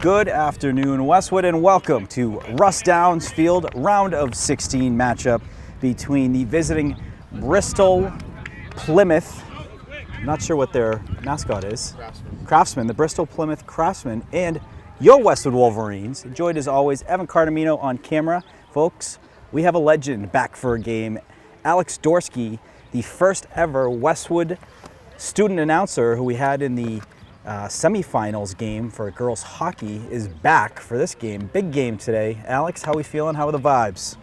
Good afternoon, Westwood, and welcome to Russ Downs Field round of 16 matchup between the visiting Bristol-Plymouth, I'm not sure what their mascot is, Craftsman, the Bristol-Plymouth Craftsman, and your Westwood Wolverines. Enjoyed as always, Evan Cardamino on camera. Folks, we have a legend back for a game. Alex Dorsky, the first ever Westwood student announcer who we had in the semifinals game for girls hockey, is back for this game. Big game today. Alex, how we feeling? How are the vibes?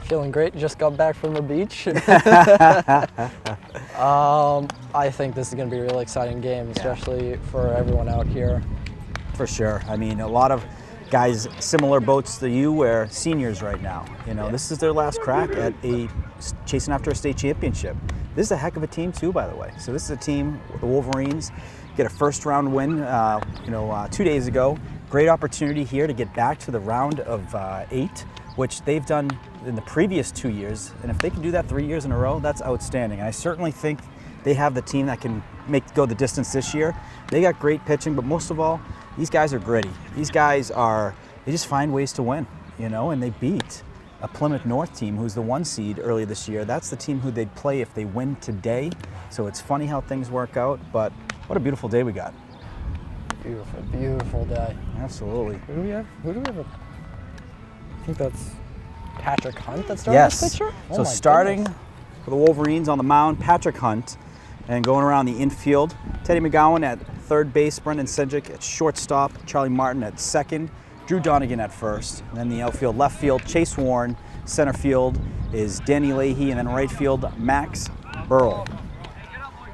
Feeling great. Just got back from the beach. I think this is going to be a really exciting game, especially for everyone out here. For sure. I mean, a lot of guys similar boats to you, where seniors right now. You know, this is their last crack at chasing after a state championship. This is a heck of a team too, by the way. So this is a team, the Wolverines, get a first round win 2 days ago. Great opportunity here to get back to the round of 8, which they've done in the previous 2 years. And if they can do that 3 years in a row, that's outstanding. And I certainly think they have the team that can go the distance this year. They got great pitching, but most of all, these guys are gritty. These guys they just find ways to win, and they beat a Plymouth North team who's the 1 seed earlier this year. That's the team who they'd play if they win today. So it's funny how things work out, but what a beautiful day we got. Beautiful, beautiful day. Absolutely. Who do we have? I think that's Patrick Hunt that started this pitcher? So starting for the Wolverines on the mound, Patrick Hunt, and going around the infield, Teddy McGowan at third base, Brendan Cedric at shortstop, Charlie Martin at second, Drew Donegan at first, and then the outfield, left field, Chase Warren, center field is Danny Leahy, and then right field, Max Burrell.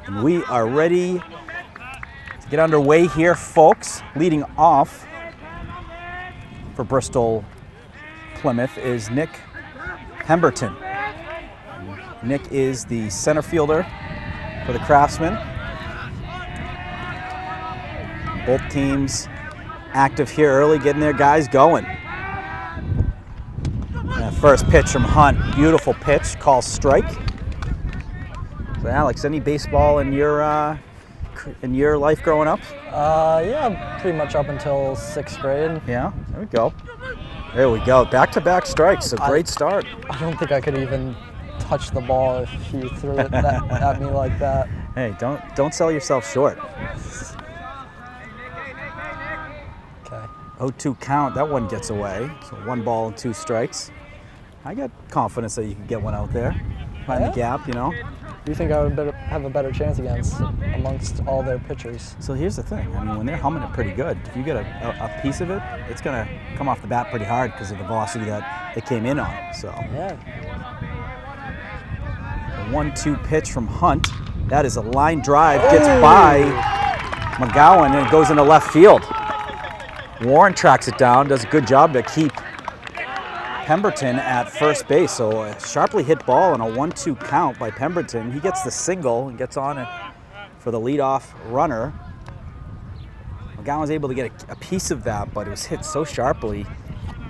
And we are ready to get underway here, folks. Leading off for Bristol-Plymouth is Nick Pemberton. Nick is the center fielder for the Craftsmen. Both teams active here early, getting their guys going. And first pitch from Hunt, beautiful pitch, called strike. So Alex, any baseball in your life growing up? Yeah, pretty much up until 6th grade. Yeah, there we go. There we go, back-to-back strikes, a great start. I don't think I could even touch the ball if he threw it at me like that. Hey, don't sell yourself short. Okay. 0-2 count, that one gets away. So 1 ball and 2 strikes. I got confidence that you can get one out there. Find the gap, Do you think I would have a better chance amongst all their pitchers? So here's the thing. I mean, when they're humming it pretty good, if you get a piece of it, it's going to come off the bat pretty hard because of the velocity that it came in on. So yeah. The 1-2 pitch from Hunt. That is a line drive, gets by McGowan, and it goes into left field. Warren tracks it down, does a good job to keep Pemberton at first base. So a sharply hit ball and a 1-2 count by Pemberton. He gets the single and gets on it for the leadoff runner. McGowan's able to get a piece of that, but it was hit so sharply.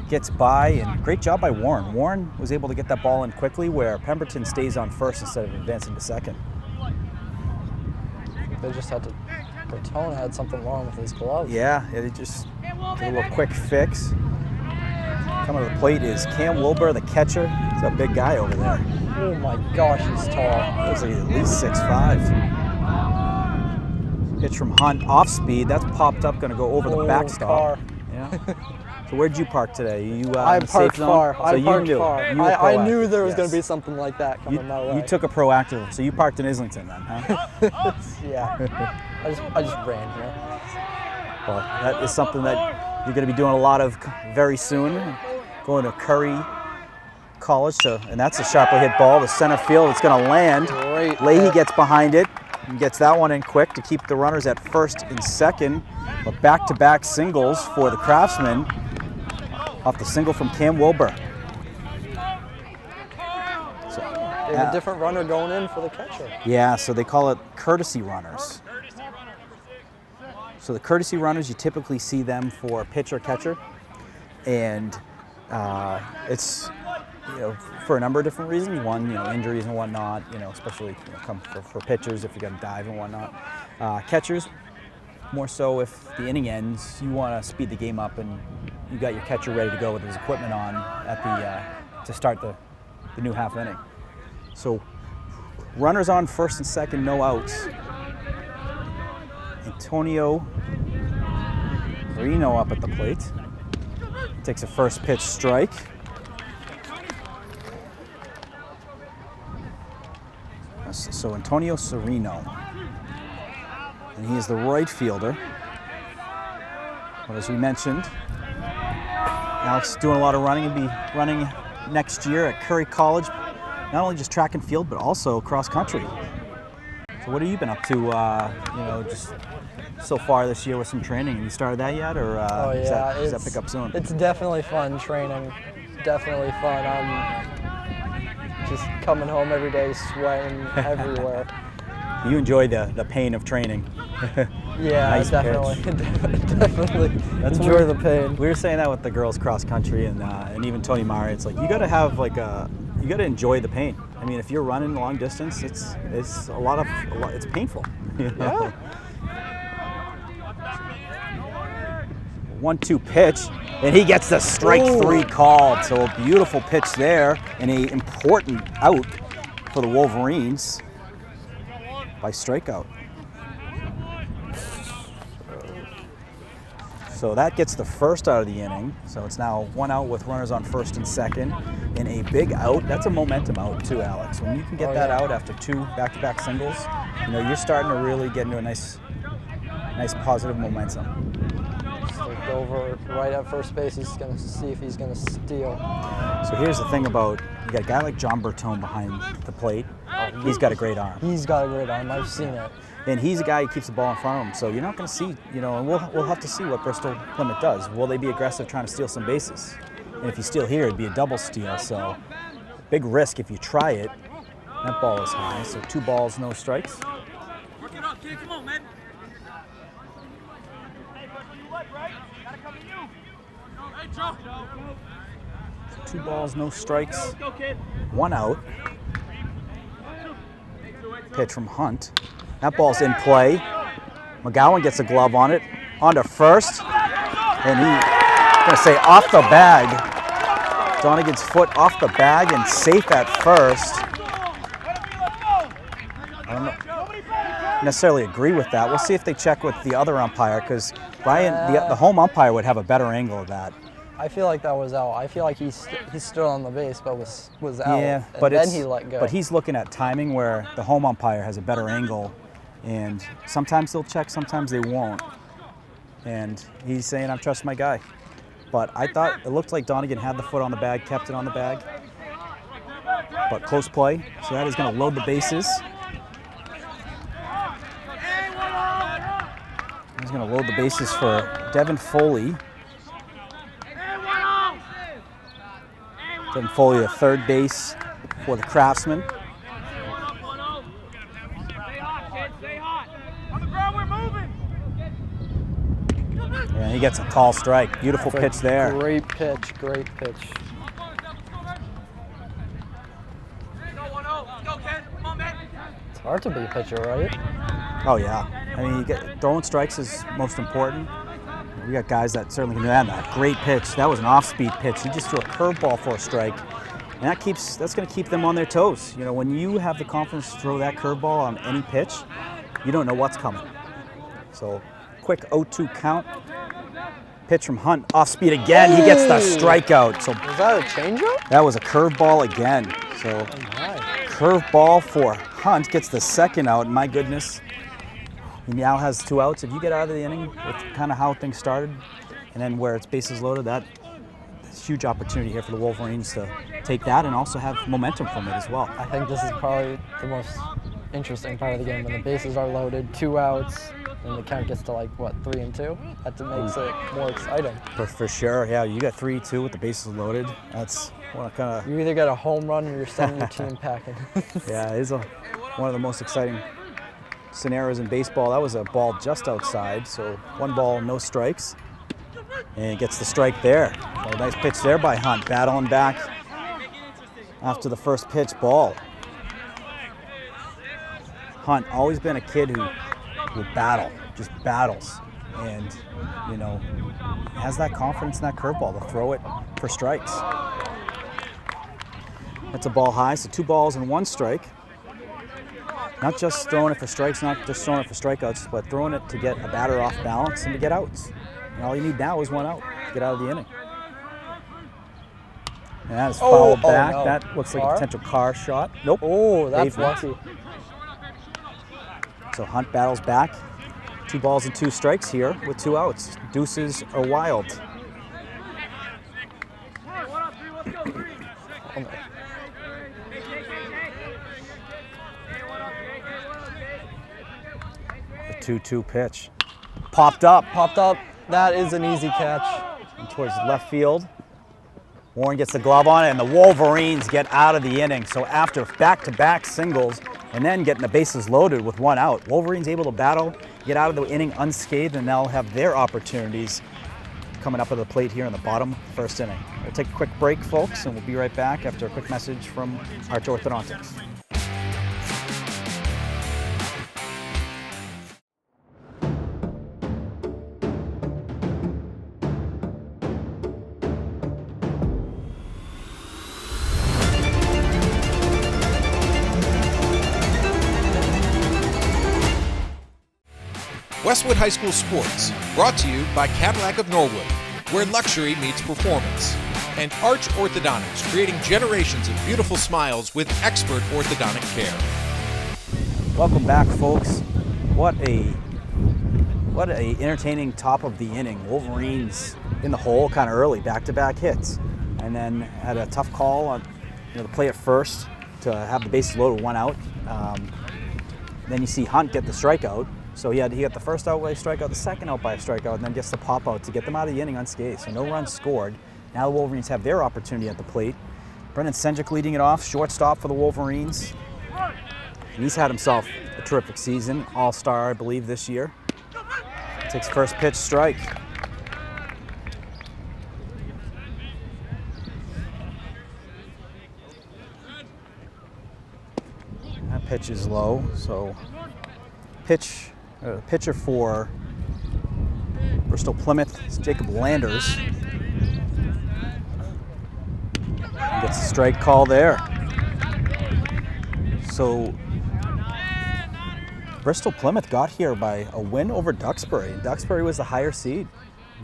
Gets by, and great job by Warren. Warren was able to get that ball in quickly, where Pemberton stays on first instead of advancing to second. They just had to, Bertone had something wrong with his glove. Yeah, they just did a little quick fix. Coming to the plate is Cam Wilbur, the catcher. He's a big guy over there. Oh my gosh, he's tall. Looks like he's at least 6'5". Pitch from Hunt, off speed. That's popped up, going to go over the backstop. Yeah. So where'd you park today? You I parked far. So I parked far. I knew there was yes. going to be something like that coming my way. You took a proactive. So you parked in Islington then, huh? Yeah. I just ran here. Well, that is something that you're going to be doing a lot of very soon. Going to Curry College, and that's a sharply hit ball to center field. It's going to land. Great. Leahy gets behind it and gets that one in quick to keep the runners at first and second. But back-to-back singles for the Craftsmen off the single from Cam Wilbur. So, they have a different runner going in for the catcher. Yeah, so they call it courtesy runners. So the courtesy runners, you typically see them for pitcher catcher, and it's for a number of different reasons. One, injuries and whatnot. Especially come for pitchers if you're going to dive and whatnot. Catchers, more so if the inning ends, you want to speed the game up and you got your catcher ready to go with his equipment on at the to start the new half inning. So runners on first and second, no outs. Antonio Reno up at the plate. Takes a first pitch strike. So Antonio Sereno. And he is the right fielder. But as we mentioned, Alex is doing a lot of running and be running next year at Curry College. Not only just track and field, but also cross country. So what have you been up to, just so far this year with some training? Have you started that yet, or does that pick up soon? It's definitely fun training. Definitely fun. I'm just coming home every day, sweating everywhere. You enjoy the pain of training. Yeah, nice definitely enjoy the pain. We were saying that with the girls cross country and even Tony Mari. It's like you got to have you got to enjoy the pain. I mean, if you're running long distance, it's it's painful. You know? Yeah. 1-2 pitch, and he gets the strike three called. So a beautiful pitch there, and an important out for the Wolverines by strikeout. So that gets the first out of the inning. So it's now 1 out with runners on first and second, and a big out. That's a momentum out too, Alex. When you can get that out after 2 back-to-back singles, you're starting to really get into a nice positive momentum. Over right at first base, he's going to see if he's going to steal. So here's the thing about, you got a guy like John Bertone behind the plate. He's got a great arm. He's got a great arm. I've seen it. And he's a guy who keeps the ball in front of him. So you're not going to see, and we'll have to see what Bristol-Plymouth does. Will they be aggressive trying to steal some bases? And if you steal here, it'd be a double steal. So big risk if you try it. That ball is high. So 2 balls, no strikes. Work it up, kid. Come on, man. 2 balls, no strikes, 1 out. Pitch from Hunt. That ball's in play. McGowan gets a glove on it. On to first. And I'm going to say off the bag. Donegan's foot off the bag and safe at first. I don't necessarily agree with that. We'll see if they check with the other umpire, because Brian, the home umpire, would have a better angle of that. I feel like that was out. I feel like he stood on the base, but was out. Yeah, and but then he let go. But he's looking at timing, where the home umpire has a better angle, and sometimes they'll check, sometimes they won't. And he's saying, "I'm trusting my guy." But I thought it looked like Donegan had the foot on the bag, kept it on the bag. But close play, so that is going to load the bases. He's going to load the bases for Devin Foley. Devin Foley, the third base for the Craftsman. And he gets a tall strike. Beautiful pitch there. Great pitch, great pitch. It's hard to be a pitcher, right? Oh yeah. I mean, throwing strikes is most important. We got guys that certainly can do that. That great pitch. That was an off-speed pitch. He just threw a curveball for a strike, and that's going to keep them on their toes. When you have the confidence to throw that curveball on any pitch, you don't know what's coming. So, quick 0-2 count. Pitch from Hunt, off-speed again. He gets the strikeout. So was that a changeup? That was a curveball again. So, curveball for Hunt gets the second out. My goodness. He now has 2 outs. If you get out of the inning with kind of how things started, and then where it's bases loaded, that's a huge opportunity here for the Wolverines to take that and also have momentum from it as well. I think this is probably the most interesting part of the game, when the bases are loaded, 2 outs, and the count gets to 3-2. That makes it more exciting. For sure, yeah. You got 3-2 with the bases loaded. That's what kind of. You either get a home run or you're sending your team packing. Yeah, it is one of the most exciting scenarios in baseball. That was a ball just outside, so 1 ball, no strikes, and gets the strike there. So a nice pitch there by Hunt, battling back after the first pitch ball. Hunt, always been a kid who would battle. just battles and, you know, has that confidence in that curveball to throw it for strikes. That's a ball high, so 2 balls and 1 strike. Not just throwing it for strikes, not just throwing it for strikeouts, but throwing it to get a batter off balance and to get outs. And all you need now is 1 out to get out of the inning. And that is fouled back. No. That looks like Car? a potential car shot. Nope. Oh, that's Pavement. lucky. So Hunt battles back. 2 balls and 2 strikes here with 2 outs. Deuces are wild. Oh, no. The 2-2 pitch. Popped up. Popped up. That is an easy catch. And towards left field. Warren gets the glove on it, and the Wolverines get out of the inning. So after back-to-back singles and then getting the bases loaded with 1 out, Wolverines able to battle, get out of the inning unscathed, and they'll have their opportunities coming up at the plate here in the bottom 1st inning. We'll take a quick break, folks, and we'll be right back after a quick message from Arch Orthodontics. Westwood High School Sports, brought to you by Cadillac of Norwood, where luxury meets performance, and Arch Orthodontics, creating generations of beautiful smiles with expert orthodontic care. Welcome back, folks. What a entertaining top of the inning. Wolverines in the hole kind of early, back-to-back hits, and then had a tough call on the play at first to have the bases loaded with 1 out. Then you see Hunt get the strikeout. So he got the first out by a strikeout, the second out by a strikeout, and then gets the pop out to get them out of the inning unscathed. So no runs scored. Now the Wolverines have their opportunity at the plate. Brendan Senjic leading it off, shortstop for the Wolverines. He's had himself a terrific season, all-star, I believe, this year. Takes first pitch, strike. That pitch is low, so pitcher for Bristol-Plymouth is Jacob Landers. Gets a strike call there. So Bristol-Plymouth got here by a win over Duxbury. Duxbury was the higher seed.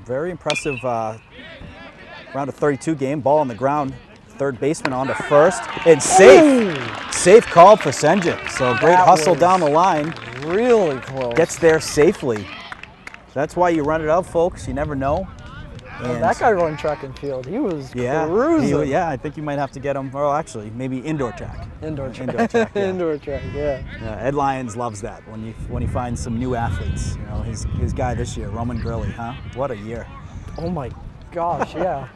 Very impressive round of 32 game. Ball on the ground. Third baseman on to first. And safe. Ooh. Safe call for Senjic. So great hustle down the line. Really close. Gets there safely. That's why you run it out, folks. You never know. And that guy running track and field, he was yeah, cruising. I think you might have to get him. Well, actually, maybe indoor track. Indoor track. Indoor track. Yeah. Indoor track. Yeah. Ed Lyons loves that when he finds some new athletes. You know, his guy this year, Roman Grilly, huh? What a year. Oh my gosh, yeah.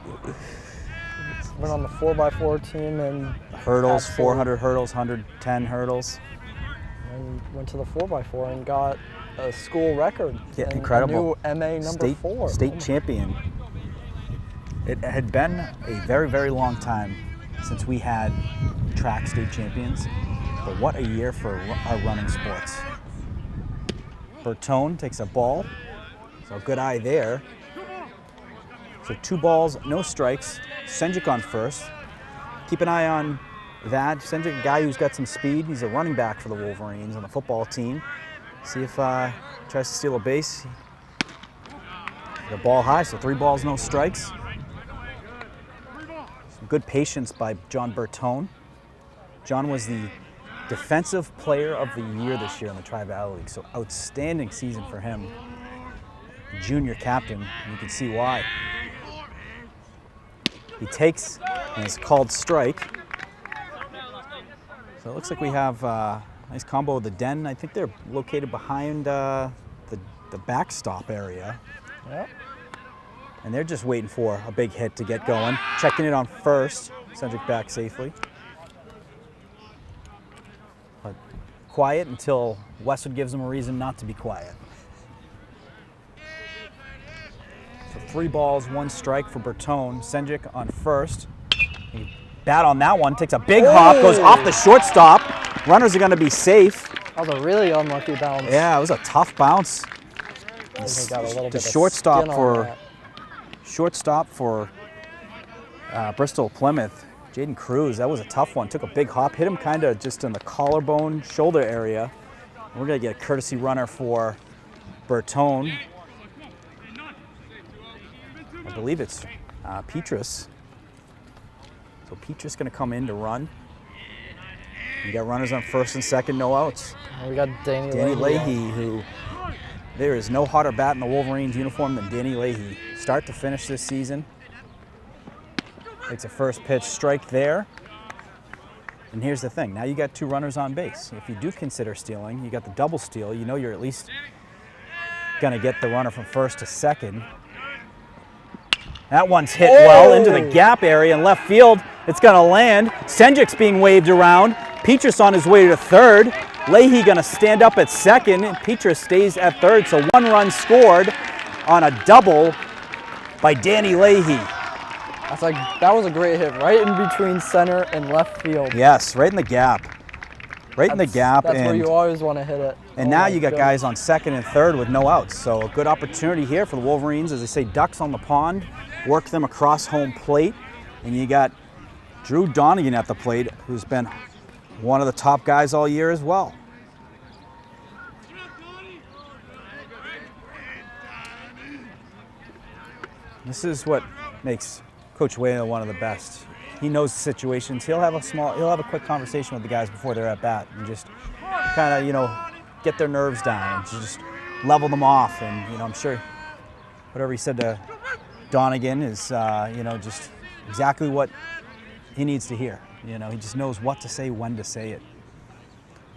Went on the 4x4 team and hurdles, 400 hurdles, 110 hurdles. And went to the 4x4 and got a school record. Yeah, and incredible. A new MA number 4. State champion. It had been a very, very long time since we had track state champions, but what a year for our running sports. Bertone takes a ball, so good eye there. So 2 balls, no strikes. Senjic on first. Keep an eye on that. Senjic, a guy who's got some speed. He's a running back for the Wolverines on the football team. See if tries to steal a base. The ball high, so 3 balls, no strikes. Some good patience by John Bertone. John was the defensive player of the year this year in the Tri-Valley League, so outstanding season for him. Junior captain, and you can see why. He takes and is called strike. So it looks like we have a nice combo of the den. I think they're located behind the backstop area. Yep. And they're just waiting for a big hit to get going. Checking it on first. Senjic back safely. But quiet until Westwood gives them a reason not to be quiet. So 3 balls, 1 strike for Bertone. Senjic on first. He bat on that one, takes a big hop, goes off the shortstop. Runners are going to be safe. That was a really unlucky bounce. Yeah, it was a tough bounce. He got a little bit of shortstop skin on for that. shortstop for Bristol-Plymouth, Jaden Cruz. That was a tough one. Took a big hop, hit him kind of just in the collarbone, shoulder area. We're gonna get a courtesy runner for Bertone. I believe it's Petrus. So Petrus gonna come in to run. You got runners on first and second, no outs. And we got Danny Leahy, who there is no hotter bat in the Wolverines uniform than Danny Leahy. Start to finish this season. Takes a first pitch strike there. And here's the thing, now you got 2 runners on base. If you do consider stealing, you got the double steal, you know you're at least gonna get the runner from first to second. That one's hit well into the gap area in left field. It's gonna land. Senjik's being waved around. Petrus on his way to third. Leahy gonna stand up at second, and Petrus stays at third. So 1 run scored on a double by Danny Leahy. That was a great hit, right in between center and left field. Yes, right in the gap. Right in the gap. That's where you always want to hit it. And now you got guys on second and third with no outs. So a good opportunity here for the Wolverines, as they say, ducks on the pond, work them across home plate. And you got Drew Donegan at the plate, who's been one of the top guys all year as well. This is what makes Coach Whalen one of the best. He knows the situations. He'll have a quick conversation with the guys before they're at bat and just kind of, get their nerves down and just level them off. And, I'm sure whatever he said to Donegan is, just exactly what he needs to hear. He just knows what to say, when to say it.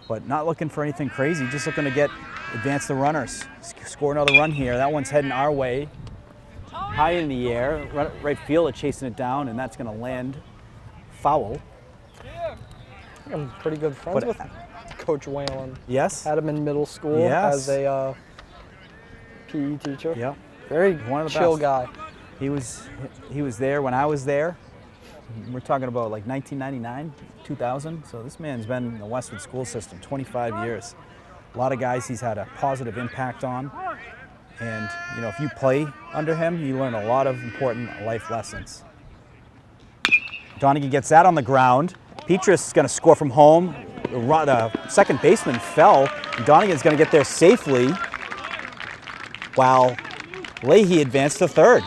But not looking for anything crazy, just looking to advance the runners, score another run here. That one's heading our way. High in the air, right fielder chasing it down, and that's going to land foul. I'm pretty good friends with Coach Whalen. Yes. Had him in middle school as a PE teacher. Yep. Very one of the chill best. guy. He was there when I was there. We're talking about like 1999, 2000. So this man's been in the Westwood school system 25 years. A lot of guys he's had a positive impact on. And, if you play under him, you learn a lot of important life lessons. Donegan gets that on the ground. Petrus is going to score from home. The second baseman fell. And Donegan's going to get there safely while Leahy advanced to third.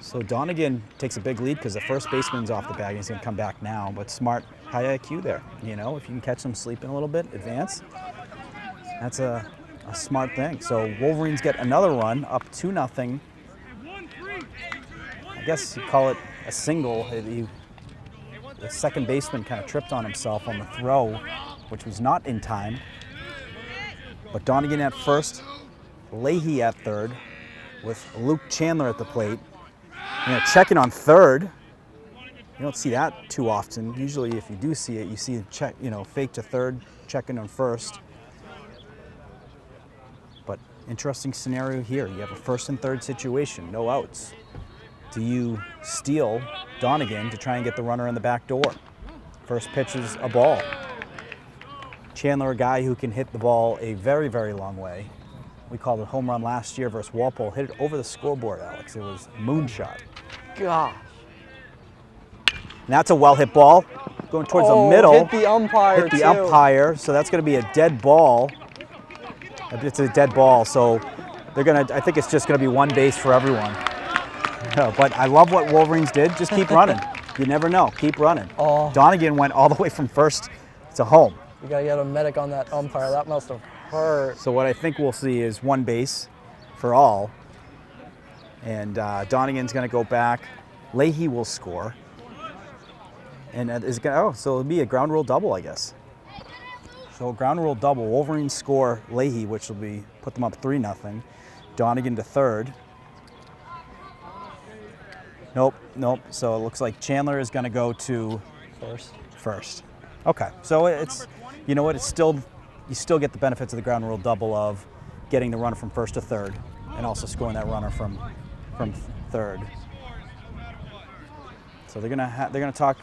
So Donegan takes a big lead because the first baseman's off the bag. He's going to come back now, but smart, high IQ there. If you can catch them sleeping a little bit, advance. That's a smart thing. So Wolverines get another run, up 2-0. I guess you call it a single. The second baseman kind of tripped on himself on the throw, which was not in time. But Donegan at first, Leahy at third, with Luke Chandler at the plate. Checking on third. You don't see that too often. Usually if you do see it, you see him check, fake to third, checking on first. But interesting scenario here. You have a first and third situation, no outs. Do you steal Donegan to try and get the runner in the back door? First pitch is a ball. Chandler, a guy who can hit the ball a very, very long way. We called it a home run last year versus Walpole. Hit it over the scoreboard, Alex. It was a moonshot. Gosh. And that's a well-hit ball. Going towards the middle. Hit the umpire, Hit the umpire, so that's going to be a dead ball. It's a dead ball, so I think it's just going to be one base for everyone. But I love what Wolverines did. Just keep running. You never know. Keep running. Donegan went all the way from first to home. You got to get a medic on that umpire. That must have hurt. So what I think we'll see is one base for all. And Donegan's going to go back. Leahy will score. And so it'll be a ground rule double, I guess. So ground rule double. Wolverines score Leahy, which will put them up 3-0. Donegan to third. Nope. So it looks like Chandler is going to go to first. Okay. So it's, it's still, you still get the benefits of the ground rule double of getting the runner from first to third, and also scoring that runner from third. So they're gonna talk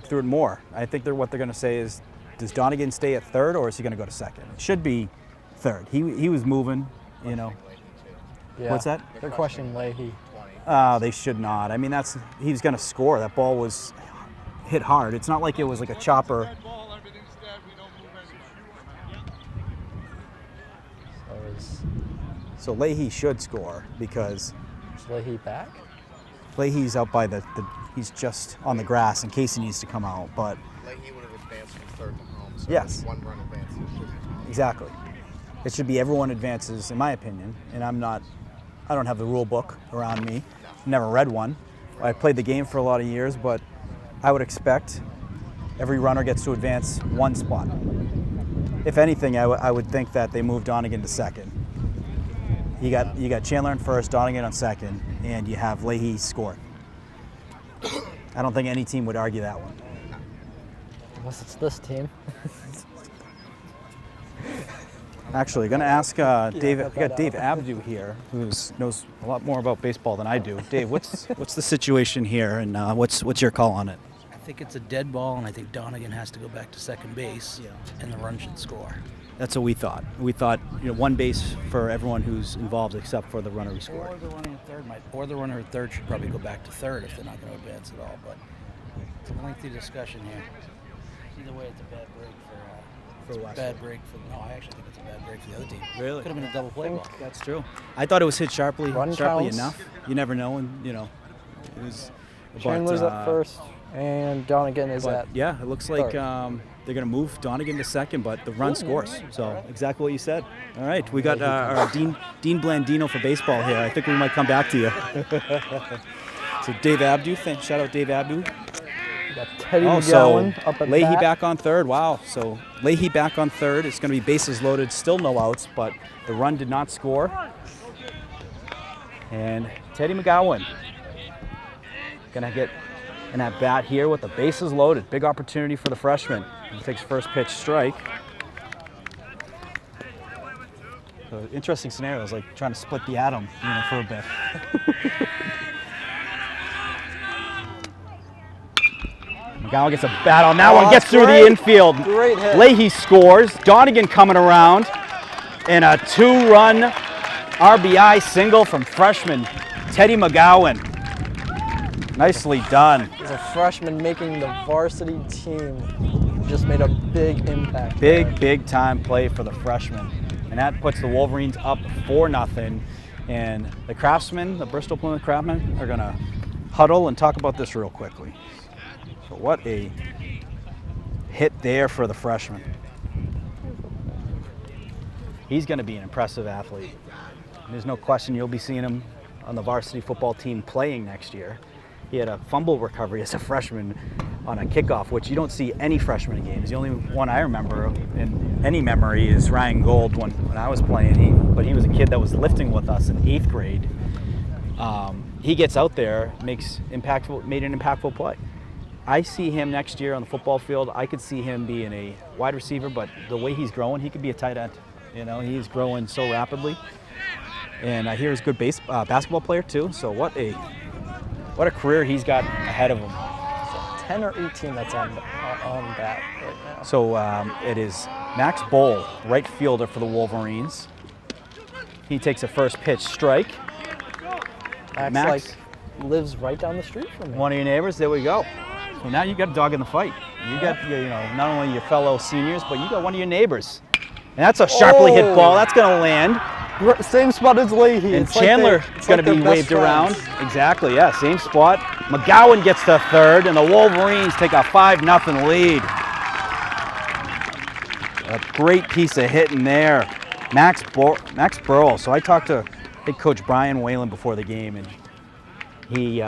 through it more. I think what they're gonna say is, does Donegan stay at third, or is he gonna go to second? It should be third. He was moving, you know. Yeah. What's that? They're questioning Leahy. They should not. I mean, he was going to score. That ball was hit hard. It's not like it was like a chopper. So Leahy should score because Is Leahy back? Leahy's out by he's just on the grass in case he needs to come out. But Leahy would have advanced from third to home. So yes, one run advances. exactly. It should be everyone advances, in my opinion. And I don't have the rule book around me. Never read one. I played the game for a lot of years, but I would expect every runner gets to advance one spot. If anything, I would think that they moved Donegan to second. You got Chandler in first, Donegan on second, and you have Leahy scoring. I don't think any team would argue that one. Unless it's this team. Actually, going to ask Dave. cut I got that Dave out. Abdu here, who knows a lot more about baseball than I do. Dave, what's the situation here, and what's your call on it? I think it's a dead ball, and I think Donegan has to go back to second base, and the run should score. That's what we thought. We thought one base for everyone who's involved except for the runner who Or scored. the runner at third or the runner at third should probably go back to third if they're not going to advance at all. But it's a lengthy discussion here. Either way, it's a bad break For No, I actually think it's a bad break for the other team. Really? Could have been a double play ball. That's true. I thought it was hit sharply Run counts. enough. You never know, and it was. Chandler's at first, and Donegan is But at. yeah, it looks like third. they're going to move Donegan to second, but the run scores. So exactly what you said. All right, we got our Dean Blandino for baseball here. I think we might come back to you. So Dave Abdu, shout out Dave Abdu. We got Teddy So McGowan up at Leahy bat. back on third. Wow. So Leahy back on third. It's going to be bases loaded, still no outs, but the run did not score. And Teddy McGowan going to get an at bat here with the bases loaded. Big opportunity for the freshman. He takes first pitch strike. So interesting scenarios, like trying to split the atom, for a bit. McGowan gets a bat on that one, gets through the infield. Great hit. Leahy scores. Donegan coming around. And a 2-run RBI single from freshman Teddy McGowan. Nicely done. As a freshman making the varsity team, just made a big impact. Big time play for the freshman. And that puts the Wolverines up 4-0. And the Craftsmen, the Bristol-Plymouth Craftsmen, are going to huddle and talk about this real quickly. So what a hit there for the freshman. He's going to be an impressive athlete. There's no question you'll be seeing him on the varsity football team playing next year. He had a fumble recovery as a freshman on a kickoff, which you don't see any freshman in games. The only one I remember in any memory is Ryan Gold when I was playing. But he was a kid that was lifting with us in 8th grade. He gets out there, made an impactful play. I see him next year on the football field. I could see him being a wide receiver, but the way he's growing, he could be a tight end. He's growing so rapidly. And I hear he's a good basketball player too. So what a career he's got ahead of him. So 10 or 18 that's on that right now. So it is Max Bowl, right fielder for the Wolverines. He takes a first pitch strike. Max lives right down the street from me. One of your neighbors, there we go. So now you got a dog in the fight. You got not only your fellow seniors, but you got one of your neighbors. And that's a sharply hit ball. That's going to land. Same spot as Leahy. And It's like Chandler is going to be waved around. Exactly, yeah, same spot. McGowan gets to third, and the Wolverines take a 5-0 lead. A great piece of hitting there. Max Burrell. So I talked to head coach Brian Whalen before the game, and he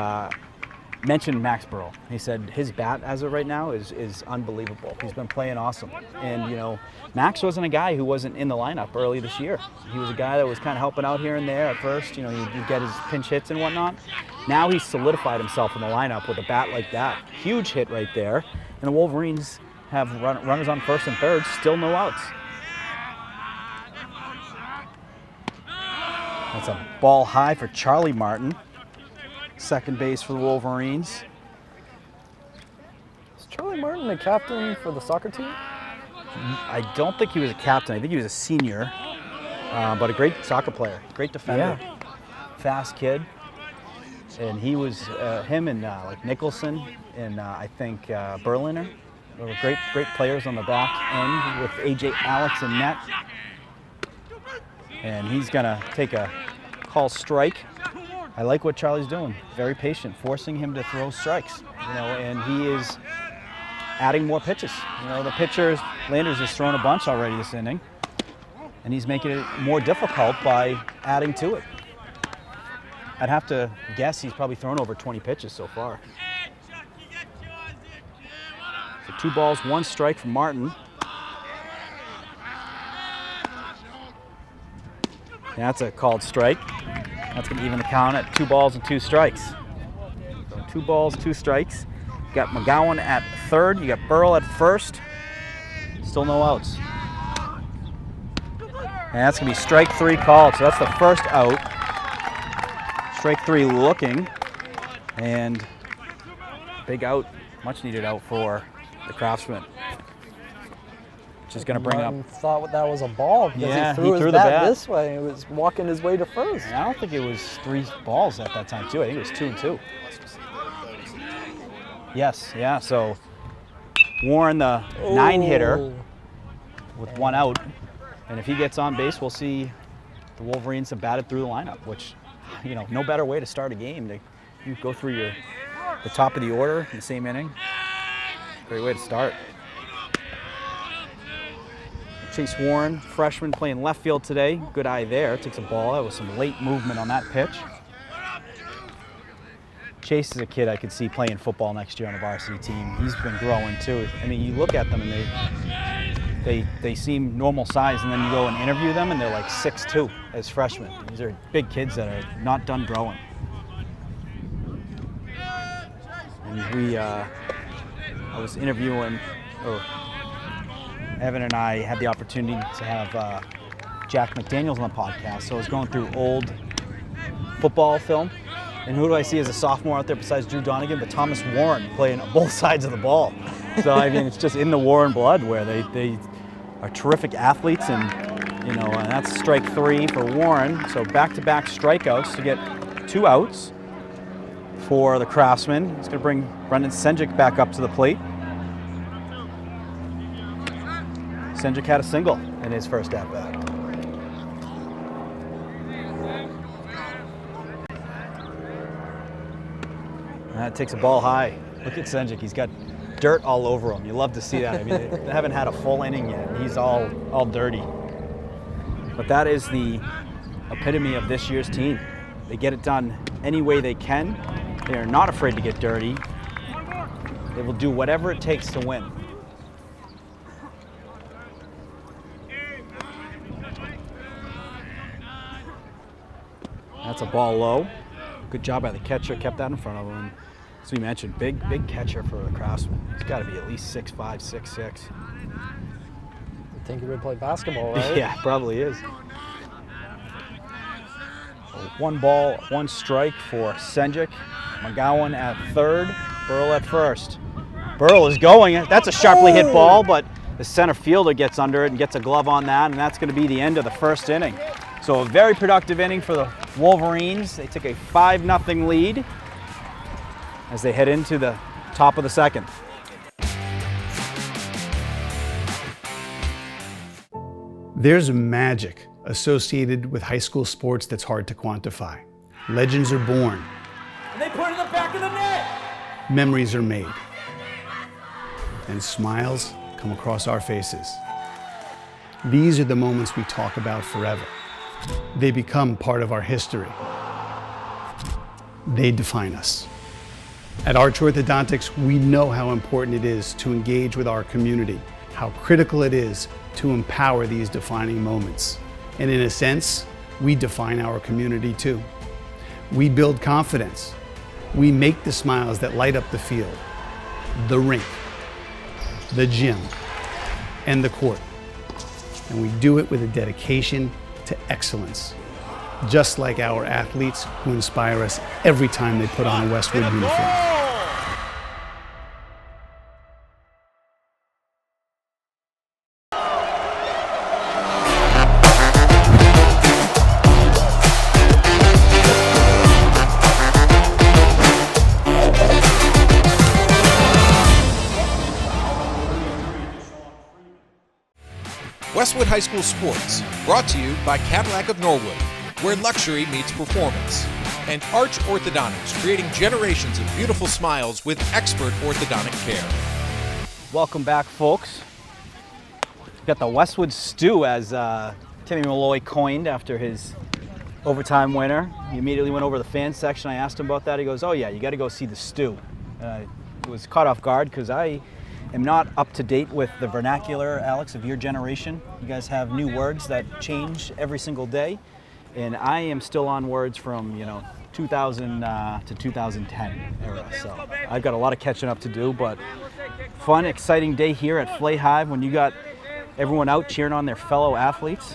mentioned Max Burrell. He said his bat as of right now is unbelievable. He's been playing awesome. And, Max wasn't a guy who wasn't in the lineup early this year. He was a guy that was kind of helping out here and there at first. He'd get his pinch hits and whatnot. Now he's solidified himself in the lineup with a bat like that. Huge hit right there. And the Wolverines have runners on first and third, still no outs. That's a ball high for Charlie Martin. Second base for the Wolverines. Is Charlie Martin the captain for the soccer team? I don't think he was a captain. I think he was a senior. but a great soccer player, great defender, fast kid. And he was him and like Nicholson and I think Berliner. They were great players on the back end with AJ Alex and net. And he's gonna take a call strike. I like what Charlie's doing. Very patient, forcing him to throw strikes. And he is adding more pitches. The pitcher Landers has thrown a bunch already this inning, and he's making it more difficult by adding to it. I'd have to guess he's probably thrown over 20 pitches so far. So 2 balls, 1 strike from Martin. And that's a called strike. That's going to even the count at 2 balls and 2 strikes. So 2 balls, 2 strikes. You got McGowan at third. You got Burrell at first. Still no outs. And that's going to be strike 3 called. So that's the first out. Strike 3 looking. And big out, much needed out for the Craftsman. Which is going to bring Martin up. thought that was a ball because Yeah, he threw he his threw the bat bat. this way. He was walking his way to first. I don't think it was 3 balls at that time, too. I think it was 2 and 2. Yes, yeah. So Warren, the 9-hitter, with 1 out. And if he gets on base, we'll see the Wolverines have batted through the lineup, which, no better way to start a game. You go through the top of the order in the same inning. Great way to start. Chase Warren, freshman, playing left field today. Good eye there. Takes a ball. That was some late movement on that pitch. Chase is a kid I could see playing football next year on a varsity team. He's been growing too. I mean, you look at them and they seem normal size, and then you go and interview them and they're like 6'2" as freshmen. These are big kids that are not done growing. And I was interviewing, Evan and I had the opportunity to have Jack McDaniels on the podcast, so I was going through old football film. And who do I see as a sophomore out there besides Drew Donegan, but Thomas Warren playing on both sides of the ball. So I mean, it's just in the Warren blood where they are terrific athletes, and and that's strike 3 for Warren. So back-to-back strikeouts to get 2 outs for the Craftsman. It's going to bring Brendan Senjic back up to the plate. Senjic had a single in his first at-bat. That takes a ball high. Look at Senjic. He's got dirt all over him. You love to see that. I mean, they haven't had a full inning yet, and he's all dirty. But that is the epitome of this year's team. They get it done any way they can. They are not afraid to get dirty. They will do whatever it takes to win. That's a ball low. Good job by the catcher, kept that in front of him. As we mentioned, big catcher for the Craftsman. He's got to be at least 6'5", 6'6". I think he would play basketball, right? Yeah, probably is. 1 ball, 1 strike for Senjic. McGowan at third, Burrell at first. Burrell is going. That's a sharply hit ball, but the center fielder gets under it and gets a glove on that, and that's going to be the end of the first inning. So a very productive inning for the Wolverines. They took a 5-0 lead as they head into the top of the second. There's magic associated with high school sports that's hard to quantify. Legends are born. And they put it in the back of the net. Memories are made. And smiles come across our faces. These are the moments we talk about forever. They become part of our history. They define us. At Arch Orthodontics, we know how important it is to engage with our community, how critical it is to empower these defining moments. And in a sense, we define our community too. We build confidence. We make the smiles that light up the field, the rink, the gym, and the court. And we do it with a dedication to excellence, just like our athletes who inspire us every time they put on a Westwood uniform. Westwood High School Sports, brought to you by Cadillac of Norwood, where luxury meets performance, and Arch Orthodontics, creating generations of beautiful smiles with expert orthodontic care. Welcome back, folks. We've got the Westwood Stew, as Timmy Malloy coined after his overtime winner. He immediately went over to the fan section. I asked him about that. He goes, "Oh yeah, you got to go see the Stew." I was caught off guard because I am not up to date with the vernacular, Alex, of your generation. You guys have new words that change every single day, and I am still on words from 2000 to 2010 era. So I've got a lot of catching up to do, but fun, exciting day here at Flay Hive when you got everyone out cheering on their fellow athletes.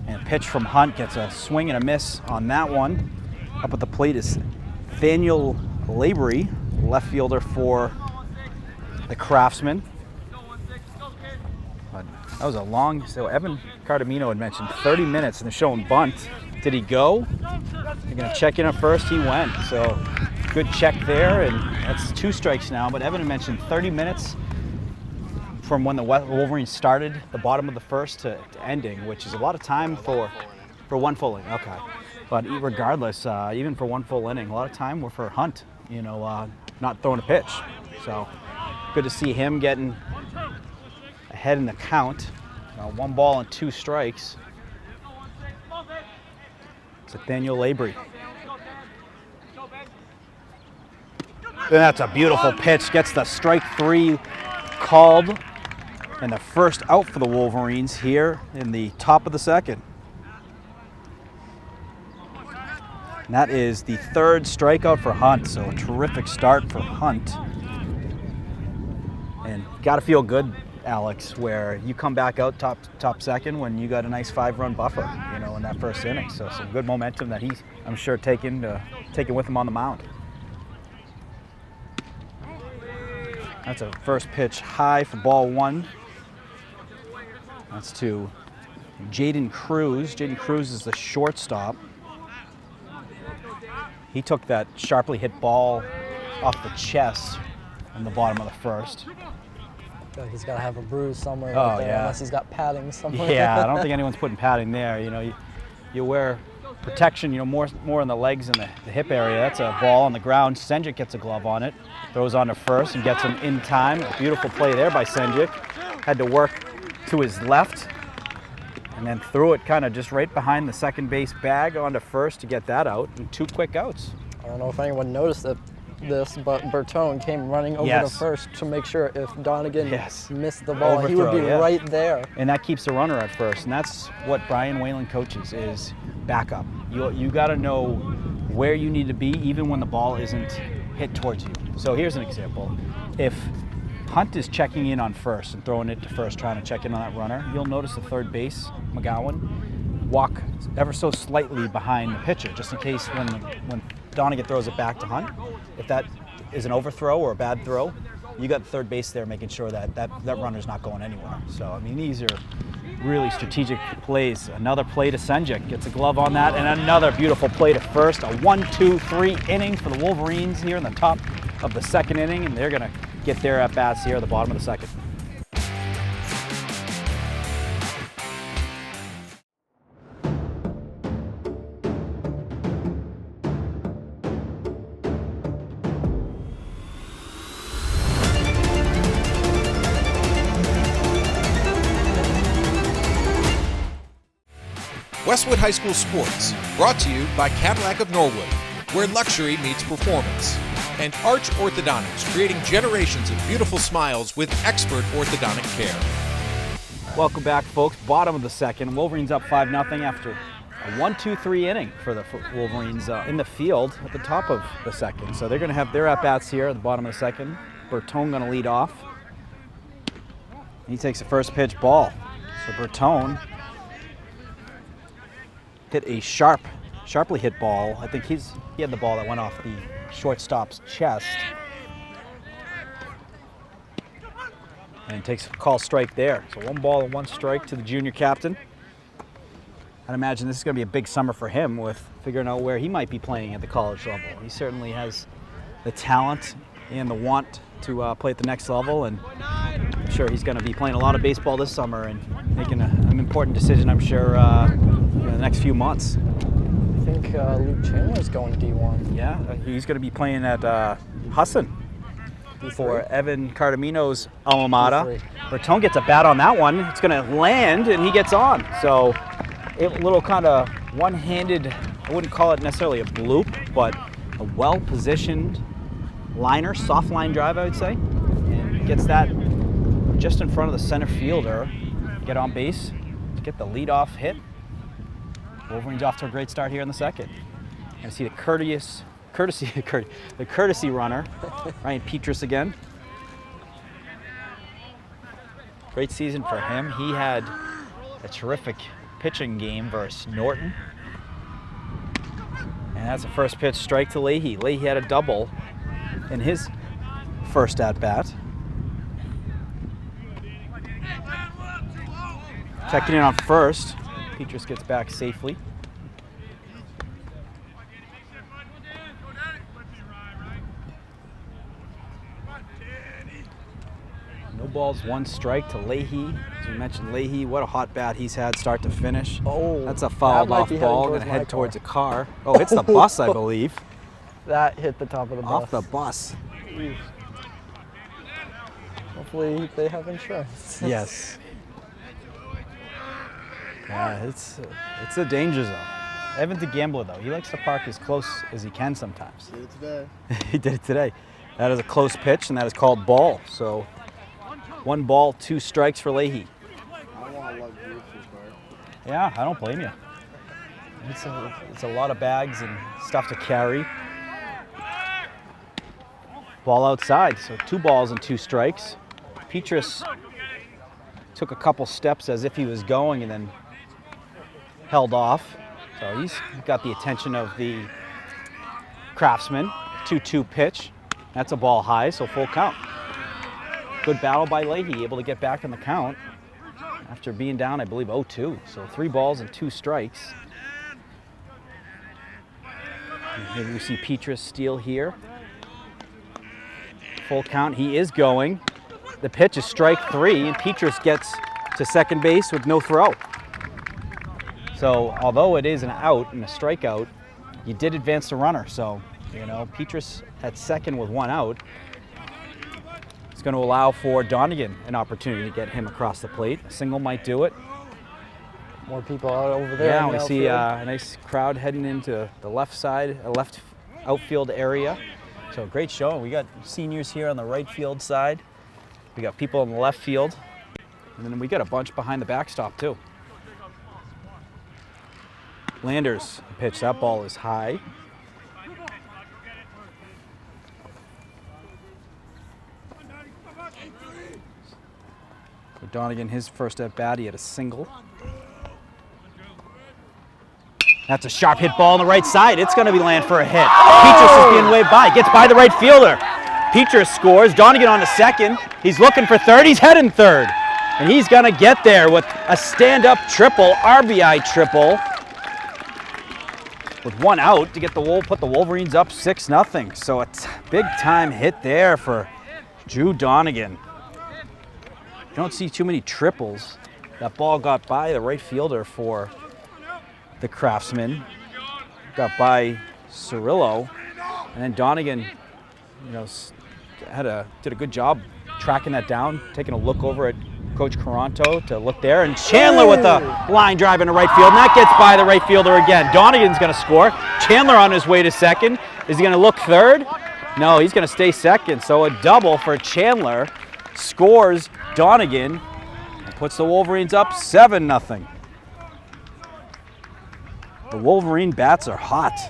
And a pitch from Hunt gets a swing and a miss on that one. Up at the plate is Nathaniel Labory, left fielder for the Craftsman. But that was a long, so Evan Cardamino had mentioned 30 minutes and they're showing bunt. Did he go? They're gonna check in at first, he went. So good check there, and that's 2 strikes now. But Evan had mentioned 30 minutes from when the Wolverines started the bottom of the first to ending, which is a lot of time for one full inning. Okay, but regardless, even for one full inning, a lot of time were for Hunt, not throwing a pitch. So good to see him getting ahead in the count. 1 ball and 2 strikes. It's Nathaniel Labory. That's a beautiful pitch. Gets the strike 3 called. And the first out for the Wolverines here in the top of the second. And that is the 3rd strikeout for Hunt, so a terrific start for Hunt. And got to feel good, Alex, where you come back out top second when you got a nice 5-run buffer, in that first inning. So some good momentum that he's, I'm sure, taking with him on the mound. That's a first pitch high for ball 1. That's to Jaden Cruz. Jaden Cruz is the shortstop. He took that sharply hit ball off the chest in the bottom of the first. I feel like he's got to have a bruise somewhere Oh, right there, yeah. unless he's got padding somewhere. Yeah, I don't think anyone's putting padding there. You wear protection, more in the legs and the hip area. That's a ball on the ground. Senjic gets a glove on it, throws on to first and gets him in time. A beautiful play there by Senjic. Had to work to his left and then threw it kind of just right behind the second base bag onto first to get that out, and 2 quick outs. I don't know if anyone noticed this, but Bertone came running over to first to make sure if Donegan missed the ball, he would be right there. And that keeps the runner at first, and that's what Brian Whalen coaches, is backup. You got to know where you need to be even when the ball isn't hit towards you. So here's an example. If Hunt is checking in on first and throwing it to first, trying to check in on that runner, you'll notice the third base, McGowan, walk ever so slightly behind the pitcher, just in case when Donegan throws it back to Hunt, if that is an overthrow or a bad throw, you got the third base there making sure that runner's not going anywhere. So, these are really strategic plays. Another play to Senjic, gets a glove on that, and another beautiful play to first. A 1-2-3 inning for the Wolverines here in the top of the second inning, and they're going to get their at-bats here at the bottom of the second. Westwood High School Sports, brought to you by Cadillac of Norwood, where luxury meets performance, and Arch Orthodontics, creating generations of beautiful smiles with expert orthodontic care. Welcome back, folks. Bottom of the second. Wolverines up 5-0 after a 1-2-3 inning for the Wolverines in the field at the top of the second. So they're going to have their at-bats here at the bottom of the second. Bertone going to lead off. He takes the first pitch ball. So Bertone hit a sharply hit ball. I think he had the ball that went off the shortstop's chest. And takes a call strike there. So 1 ball and 1 strike to the junior captain. I'd imagine this is going to be a big summer for him with figuring out where he might be playing at the college level. He certainly has the talent and the want to play at the next level, and I'm sure he's going to be playing a lot of baseball this summer and making an important decision, I'm sure, in the next few months. I think Luke Chandler's going D1. Yeah, he's going to be playing at Husson for Evan Cardamino's alma mater. Bertone gets a bat on that one. It's going to land, and he gets on. So a little kind of one-handed, I wouldn't call it necessarily a bloop, but a well-positioned liner, soft line drive, I would say. And gets that just in front of the center fielder. Get on base to get the leadoff hit. Wolverines off to a great start here in the second. And see the courtesy runner, Ryan Petrus again. Great season for him. He had a terrific pitching game versus Norton. And that's a first pitch strike to Leahy. Leahy had a double in his first at-bat. Checking in on first. Petrus gets back safely. No balls, one strike to Leahy. As we mentioned, Leahy, what a hot bat he's had start to finish. Oh, that's a fouled off ball, going to head towards a car. Oh, hits the bus, I believe. That hit the top of the bus. Off the bus. Hopefully they have insurance. Yes. Yeah, it's a danger zone. Evan's a gambler, though. He likes to park as close as he can sometimes. Did it today. He did it today. That is a close pitch, and that is called ball. So 1 ball, 2 strikes for Leahy. I want to love Bruce's part. Yeah, I don't blame you. It's a lot of bags and stuff to carry. Ball outside, so 2 balls and 2 strikes. Petrus took a couple steps as if he was going and then held off. So he's got the attention of the Craftsman. 2-2 pitch. That's a ball high, so full count. Good battle by Leahy, able to get back in the count after being down, I believe, 0-2. So 3 balls and 2 strikes. Maybe we see Petrus steal here. Full count, he is going. The pitch is strike 3, and Petrus gets to second base with no throw. So although it is an out and a strikeout, you did advance the runner. So, you know, Petrus at second with 1 out. It's going to allow for Donegan an opportunity to get him across the plate. A single might do it. More people out over there. Yeah, we see a nice crowd heading into the left side, left outfield area. So great showing. We got seniors here on the right field side. We got people in the left field. And then we got a bunch behind the backstop too. Landers pitch, that ball is high. So Donegan, his first at bat, he had a single. That's a sharp hit ball on the right side. It's going to be land for a hit. Petrus is being waved by, gets by the right fielder. Petrus scores, Donegan on to second. He's looking for third, he's heading third. And he's going to get there with a stand-up triple, RBI triple. With 1 out to get put the Wolverines up 6-0. So it's a big-time hit there for Drew Donegan. You don't see too many triples. That ball got by the right fielder for the Craftsman. Got by Cirillo. And then Donegan, you know, did a good job tracking that down, taking a look over at Coach Caranto to look there, and Chandler with a line drive into right field, and that gets by the right fielder again. Donegan's going to score. Chandler on his way to second. Is he going to look third? No, he's going to stay second. So a double for Chandler scores Donegan and puts the Wolverines up 7-0. The Wolverine bats are hot.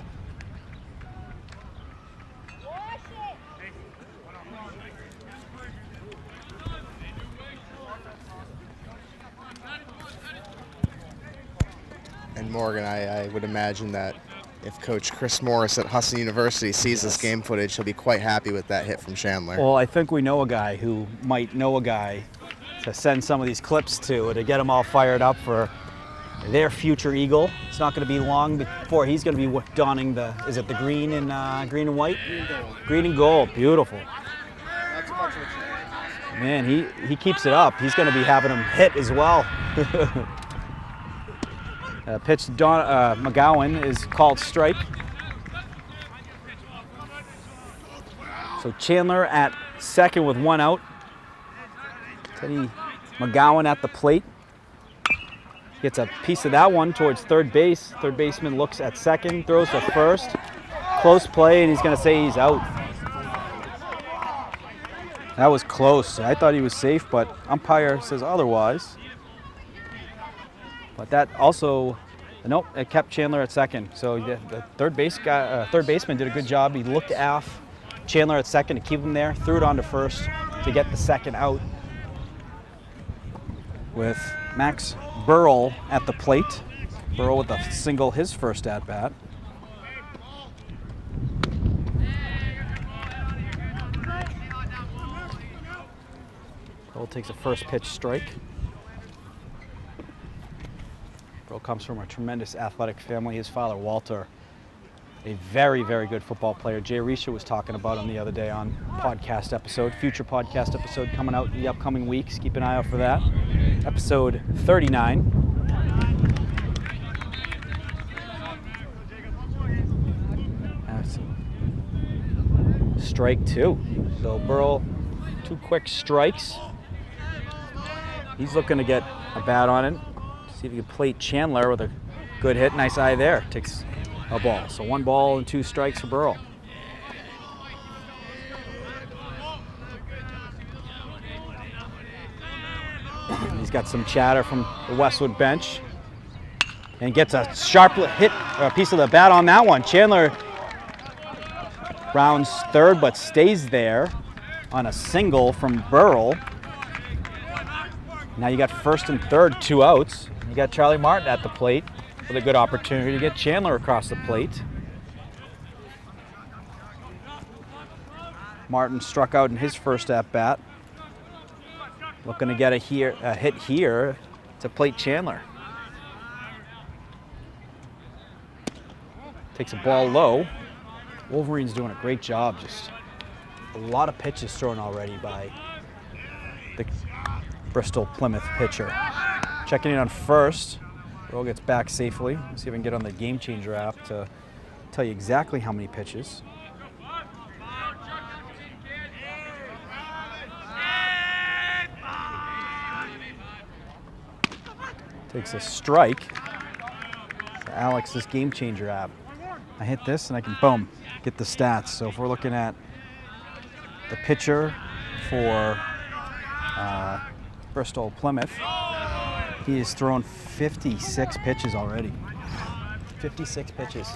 And Morgan, I would imagine that if Coach Chris Morris at Husson University sees this game footage, he'll be quite happy with that hit from Chandler. Well, I think we know a guy who might know a guy to send some of these clips to get them all fired up for their future Eagle. It's not going to be long before he's going to be donning is it the green and white? Green and gold. Green and gold, beautiful. Not too much of a change. Man, he keeps it up. He's going to be having him hit as well. Pitch to McGowan is called strike. So Chandler at second with 1 out. Teddy McGowan at the plate. Gets a piece of that one towards third base. Third baseman looks at second, throws to first. Close play, and he's going to say he's out. That was close. I thought he was safe, but umpire says otherwise. But that also, nope, it kept Chandler at second. So the third baseman did a good job. He looked off Chandler at second to keep him there, threw it on to first to get the second out. With Max Burrell at the plate. Burrell with a single, his first at bat. Burrell takes a first pitch strike. Burrell comes from a tremendous athletic family. His father, Walter, a very, very good football player. Jay Risha was talking about him the other day on future podcast episode coming out in the upcoming weeks. Keep an eye out for that. Episode 39. That's strike 2. So Burrell, 2 quick strikes. He's looking to get a bat on it. See if he can plate Chandler with a good hit. Nice eye there. Takes a ball. So 1 ball and 2 strikes for Burrell. He's got some chatter from the Westwood bench and gets a sharp hit, or a piece of the bat on that one. Chandler rounds third but stays there on a single from Burrell. Now you got first and third, 2 outs. You got Charlie Martin at the plate with a good opportunity to get Chandler across the plate. Martin struck out in his first at-bat. Looking to get a hit here to plate Chandler. Takes a ball low. Wolverine's doing a great job. Just a lot of pitches thrown already by the Bristol-Plymouth pitcher. Checking in on first. Burrell gets back safely. Let's see if I can get on the Game Changer app to tell you exactly how many pitches. Takes a strike. Alex's Game Changer app. I hit this and I can, boom, get the stats. So if we're looking at the pitcher for Bristol-Plymouth, he has thrown 56 pitches already. 56 pitches.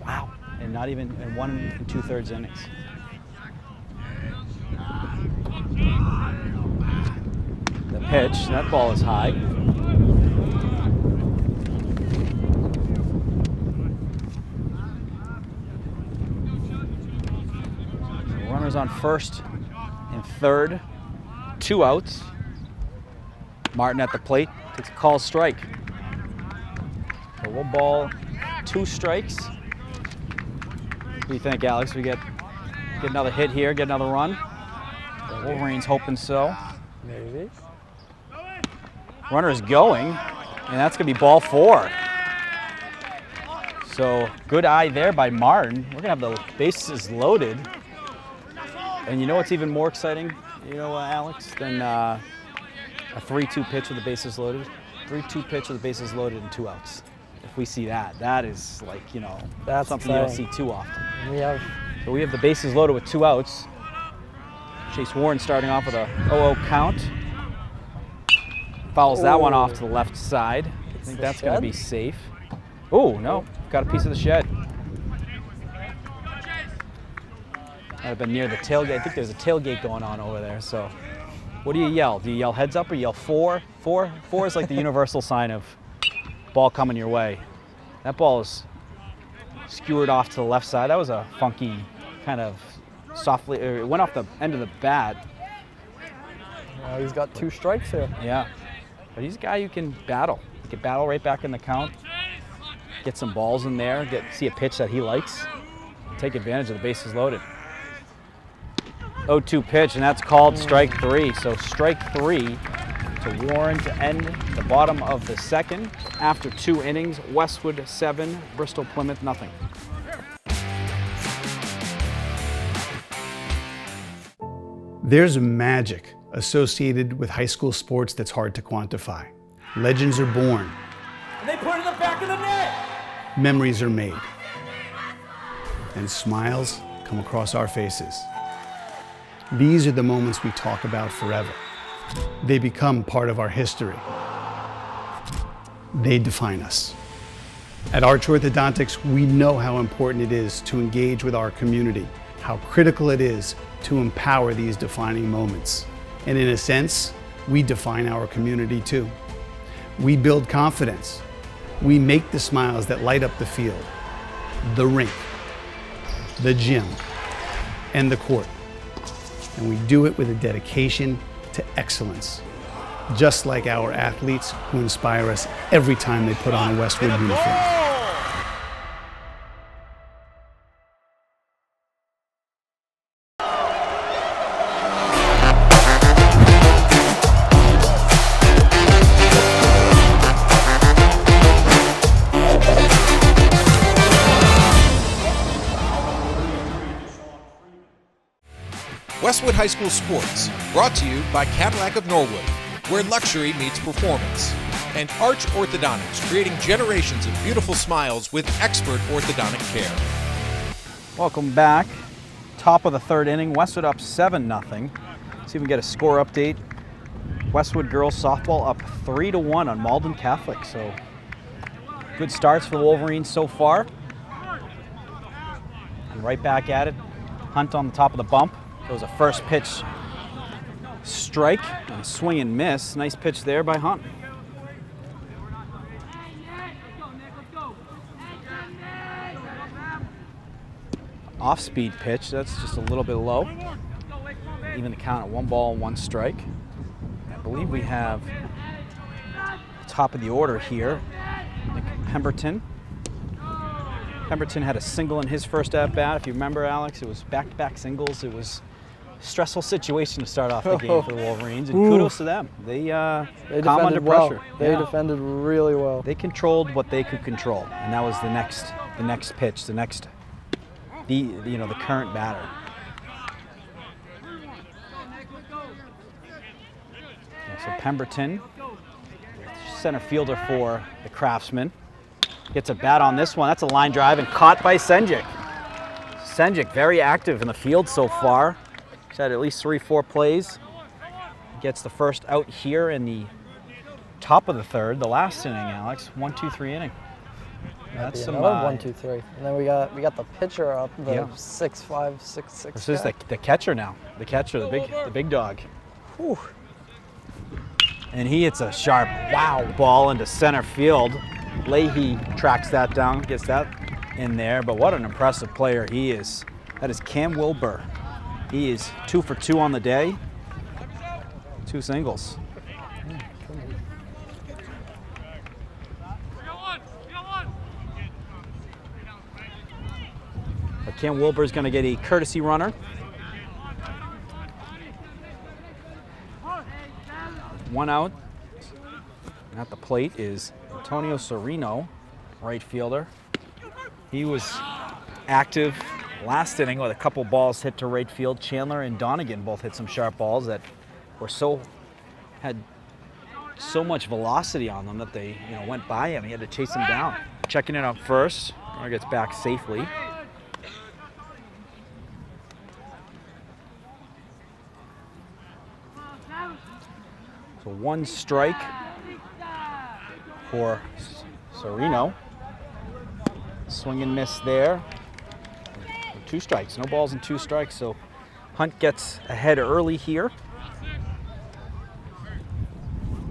Wow. And not even in 1 2/3 innings. The pitch, that ball is high. Runners on first and third, 2 outs. Martin at the plate, takes a call strike. So 1 ball, 2 strikes. What do you think, Alex? We get another hit here, get another run? The Wolverines hoping so. Maybe. Runner is going, and that's going to be ball 4. So good eye there by Martin. We're going to have the bases loaded. And you know what's even more exciting, Alex, than a 3-2 pitch with the bases loaded? 3-2 pitch with the bases loaded and 2 outs. If we see that, that is like, that's something you don't see too often. We have the bases loaded with 2 outs. Chase Warren starting off with a 0-0 count. Fouls that one off to the left side. I think that's going to be safe. Oh, no, got a piece of the shed. Might have been near the tailgate. I think there's a tailgate going on over there. So what do you yell? Do you yell heads up or you yell 4? 4 is like the universal sign of ball coming your way. That ball is skewered off to the left side. That was a funky kind of softly, it went off the end of the bat. He's got 2 strikes here. Yeah, but he's a guy who can battle. He can battle right back in the count, get some balls in there, see a pitch that he likes, take advantage of the bases loaded. 0-2 pitch, and that's called strike 3. So strike 3 to Warren to end the bottom of the second. After 2 innings, Westwood 7, Bristol-Plymouth nothing. There's magic associated with high school sports that's hard to quantify. Legends are born. And they put it in the back of the net. Memories are made. And smiles come across our faces. These are the moments we talk about forever. They become part of our history. They define us. At Arch Orthodontics, we know how important it is to engage with our community, how critical it is to empower these defining moments. And in a sense, we define our community too. We build confidence. We make the smiles that light up the field, the rink, the gym, and the court. And we do it with a dedication to excellence, just like our athletes who inspire us every time they put on a Westwood uniform. Westwood High School Sports, brought to you by Cadillac of Norwood, where luxury meets performance, and Arch Orthodontics, creating generations of beautiful smiles with expert orthodontic care. Welcome back. Top of the third inning, Westwood up 7-0. See if we can get a score update. Westwood girls softball up 3-1 on Malden Catholic. So good starts for the Wolverines so far. And right back at it. Hunt on the top of the bump. It was a first pitch strike and swing and miss. Nice pitch there by Hunt. Off-speed pitch, that's just a little bit low. Even the count at 1 ball, 1 strike. I believe we have top of the order here, Pemberton. Pemberton had a single in his first at-bat. If you remember, Alex, it was back-to-back singles. It was a stressful situation to start off the game for the Wolverines, and kudos to them. They calm under pressure. They defended really well. They controlled what they could control, and that was the next pitch, the current batter. So Pemberton, center fielder for the Craftsman, gets a bat on this one. That's a line drive and caught by Senjik. Senjik very active in the field so far. He's had at least 3-4 plays. Gets the first out here in the top of the third, the last inning, Alex. 1-2-3 inning. That's some 1-2-3. And then we got the pitcher up, the 6'5", 6'6". This is the catcher now. The catcher, the big dog. Whew. And he hits a sharp ball into center field. Leahy tracks that down, gets that in there, but what an impressive player he is. That is Cam Wilbur. He is 2 for 2 on the day, 2 singles. But Cam Wilbur is going to get a courtesy runner. One out. And at the plate is Antonio Serino, right fielder. He was active last inning with a couple balls hit to right field. Chandler and Donegan both hit some sharp balls that had so much velocity on them that they went by him. He had to chase them down. Checking it up first. Runner gets back safely. So 1 strike for Serino. Swing and miss there. 2 strikes, no balls and 2 strikes. So Hunt gets ahead early here.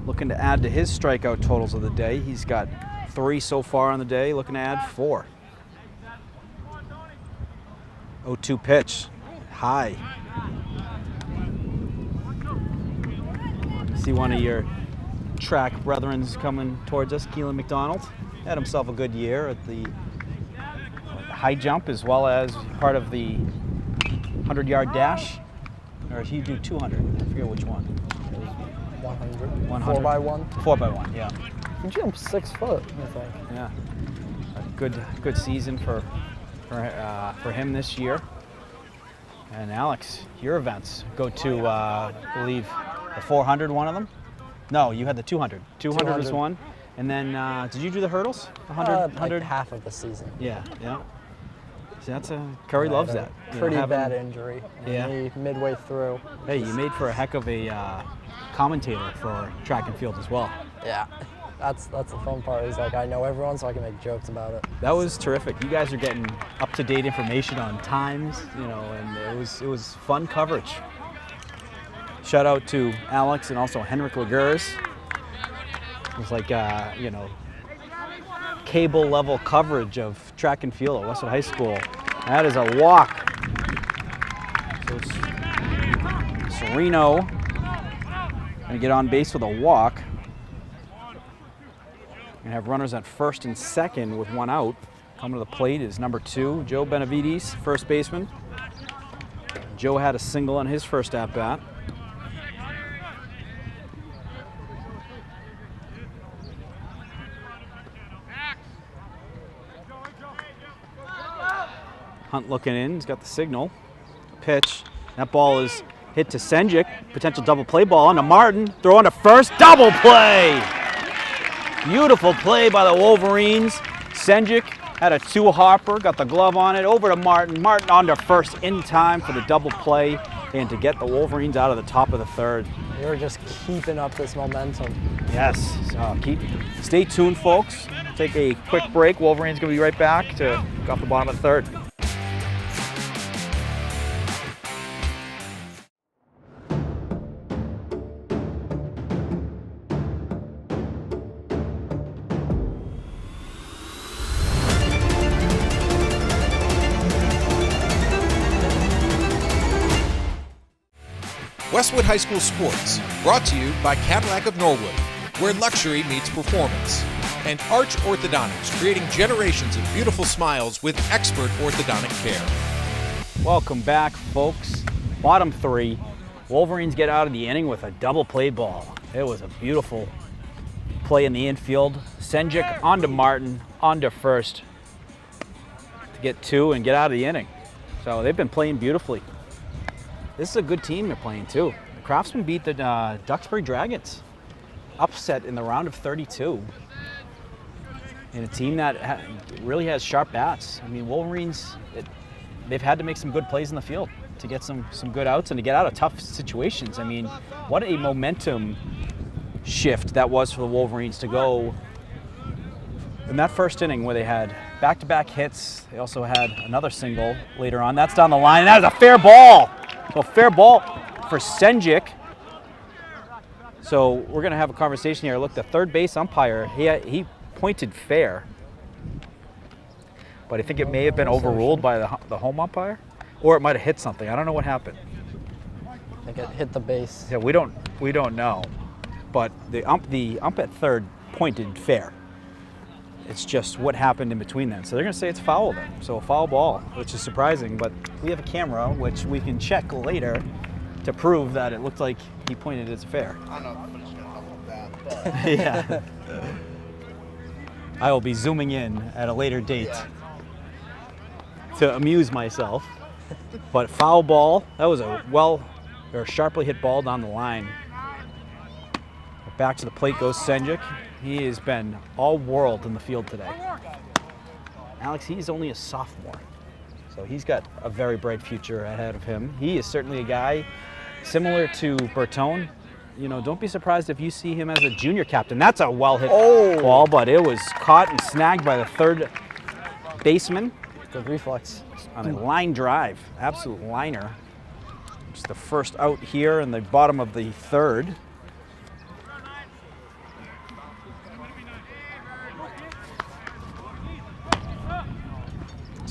Looking to add to his strikeout totals of the day. He's got 3 so far on the day, looking to add 4. 0-2 pitch, high. See one of your track brethrens coming towards us, Keelan McDonald. Had himself a good year at the high jump as well as part of the 100-yard dash. Or did he do 200? I forget which one. 100. 100. 4x1. 4x1, yeah. He jumped 6 foot, I think. Yeah. A good season for him this year. And Alex, your events go to, I believe, the 400, one of them? No, you had the 200. 200 was one. And then, did you do the hurdles? The 100? Like half of the season. Yeah. See, Curry loves that. Pretty bad injury. Yeah. Midway through. Hey, you made for a heck of a commentator for track and field as well. Yeah. That's the fun part, is like I know everyone, so I can make jokes about it. That was terrific. You guys are getting up-to-date information on times, and it was fun coverage. Shout out to Alex and also Henrik Legers. It was like cable level coverage of track and field at Westwood High School. That is a walk. So Sereno gonna get on base with a walk. Gonna have runners at first and second with one out. Coming to the plate is number 2, Joe Benavides, first baseman. Joe had a single on his first at-bat. Hunt looking in, he's got the signal. Pitch, that ball is hit to Senjik. Potential double play ball onto Martin. Throw on to first, double play! Beautiful play by the Wolverines. Senjik had a 2-hopper, got the glove on it, over to Martin. Martin on to first in time for the double play and to get the Wolverines out of the top of the third. They were just keeping up this momentum. Yes, so stay tuned, folks. Take a quick break. Wolverines gonna be right back to go off the bottom of the third. Westwood High School Sports, brought to you by Cadillac of Norwood, where luxury meets performance, and Arch Orthodontics, creating generations of beautiful smiles with expert orthodontic care. Welcome back, folks. Bottom 3, Wolverines get out of the inning with a double play ball. It was a beautiful play in the infield. Senjik onto Martin, onto first to get 2 and get out of the inning. So they've been playing beautifully. This is a good team they're playing too. The Craftsmen beat the Duxbury Dragons. Upset in the round of 32. And a team that really has sharp bats. I mean, Wolverines, they've had to make some good plays in the field to get some good outs and to get out of tough situations. I mean, what a momentum shift that was for the Wolverines to go in that first inning where they had back-to-back hits. They also had another single later on. That's down the line, and that is a fair ball. So fair ball for Senjik. So we're going to have a conversation here. Look, the third base umpire, he pointed fair. But I think it may have been overruled by the home umpire. Or it might have hit something. I don't know what happened. I think it hit the base. Yeah, we don't know. But the ump at third pointed fair. It's just what happened in between then. So they're going to say it's foul then. So a foul ball, which is surprising. But we have a camera, which we can check later to prove that it looked like he pointed as fair. I don't know if the footage is going to help with that. Yeah. I will be zooming in at a later date to amuse myself. But foul ball, that was a sharply hit ball down the line. Back to the plate goes Senjik. He has been all world in the field today. Alex, he's only a sophomore, so he's got a very bright future ahead of him. He is certainly a guy similar to Bertone. You know, don't be surprised if you see him as a junior captain. That's a well-hit ball, but it was caught and snagged by the third baseman. Good reflex. On a line drive, absolute liner. Just the first out here in the bottom of the third.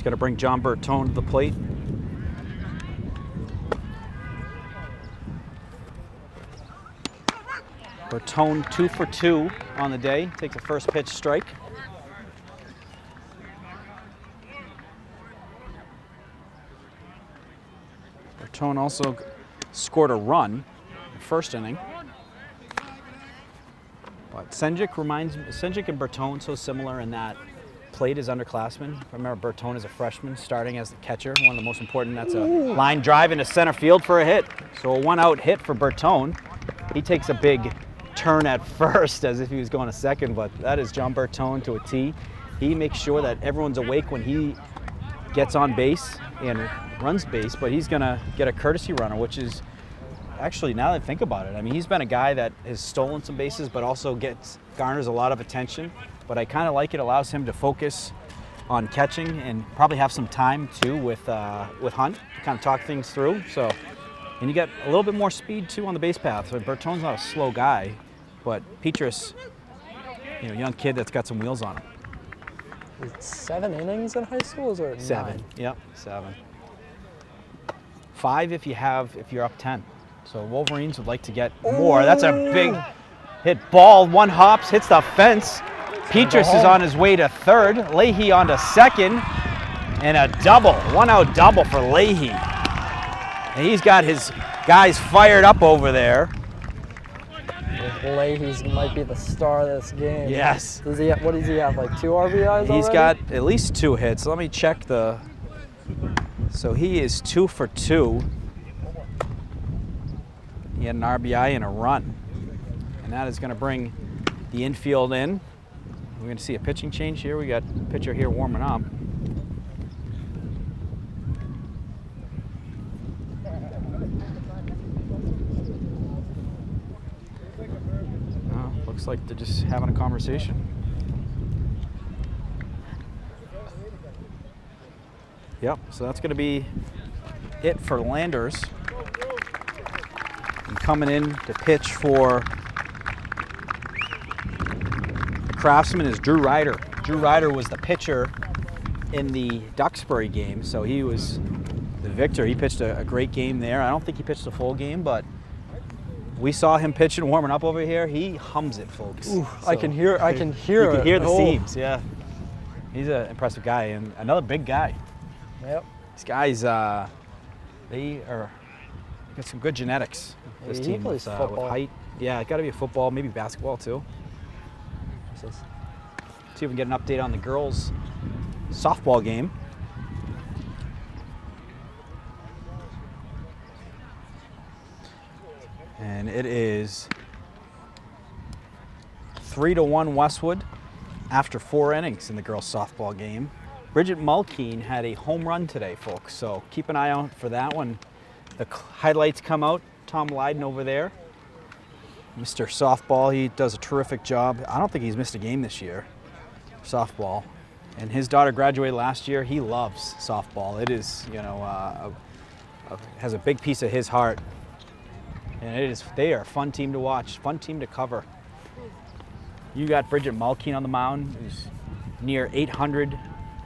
Going to bring John Bertone to the plate. Bertone 2 for 2 on the day. Takes a first pitch strike. Bertone also scored a run in the first inning. But Senjik and Bertone so similar in that played as underclassmen. Remember, Bertone is a freshman starting as the catcher, one of the most important. That's a line drive into center field for a hit. So a 1-out hit for Bertone. He takes a big turn at first as if he was going to second, but that is John Bertone to a T. He makes sure that everyone's awake when he gets on base and runs base, but he's gonna get a courtesy runner, which is actually, now that I think about it, I mean, he's been a guy that has stolen some bases, but also garners a lot of attention. But I kind of like it, allows him to focus on catching and probably have some time too with Hunt to kind of talk things through. So, and you get a little bit more speed too on the base path. So Bertone's not a slow guy, but Petrus, young kid that's got some wheels on him. 7 innings in high school, or 7? 9? Yep, 7. 5 if you're up 10. So Wolverines would like to get more. That's a big hit ball. One hops, hits the fence. Petrus is on his way to third. Leahy on to second. And a double, 1-out double for Leahy. And he's got his guys fired up over there. Leahy might be the star of this game. Yes. What does he have, like 2 RBIs He's already? got at least 2 hits. Let me check so he is 2 for 2. He had an RBI and a run. And that is going to bring the infield in. We're going to see a pitching change here. We got a pitcher here warming up. Looks like they're just having a conversation. Yep, so that's going to be it for Landers. And coming in to pitch for the Craftsman is Drew Ryder. Drew Ryder was the pitcher in the Duxbury game, so he was the victor. He pitched a great game there. I don't think he pitched a full game, but we saw him pitching, warming up over here. He hums it, folks. Ooh, So I can hear You it. can hear the seams, yeah. He's an impressive guy and another big guy. Yep. These guys, they got some good genetics. This He team plays with football. height. Yeah, it got to be a football, maybe basketball too. See if we can get an update on the girls' softball game. And it is 3-1 Westwood after 4 innings in the girls' softball game. Bridget Mulkeen had a home run today, folks, so keep an eye out for that one. The highlights come out. Tom Lydon over there, Mr. Softball, he does a terrific job. I don't think he's missed a game this year, softball. And his daughter graduated last year. He loves softball. It is, has a big piece of his heart. And they are a fun team to watch, fun team to cover. You got Bridget Mulkeen on the mound, who's near 800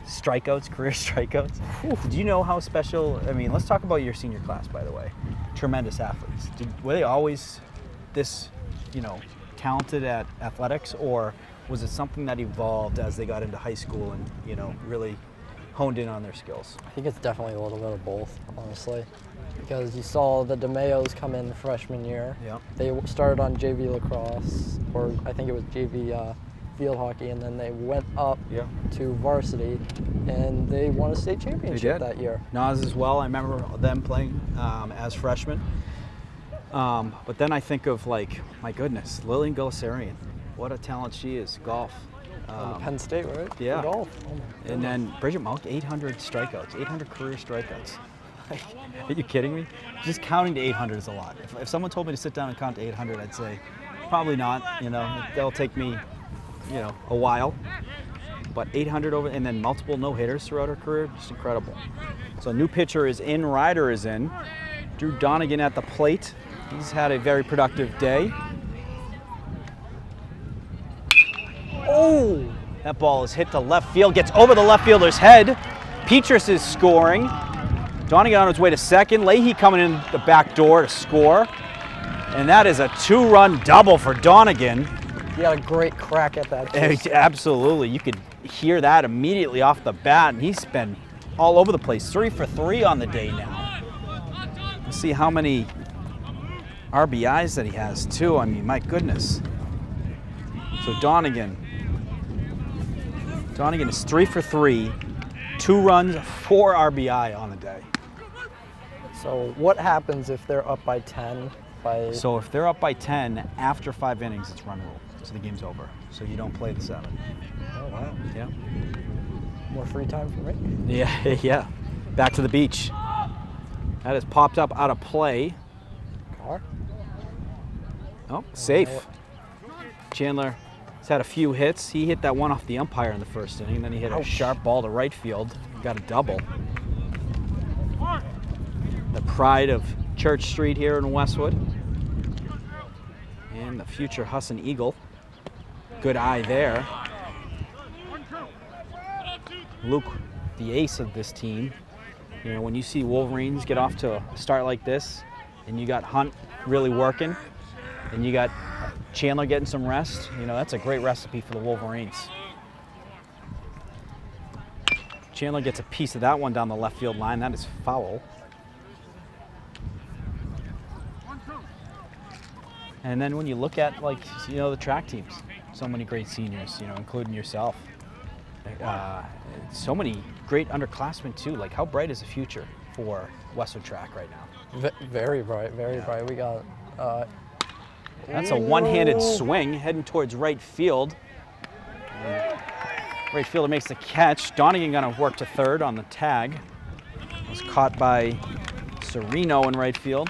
strikeouts, career strikeouts. Did you know how special, let's talk about your senior class, by the way. Tremendous athletes. Were they always this, talented at athletics, or was it something that evolved as they got into high school and, really honed in on their skills? I think it's definitely a little bit of both, honestly. Because you saw the DeMayos come in the freshman year. Yep. They started on JV lacrosse, or I think it was JV field hockey, and then they went up to varsity, and they won a state championship that year. Nas as well. I remember them playing as freshmen. But then I think of, my goodness, Lillian Gulsarian. What a talent she is. Golf. Penn State, right? Yeah. For golf. Oh my goodness. And then Bridget Mulk, 800 strikeouts, 800 career strikeouts. Are you kidding me? Just counting to 800 is a lot. If someone told me to sit down and count to 800, I'd say probably not. That'll take me, a while. But 800 over, and then multiple no-hitters throughout her career, just incredible. So new pitcher is in, Ryder is in. Drew Donegan at the plate. He's had a very productive day. Oh! That ball is hit to left field, gets over the left fielder's head. Petrus is scoring. Donegan on his way to second. Leahy coming in the back door to score. And that is a 2-run double for Donegan. He had a great crack at that. Absolutely. You could hear that immediately off the bat, and he's been all over the place. 3 for 3 on the day now. Let's see how many RBIs that he has too. I mean, my goodness. So Donegan is 3 for 3, 2 runs, 4 RBI on the day. So what happens if they're up by 10? So if they're up by 10 after 5 innings, it's run rule. So the game's over. So you don't play the 7. Oh, wow. Yeah. More free time for me? Yeah, yeah. Back to the beach. That has popped up out of play. Car? Oh, safe. Chandler has had a few hits. He hit that one off the umpire in the first inning, and then he hit a sharp ball to right field. Got a double. The pride of Church Street here in Westwood. And the future Husson Eagle. Good eye there. Luke, the ace of this team. You know, when you see Wolverines get off to a start like this, and you got Hunt really working, and you got Chandler getting some rest, you know, that's a great recipe for the Wolverines. Chandler gets a piece of that one down the left field line. That is foul. And then when you look at, like, you know, the track teams, so many great seniors, you know, including yourself. So many great underclassmen too. Like, how bright is the future for Westwood track right now? Very bright, very bright. We got. That's a one-handed swing heading towards right field. And right fielder makes the catch. Donegan gonna work to third on the tag. Was caught by Sereno in right field.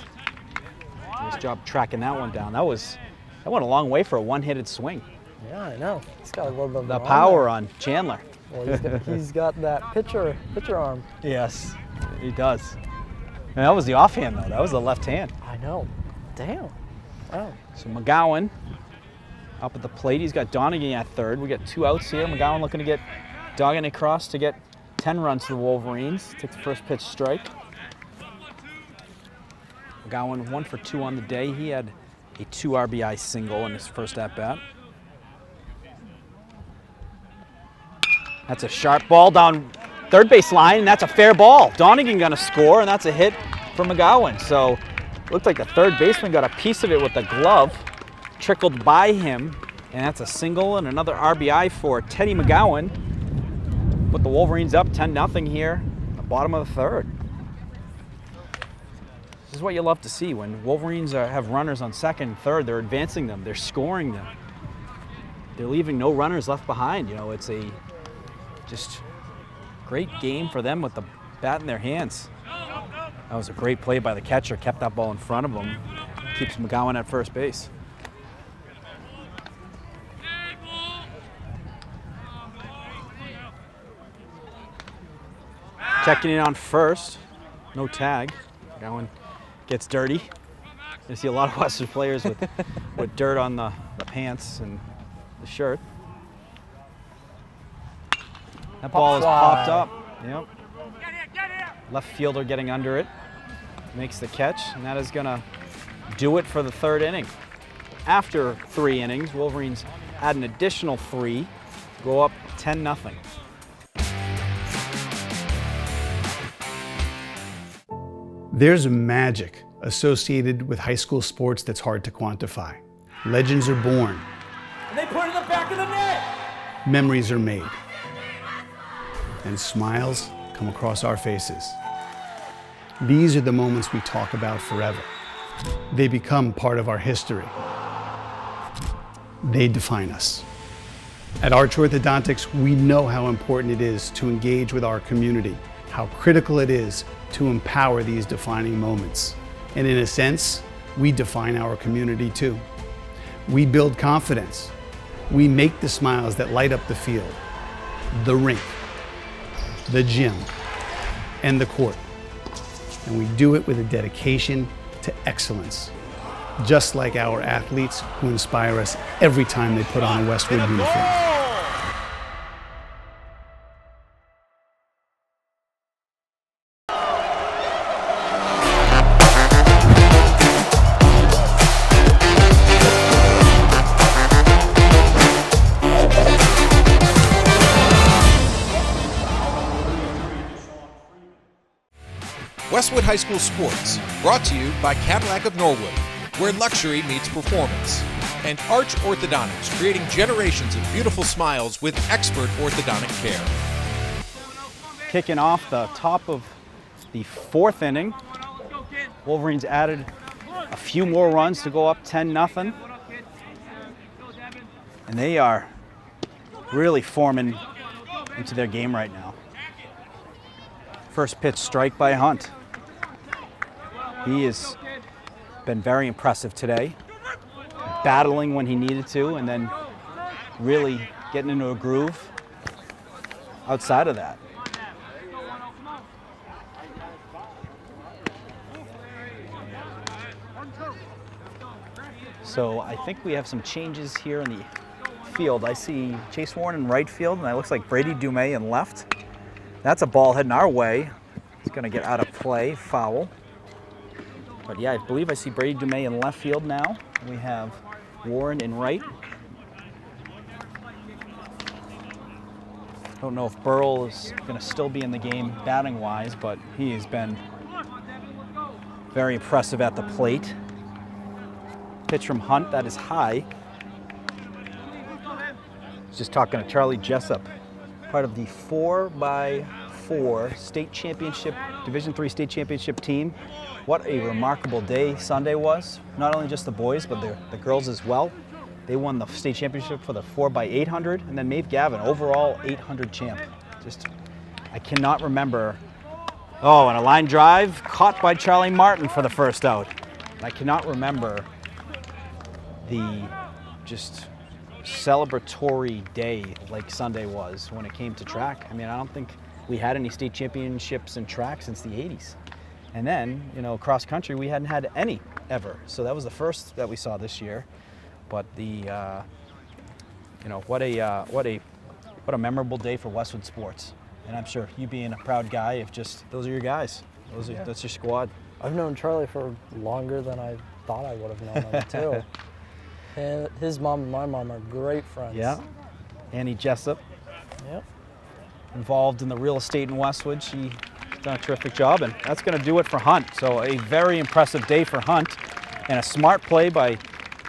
Nice job tracking that one down. That went a long way for a one-handed swing. Yeah, I know. He's got a little bit of the power on Chandler. Well, he's got that pitcher arm. Yes, he does. And that was the offhand though. That was the left hand. I know. Damn. Wow. So McGowan up at the plate. He's got Donegan at third. We got 2 outs here. McGowan looking to get Doggin across to get 10 runs to the Wolverines. Takes the first pitch strike. McGowan 1 for 2 on the day. He had a 2 RBI single in his first at bat. That's a sharp ball down third base line, and that's a fair ball. Donegan gonna score, and that's a hit for McGowan. So looked like the third baseman got a piece of it with the glove, trickled by him, and that's a single and another RBI for Teddy McGowan. Put the Wolverines up 10-0 here, the bottom of the third. This is what you love to see when Wolverines have runners on second and third. They're advancing them, they're scoring them. They're leaving no runners left behind. You know, it's a just great game for them with the bat in their hands. That was a great play by the catcher, kept that ball in front of him. Keeps McGowan at first base. Checking in on first, no tag. McGowan gets dirty. You see a lot of Western players with dirt on the pants and the shirt. That ball is popped up. Yep. Left fielder getting under it. Makes the catch, and that is gonna do it for the third inning. After 3 innings, Wolverines add an additional 3, go up 10-0. There's magic associated with high school sports that's hard to quantify. Legends are born. And they put it in the back of the net. Memories are made. And smiles come across our faces. These are the moments we talk about forever. They become part of our history. They define us. At Arch Orthodontics, we know how important it is to engage with our community, how critical it is to empower these defining moments. And in a sense, we define our community too. We build confidence. We make the smiles that light up the field, the rink, the gym, and the court. And we do it with a dedication to excellence, just like our athletes who inspire us every time they put on a Westwood uniform. Westwood High School Sports, brought to you by Cadillac of Norwood, where luxury meets performance. And Arch Orthodontics, creating generations of beautiful smiles with expert orthodontic care. Kicking off the top of the 4th inning. Wolverines added a few more runs to go up 10-0. And they are really forming into their game right now. First pitch strike by Hunt. He has been very impressive today, battling when he needed to, and then really getting into a groove outside of that. So I think we have some changes here in the field. I see Chase Warren in right field, and it looks like Brady Dumais in left. That's a ball heading our way. It's going to get out of play, foul. But yeah, I believe I see Brady Dumais in left field now. We have Warren in right. Don't know if Burrell is going to still be in the game batting-wise, but he has been very impressive at the plate. Pitch from Hunt, that is high. Just talking to Charlie Jessup, part of the 4x4 state championship, Division III state championship team. What a remarkable day Sunday was. Not only just the boys, but the girls as well. They won the state championship for the 4x800, and then Maeve Gavin, overall 800 champ. I cannot remember. Oh, and a line drive caught by Charlie Martin for the first out. I cannot remember the just celebratory day like Sunday was when it came to track. I mean, I don't think we had any state championships in track since the 80s. And then, you know, cross country, we hadn't had any ever. So that was the first that we saw this year. But the, you know, what a memorable day for Westwood sports. And I'm sure you being a proud guy, if just those are your guys, that's your squad. I've known Charlie for longer than I thought I would have known him too. And his mom and my mom are great friends. Yeah. Annie Jessup. Yep. Involved in the real estate in Westwood. She's done a terrific job, and that's going to do it for Hunt. So a very impressive day for Hunt, and a smart play by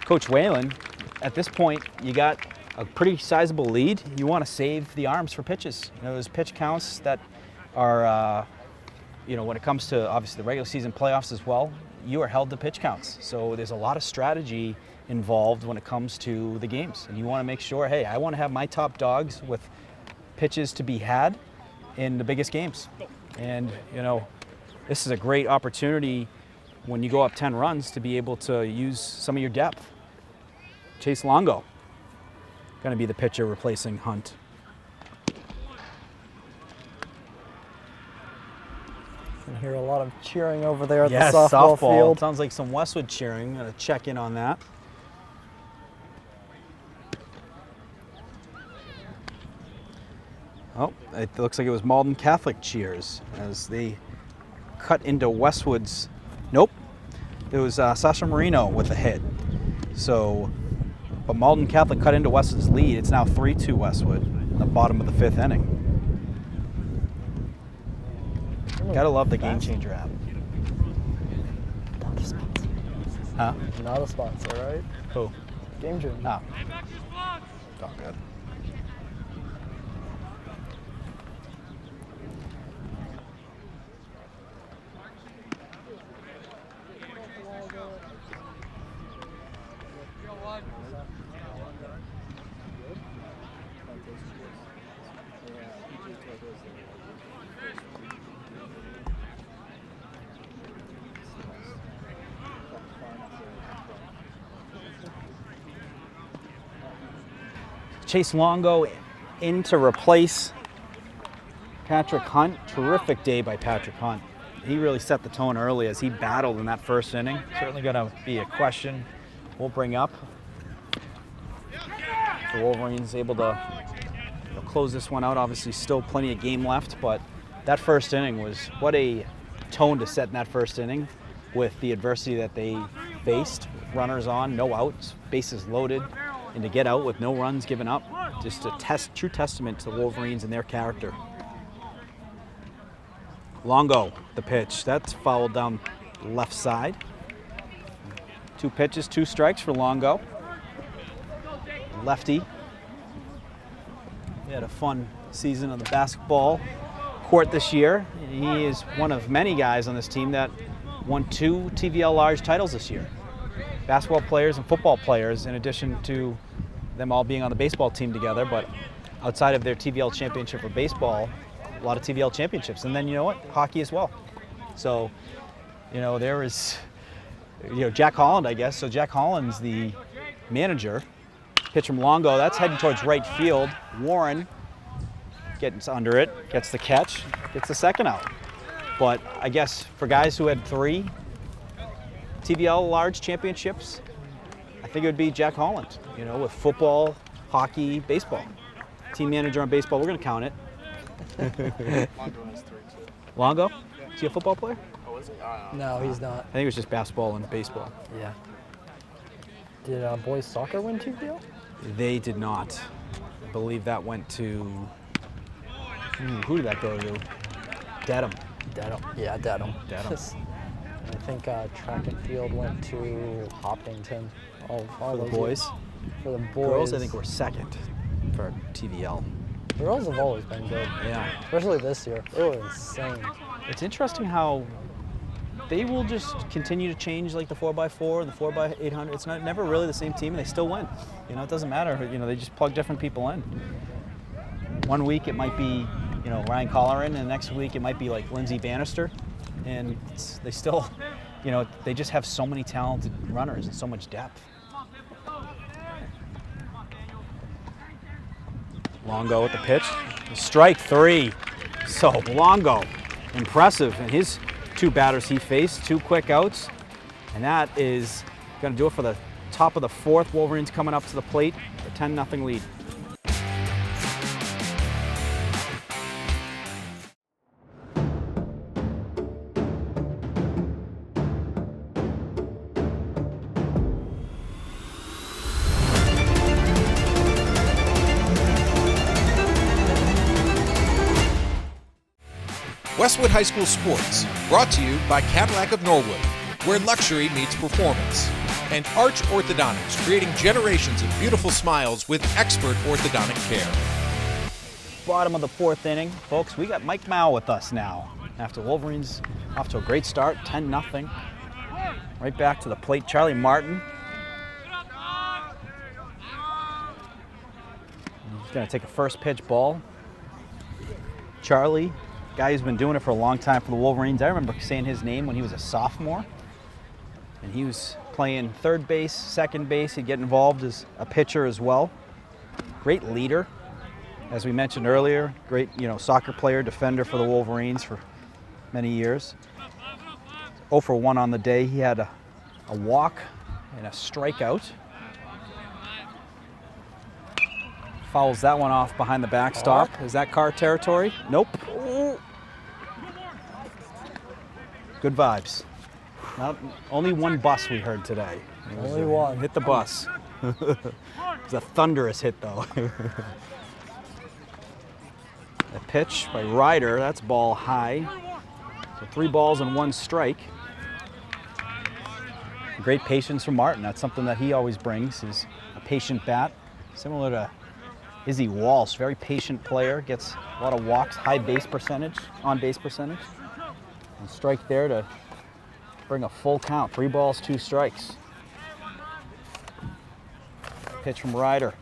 Coach Whalen. At this point, you got a pretty sizable lead. You want to save the arms for pitches. You know, there's pitch counts that are, you know, when it comes to obviously the regular season playoffs as well, you are held to pitch counts. So there's a lot of strategy involved when it comes to the games. And you want to make sure, hey, I want to have my top dogs with pitches to be had in the biggest games. And, you know, this is a great opportunity when you go up 10 runs to be able to use some of your depth. Chase Longo going to be the pitcher replacing Hunt. You can hear a lot of cheering over there at the softball field. Sounds like some Westwood cheering. Going to check in on that. Oh, it looks like it was Malden Catholic cheers as they cut into Westwood's. Nope, it was Sasha Marino with a hit. So, but Malden Catholic cut into Westwood's lead. It's now 3-2 Westwood in the bottom of the 5th inning. Gotta love the Game Changer app. Not a sponsor. Huh? Not a sponsor, right? Who? Game Changer. Oh. Oh, good. Chase Longo in to replace Patrick Hunt. Terrific day by Patrick Hunt. He really set the tone early as he battled in that first inning. Certainly going to be a question we'll bring up. The Wolverines able to close this one out. Obviously still plenty of game left, but that first inning was what a tone to set in that first inning with the adversity that they faced. Runners on, no outs, bases loaded, and to get out with no runs given up. Just a true testament to the Wolverines and their character. Longo, the pitch. That's fouled down left side. 2 pitches, 2 strikes for Longo. Lefty. He had a fun season on the basketball court this year. He is one of many guys on this team that won 2 TVL large titles this year. Basketball players and football players, in addition to them all being on the baseball team together, but outside of their TVL championship for baseball, a lot of TVL championships. And then, you know what, hockey as well. So, you know, there is, you know, Jack Holland, I guess. So Jack Holland's the manager. Pitch from Longo, that's heading towards right field. Warren gets under it, gets the catch, gets the second out. But I guess for guys who had 3 TVL large championships, I think it would be Jack Holland, you know, with football, hockey, baseball. Team manager on baseball, we're going to count it. Longo has 3 too. Longo? Is he a football player? Oh, is he? No, he's not. I think it was just basketball and baseball. Yeah. Did boys soccer win TVL? They did not. I believe that went to, who did that go to? Dedham. Dedham. Yeah, Dedham. Dedham. I think track and field went to Hopkinton. All For the those boys. years. For the boys. Girls, I think, were second for TVL. The girls have always been good. Yeah. Especially this year. They were insane. It's interesting how they will just continue to change, like the 4x4 and the 4x800. It's never really the same team, and they still win. You know, it doesn't matter. You know, they just plug different people in. One week it might be, you know, Ryan Colleran, and the next week it might be like Lindsey Bannister, and they still, you know, they just have so many talented runners and so much depth. Longo with the pitch. Strike 3. So Longo, impressive. And his 2 batters he faced, 2 quick outs. And that is going to do it for the top of the 4th. Wolverines coming up to the plate. A 10-0 lead. Westwood High School Sports, brought to you by Cadillac of Norwood, where luxury meets performance, and Arch Orthodontics, creating generations of beautiful smiles with expert orthodontic care. Bottom of the 4th inning, folks. We got Mike Mao with us now. After Wolverines off to a great start, 10-0. Right back to the plate, Charlie Martin. He's going to take a first pitch ball. Charlie, guy who's been doing it for a long time for the Wolverines. I remember saying his name when he was a sophomore. And he was playing third base, second base. He'd get involved as a pitcher as well. Great leader, as we mentioned earlier. Great, you know, soccer player, defender for the Wolverines for many years. 0 for 1 on the day. He had a walk and a strikeout. Fouls that one off behind the backstop. Is that car territory? Nope. Good vibes. Only 1 bus we heard today. Only 1. Hit the bus. It was a thunderous hit, though. A pitch by Ryder. That's ball high. So 3 balls and 1 strike. Great patience from Martin. That's something that he always brings, is a patient bat. Similar to Izzy Walsh, very patient player. Gets a lot of walks, high base percentage, on base percentage. And strike there to bring a full count. 3 balls, 2 strikes. Pitch from Ryder.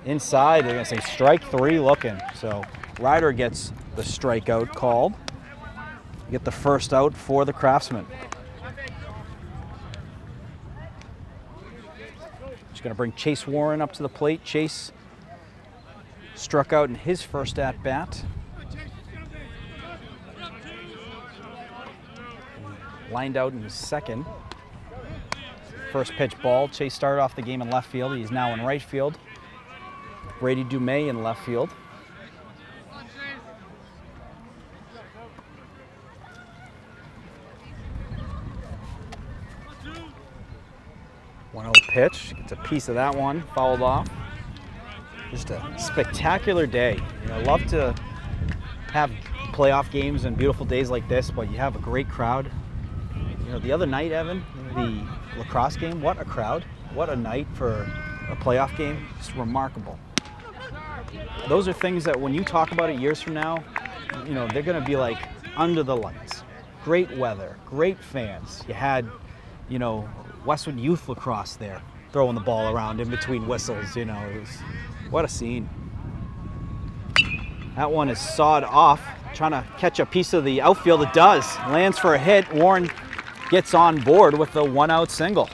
Inside, they're gonna say strike 3 looking. So Ryder gets the strikeout called. Get the first out for the Craftsman. Just gonna bring Chase Warren up to the plate. Chase struck out in his first at bat. Lined out in his second. First pitch ball. Chase started off the game in left field. He's now in right field. Brady Dumais in left field. Pitch. Gets a piece of that one. Fouled off. Just a spectacular day. You know, love to have playoff games and beautiful days like this, but you have a great crowd. You know, the other night, Evan, the lacrosse game, what a crowd. What a night for a playoff game. It's remarkable. Those are things that when you talk about it years from now, you know, they're going to be like under the lights. Great weather, great fans. You had, you know, Westwood Youth Lacrosse there, throwing the ball around in between whistles, you know. It was, what a scene. That one is sawed off, trying to catch a piece of the outfield. It does. Lands for a hit. Warren gets on board with a 1-out single.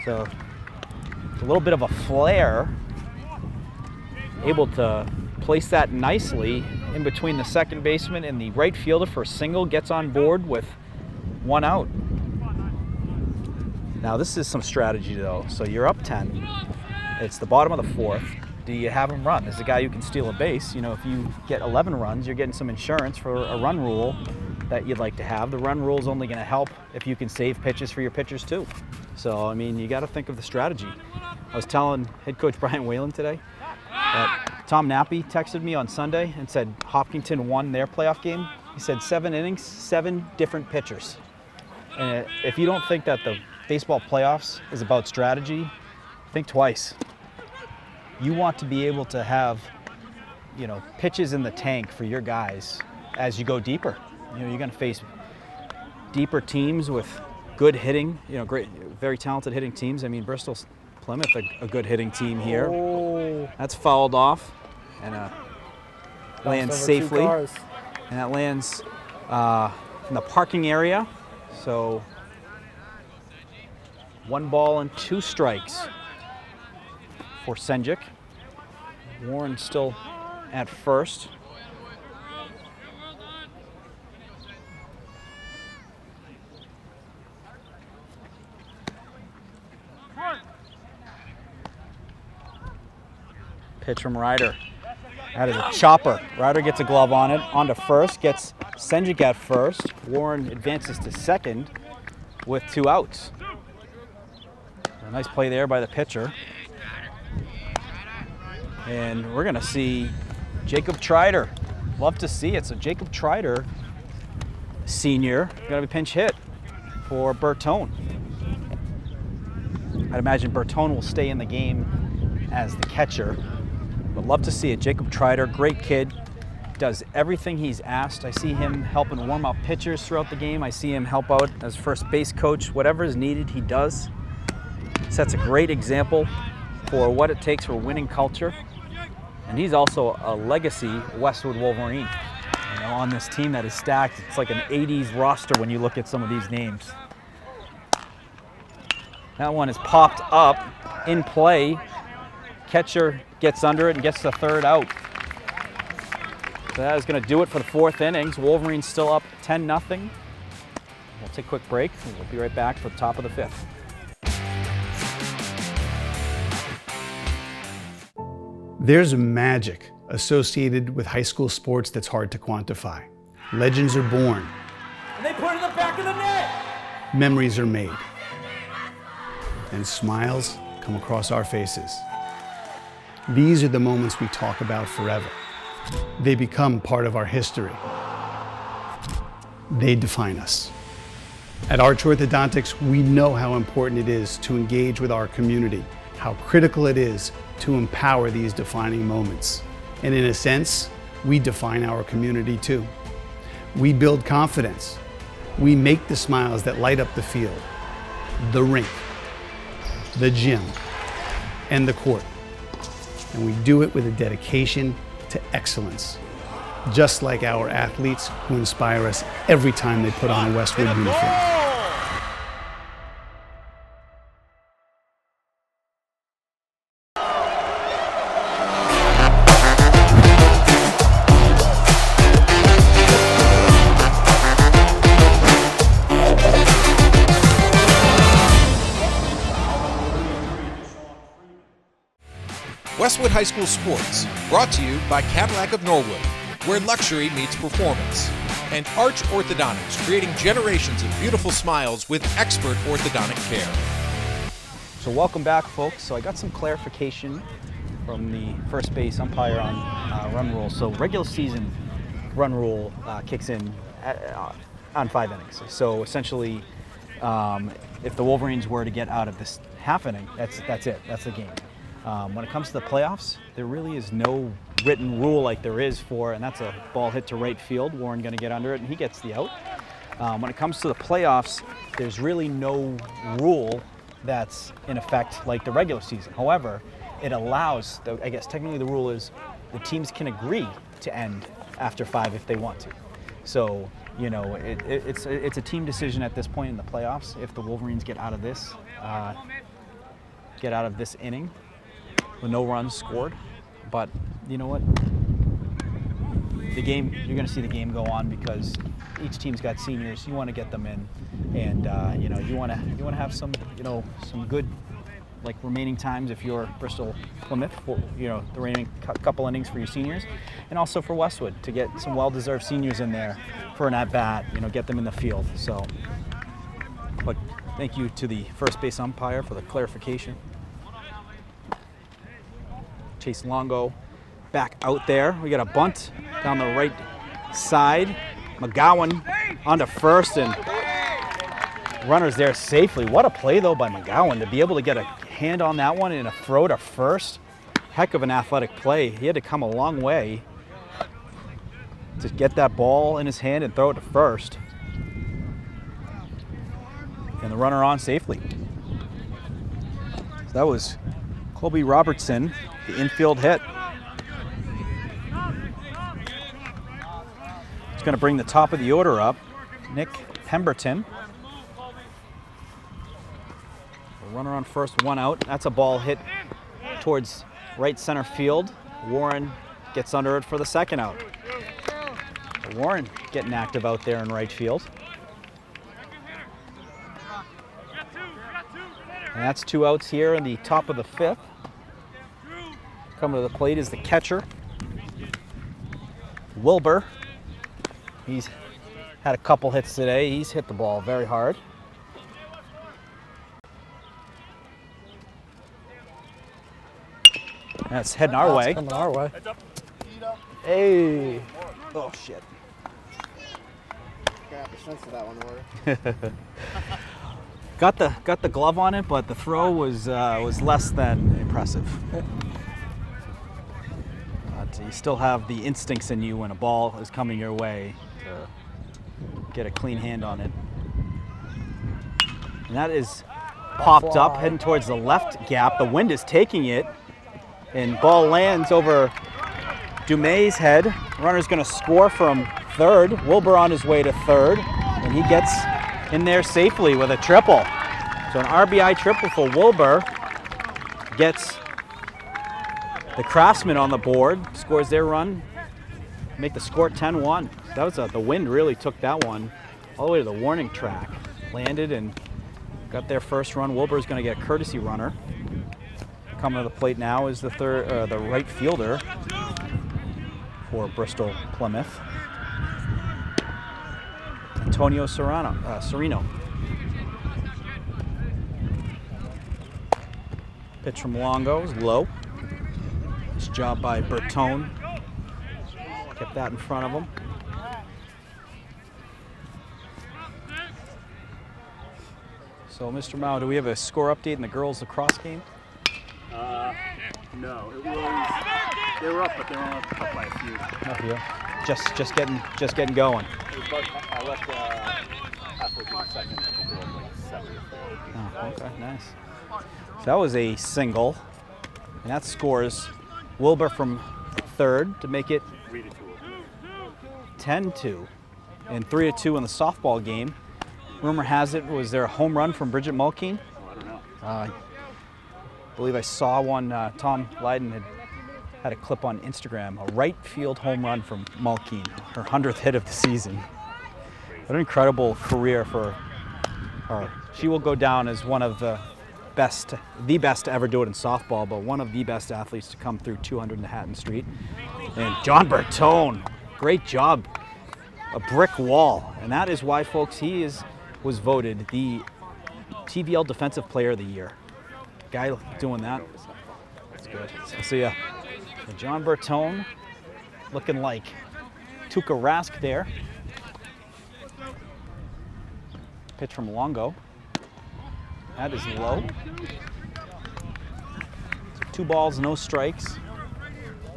So a little bit of a flare. Able to place that nicely in between the second baseman and the right fielder for a single. Gets on board with 1 out. Now this is some strategy though. So you're up 10. It's the bottom of the fourth. Do you have him run? There's a guy who can steal a base. You know, if you get 11 runs, you're getting some insurance for a run rule that you'd like to have. The run rule is only going to help if you can save pitches for your pitchers too. So, I mean, you got to think of the strategy. I was telling head coach Brian Whalen today that Tom Nappy texted me on Sunday and said Hopkinton won their playoff game. He said 7 innings, 7 different pitchers. And if you don't think that the baseball playoffs is about strategy, think twice. You want to be able to have, you know, pitches in the tank for your guys as you go deeper. You know, you're going to face deeper teams with good hitting, you know, great, very talented hitting teams. I mean, Bristol-Plymouth, a good hitting team here. Oh. That's fouled off and lands safely. And And that lands in the parking area. So 1 ball and 2 strikes for Senjik. Warren still at first. Pitch from Ryder. That is a chopper. Ryder gets a glove on it, onto first, gets Senjik at first. Warren advances to second with 2 outs. A nice play there by the pitcher. And we're gonna see Jacob Trider. Love to see it. So Jacob Trider, senior, gonna be pinch hit for Bertone. I'd imagine Bertone will stay in the game as the catcher. But love to see it. Jacob Trider, great kid, does everything he's asked. I see him helping warm up pitchers throughout the game. I see him help out as first base coach. Whatever is needed, he does. Sets a great example for what it takes for winning culture. And he's also a legacy Westwood Wolverine. You know, on this team that is stacked. It's like an 80s roster when you look at some of these names. That one is popped up in play. Catcher gets under it and gets the 3rd out. So that is going to do it for the 4th innings. Wolverines still up 10-0. We'll take a quick break and we'll be right back for the top of the 5th. There's magic associated with high school sports that's hard to quantify. Legends are born. And they put it in the back of the net. Memories are made. And smiles come across our faces. These are the moments we talk about forever. They become part of our history. They define us. At Arch Orthodontics, we know how important it is to engage with our community, how critical it is to empower these defining moments. And in a sense, we define our community too. We build confidence. We make the smiles that light up the field, the rink, the gym, and the court. And we do it with a dedication to excellence, just like our athletes who inspire us every time they put on a Westwood uniform. Westwood High School Sports, brought to you by Cadillac of Norwood, where luxury meets performance, and Arch Orthodontics, creating generations of beautiful smiles with expert orthodontic care. So welcome back, folks. So I got some clarification from the first base umpire on run rule. So regular season run rule kicks in on 5 innings. So essentially, if the Wolverines were to get out of this half inning, that's it. That's the game. When it comes to the playoffs, there really is no written rule like there is for, and that's a ball hit to right field. Warren going to get under it, and he gets the out. When it comes to the playoffs, there's really no rule that's in effect like the regular season. However, it allows, I guess technically the rule is the teams can agree to end after 5 if they want to. So, you know, it's a team decision at this point in the playoffs. If the Wolverines get out of this inning with no runs scored, but you know what? The game, you're going to see the game go on because each team's got seniors. You want to get them in, and you know, you want to have some, you know, some good like remaining times if you're Bristol-Plymouth, you know, the remaining couple innings for your seniors, and also for Westwood to get some well-deserved seniors in there for an at-bat, you know, get them in the field. So, but thank you to the first base umpire for the clarification. Chase Longo back out there. We got a bunt down the right side. McGowan onto first, and runners there safely. What a play though by McGowan to be able to get a hand on that one and a throw to first. Heck of an athletic play. He had to come a long way to get that ball in his hand and throw it to first. And the runner on safely. So that was Colby Robertson, the infield hit. It's going to bring the top of the order up. Nick Pemberton. The runner on first, 1 out. That's a ball hit towards right center field. Warren gets under it for the 2nd out. Warren getting active out there in right field. And that's 2 outs here in the top of the 5th. Coming to the plate is the catcher, Wilbur. He's had a couple hits today. He's hit the ball very hard. That's heading our way. Coming our way. Hey. Oh, shit. Got the sense of that one, Warren. Got the glove on it, but the throw was less than impressive. But you still have the instincts in you when a ball is coming your way to get a clean hand on it. And that is popped up, heading towards the left gap. The wind is taking it, and ball lands over Dumais' head. Runner's going to score from third. Wilbur on his way to third, and he gets in there safely with a triple. So an RBI triple for Wilbur. Gets the Craftsman on the board, scores their run, make the score 10-1. That was the wind really took that one all the way to the warning track. Landed and got their first run. Wilbur's going to get a courtesy runner. Coming to the plate now is the right fielder for Bristol-Plymouth, Antonio Sereno. Pitch from Longo is low. Nice job by Bertone. Kept that in front of him. So, Mr. Mao, do we have a score update in the girls lacrosse game? No, it was. They were up, but they were only up by a few. Up here. Just getting going. It was about, I left halfway through the 2nd. I think they were like 7 or 4. Oh, okay, nice. So that was a single, and that scores Wilbur from third to make it 10-2, and 3-2 in the softball game. Rumor has it, was there a home run from Bridget Mulkeen? Oh, I don't know. I believe I saw one. Tom Lydon had a clip on Instagram, a right field home run from Mulkeen, her 100th hit of the season. What an incredible career for her. She will go down as one of the best to ever do it in softball, but one of the best athletes to come through 200 Manhattan Street. And John Bertone, great job. A brick wall. And that is why, folks, he was voted the TVL Defensive Player of the Year. Guy doing that. That's good. So yeah, John Bertone looking like Tuukka Rask there. Pitch from Longo. That is low. So 2 balls, no strikes.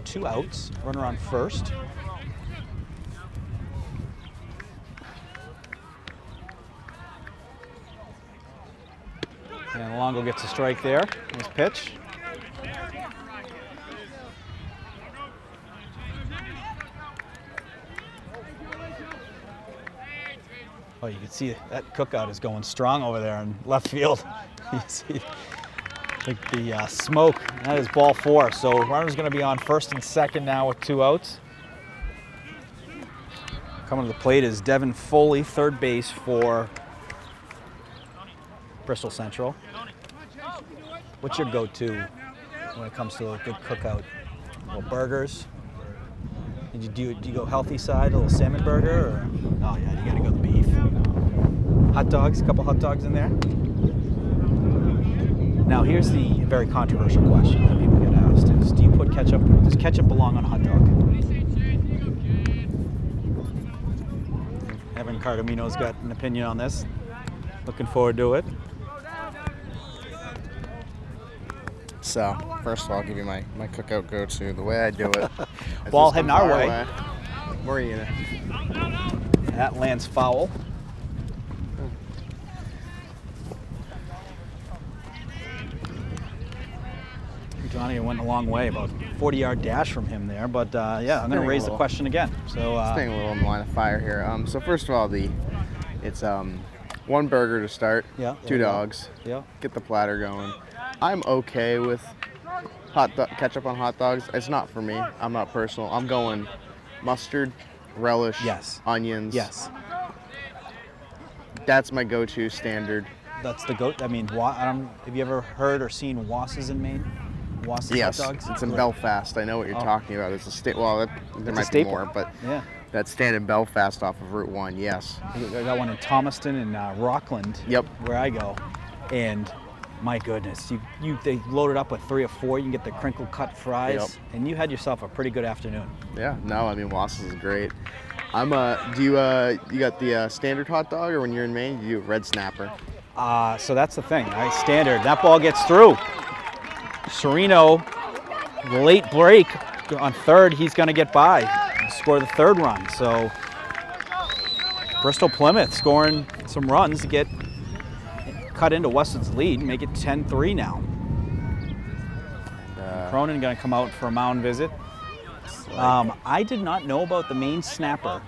2 outs. Runner on first. And Longo gets a strike there. Nice pitch. Oh, you can see that cookout is going strong over there in left field. You see the smoke. That is ball 4. So runner's going to be on first and second now with 2 outs. Coming to the plate is Devin Foley, third base for Bristol Central. What's your go-to when it comes to a good cookout? Little burgers? Do you go healthy side, a little salmon burger? Or? Oh yeah, you gotta go the beef. Hot dogs, a couple hot dogs in there. Now here's the very controversial question that people get asked is, do you put ketchup, does ketchup belong on a hot dog? Evan Cardamino's got an opinion on this. Looking forward to it. So, first of all, I'll give you my cookout go-to. The way I do it. Ball heading our way. Where are you gonna? That lands foul. Johnny went a long way, about 40-yard dash from him there. But yeah, I'm going to raise the question again. So staying a little in the line of fire here. So first of all, it's 1 burger to start. Yeah. 2 dogs. Yeah. Get the platter going. I'm okay with ketchup on hot dogs. It's not for me. I'm not personal. I'm going mustard, relish, Yes. onions. Yes. That's my go-to standard. That's the goat. I mean, have you ever heard or seen Wass's in Maine? Wass's Yes, hot dogs? it's in Great. Belfast. I know what you're talking about. It's a there It's a might be staple. more, but Yeah. that stand in Belfast off of Route 1, yes. I got one in Thomaston and Rockland. Yep. Where I go, and my goodness, they load it up with 3 or 4. You can get the crinkle cut fries, Yep. and you had yourself a pretty good afternoon. Yeah, no, I mean, Wass's is great. You got the standard hot dog, or when you're in Maine, you do red snapper? So that's the thing, right? Standard. That ball gets through. Sereno, late break on third. He's going to get by and score the 3rd run. So Bristol-Plymouth scoring some runs to get cut into Westwood's lead and make it 10-3 now. Cronin going to come out for a mound visit. I did not know about the Maine snapper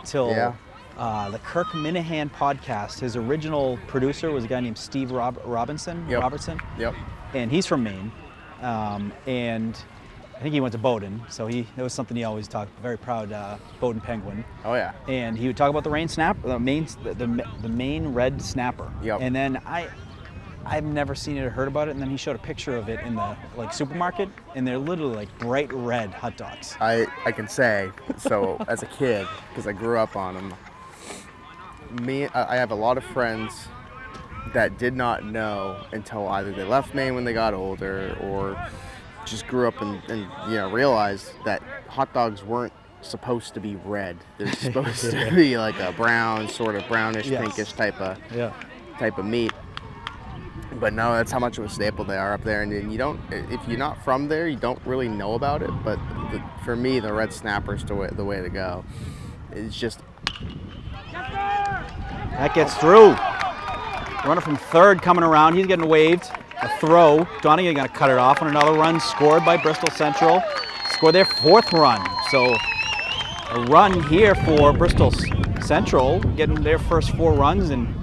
till the Kirk Minahan podcast. His original producer was a guy named Steve Robertson. Yep. And he's from Maine. And I think he went to Bowdoin, so that was something he always talked. Very proud Bowdoin Penguin. Oh yeah. And he would talk about the the Maine red snapper. Yep. And then I've never seen it or heard about it. And then he showed a picture of it in the supermarket, and they're literally like bright red hot dogs. I can say so as a kid, because I grew up on them. I have a lot of friends that did not know until either they left Maine when they got older, or just grew up and realized that hot dogs weren't supposed to be red. They're supposed to be like a brown, sort of brownish, pinkish type of meat. But no, that's how much of a staple they are up there. And you don't, if you're not from there, you don't really know about it. But for me, the red snapper's the way to go. It's just. That gets through. Runner from third coming around. He's getting waved. A throw. Donahue going to cut it off on another run scored by Bristol Central. Scored their 4th run. So a run here for Bristol Central, getting their first 4 runs and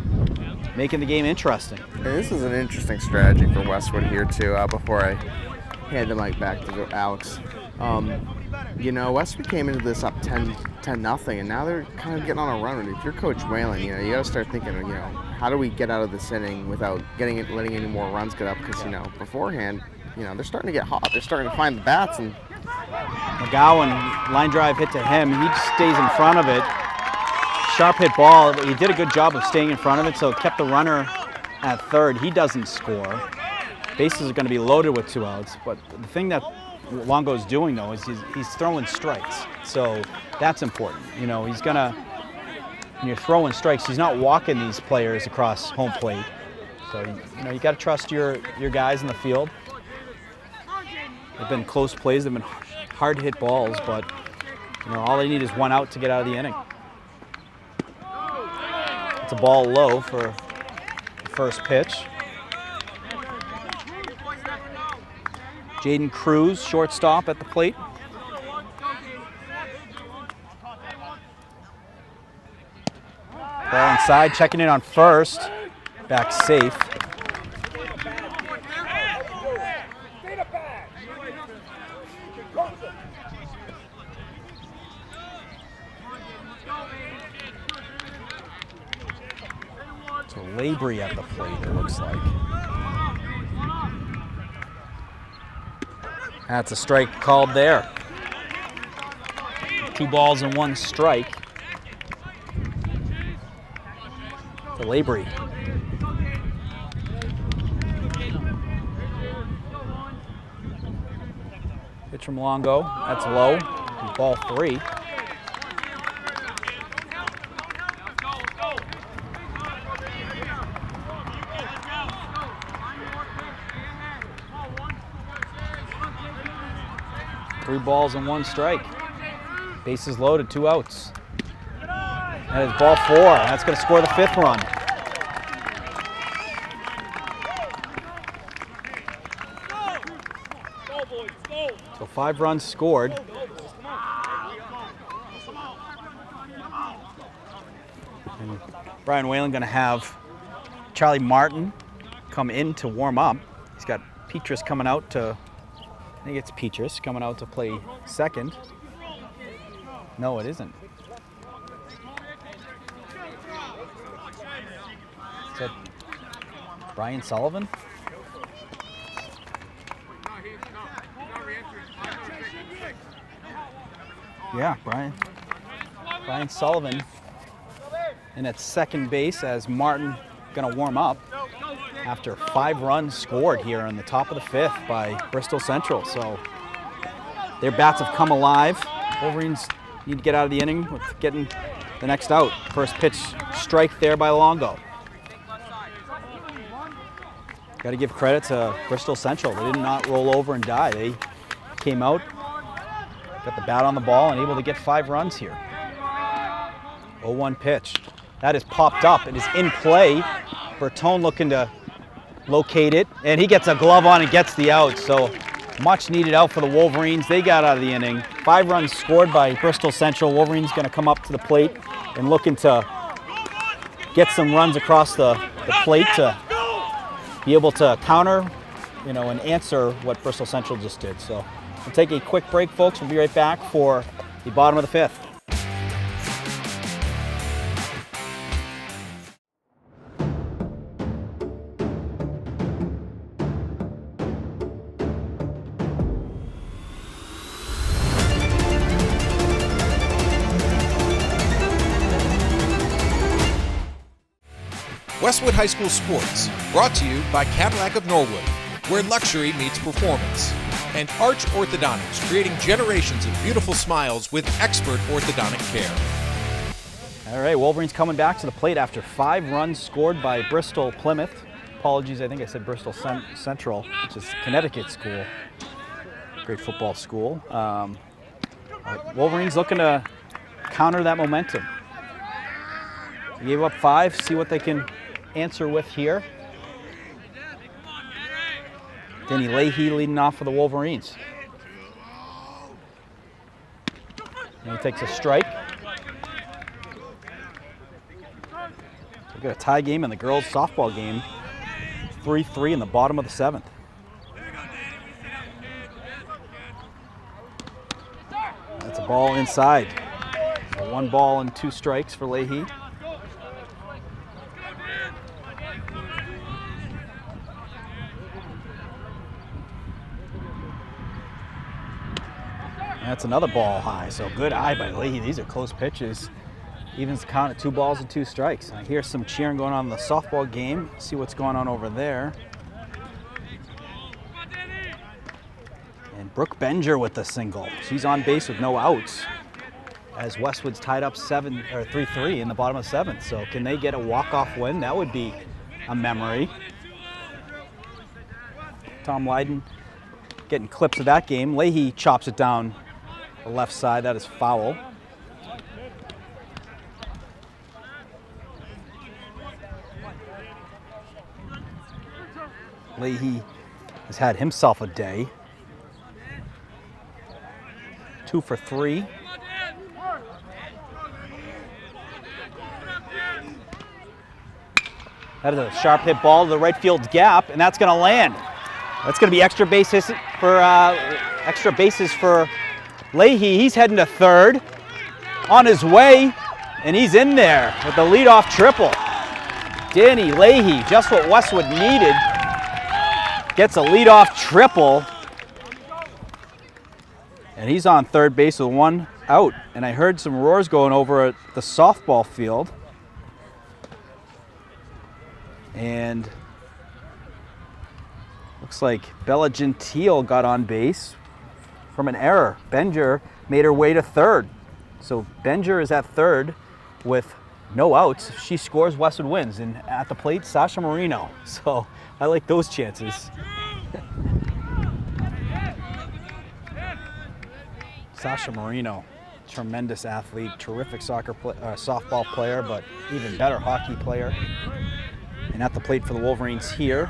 making the game interesting. And this is an interesting strategy for Westwood here too. Before I hand the mic back to Alex, Westwood came into this up 10-0, and now they're kind of getting on a run. And if you're Coach Whalen, you got to start thinking, how do we get out of this inning without letting any more runs get up? Because beforehand, they're starting to get hot. They're starting to find the bats, and McGowan, line drive hit to him. He just stays in front of it. Sharp hit ball. He did a good job of staying in front of it, so it kept the runner at third. He doesn't score. Bases are going to be loaded with 2 outs, but the thing that Longo's doing, though, is he's throwing strikes. So that's important. He's going to when you're throwing strikes, he's not walking these players across home plate. So, you know, you got to trust your guys in the field. They've been close plays. They've been hard to hit balls, but, you know, all they need is one out to get out of the inning. It's a ball low for the first pitch. Jaden Cruz, shortstop at the plate. Ball inside, checking in on first. Back safe. So Labrie at the plate, it looks like. That's a strike called there. 2 balls and 1 strike to Labrie. Pitch from Longo, that's low. Ball 3. Three balls and 1 strike. Bases loaded, 2 outs. That is ball 4. That's going to score the 5th run. So 5 runs scored. And Brian Whalen going to have Charlie Martin come in to warm up. He's got Petrus coming out to, I think it's Petrus coming out to play second. No, it isn't. Is that Brian Sullivan? Yeah, Brian Sullivan in at second base as Martin gonna warm up after 5 runs scored here on the top of the 5th by Bristol Central. So their bats have come alive. Wolverines need to get out of the inning with getting the next out. First pitch strike there by Longo. Got to give credit to Bristol Central. They did not roll over and die. They came out, got the bat on the ball, and able to get 5 runs here. 0-1 pitch. That is popped up. It is in play. Bertone looking to locate it, and he gets a glove on and gets the out. So much needed out for the Wolverines. They got out of the inning. 5 runs scored by Bristol Central. Wolverines going to come up to the plate and looking to get some runs across the plate to be able to counter, you know, and answer what Bristol Central just did. So we'll take a quick break, folks. We'll be right back for the bottom of the 5th. Westwood High School Sports, brought to you by Cadillac of Norwood, where luxury meets performance, and Arch Orthodontics, creating generations of beautiful smiles with expert orthodontic care. All right, Wolverines coming back to the plate after 5 runs scored by Bristol-Plymouth. Apologies, I think I said Bristol Central, which is Connecticut school. Great football school. Wolverines looking to counter that momentum. They gave up 5, see what they can answer with here. Denny Leahy leading off for the Wolverines. And he takes a strike. We got a tie game in the girls' softball game. 3-3 in the bottom of the 7th. That's a ball inside. So 1 ball and 2 strikes for Leahy. That's another ball high, so good eye by Leahy. These are close pitches. Evens the count at 2 balls and 2 strikes. I hear some cheering going on in the softball game. See what's going on over there. And Brooke Benger with the single. She's on base with no outs. as Westwood's tied up 3-3 in the bottom of the 7th. So can they get a walk-off win? That would be a memory. Tom Lydon getting clips of that game. Leahy chops it down the left side. That is foul. Leahy has had himself a day. 2 for 3. That is a sharp hit ball to the right field gap, and that's going to land. That's going to be extra bases for Leahy. He's heading to third, on his way, and he's in there with the leadoff triple. Danny Leahy, just what Westwood needed, gets a leadoff triple, and he's on third base with 1 out. And I heard some roars going over at the softball field. And looks like Bella Gentile got on base from an error. Benger made her way to third. So Benger is at third with no outs. If she scores, Westwood wins. And at the plate, Sasha Marino. So I like those chances. Sasha Marino, tremendous athlete, terrific softball player, but even better hockey player. And at the plate for the Wolverines here,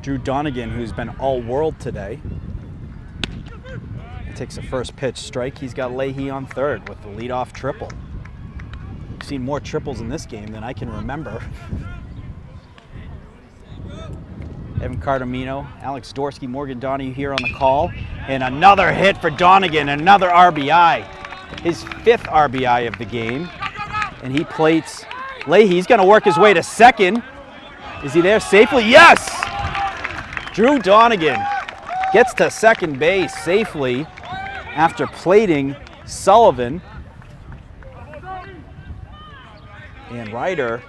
Drew Donegan, who's been all-world today. He takes the first pitch strike. He's got Leahy on third with the leadoff triple. We've seen more triples in this game than I can remember. Evan Cardamino, Alex Dorsky, Morgan Donahue here on the call. And another hit for Donegan, another RBI. His 5th RBI of the game. And he plates Leahy. He's going to work his way to second. Is he there safely? Yes! Drew Donegan gets to second base safely after plating Sullivan. And Ryder,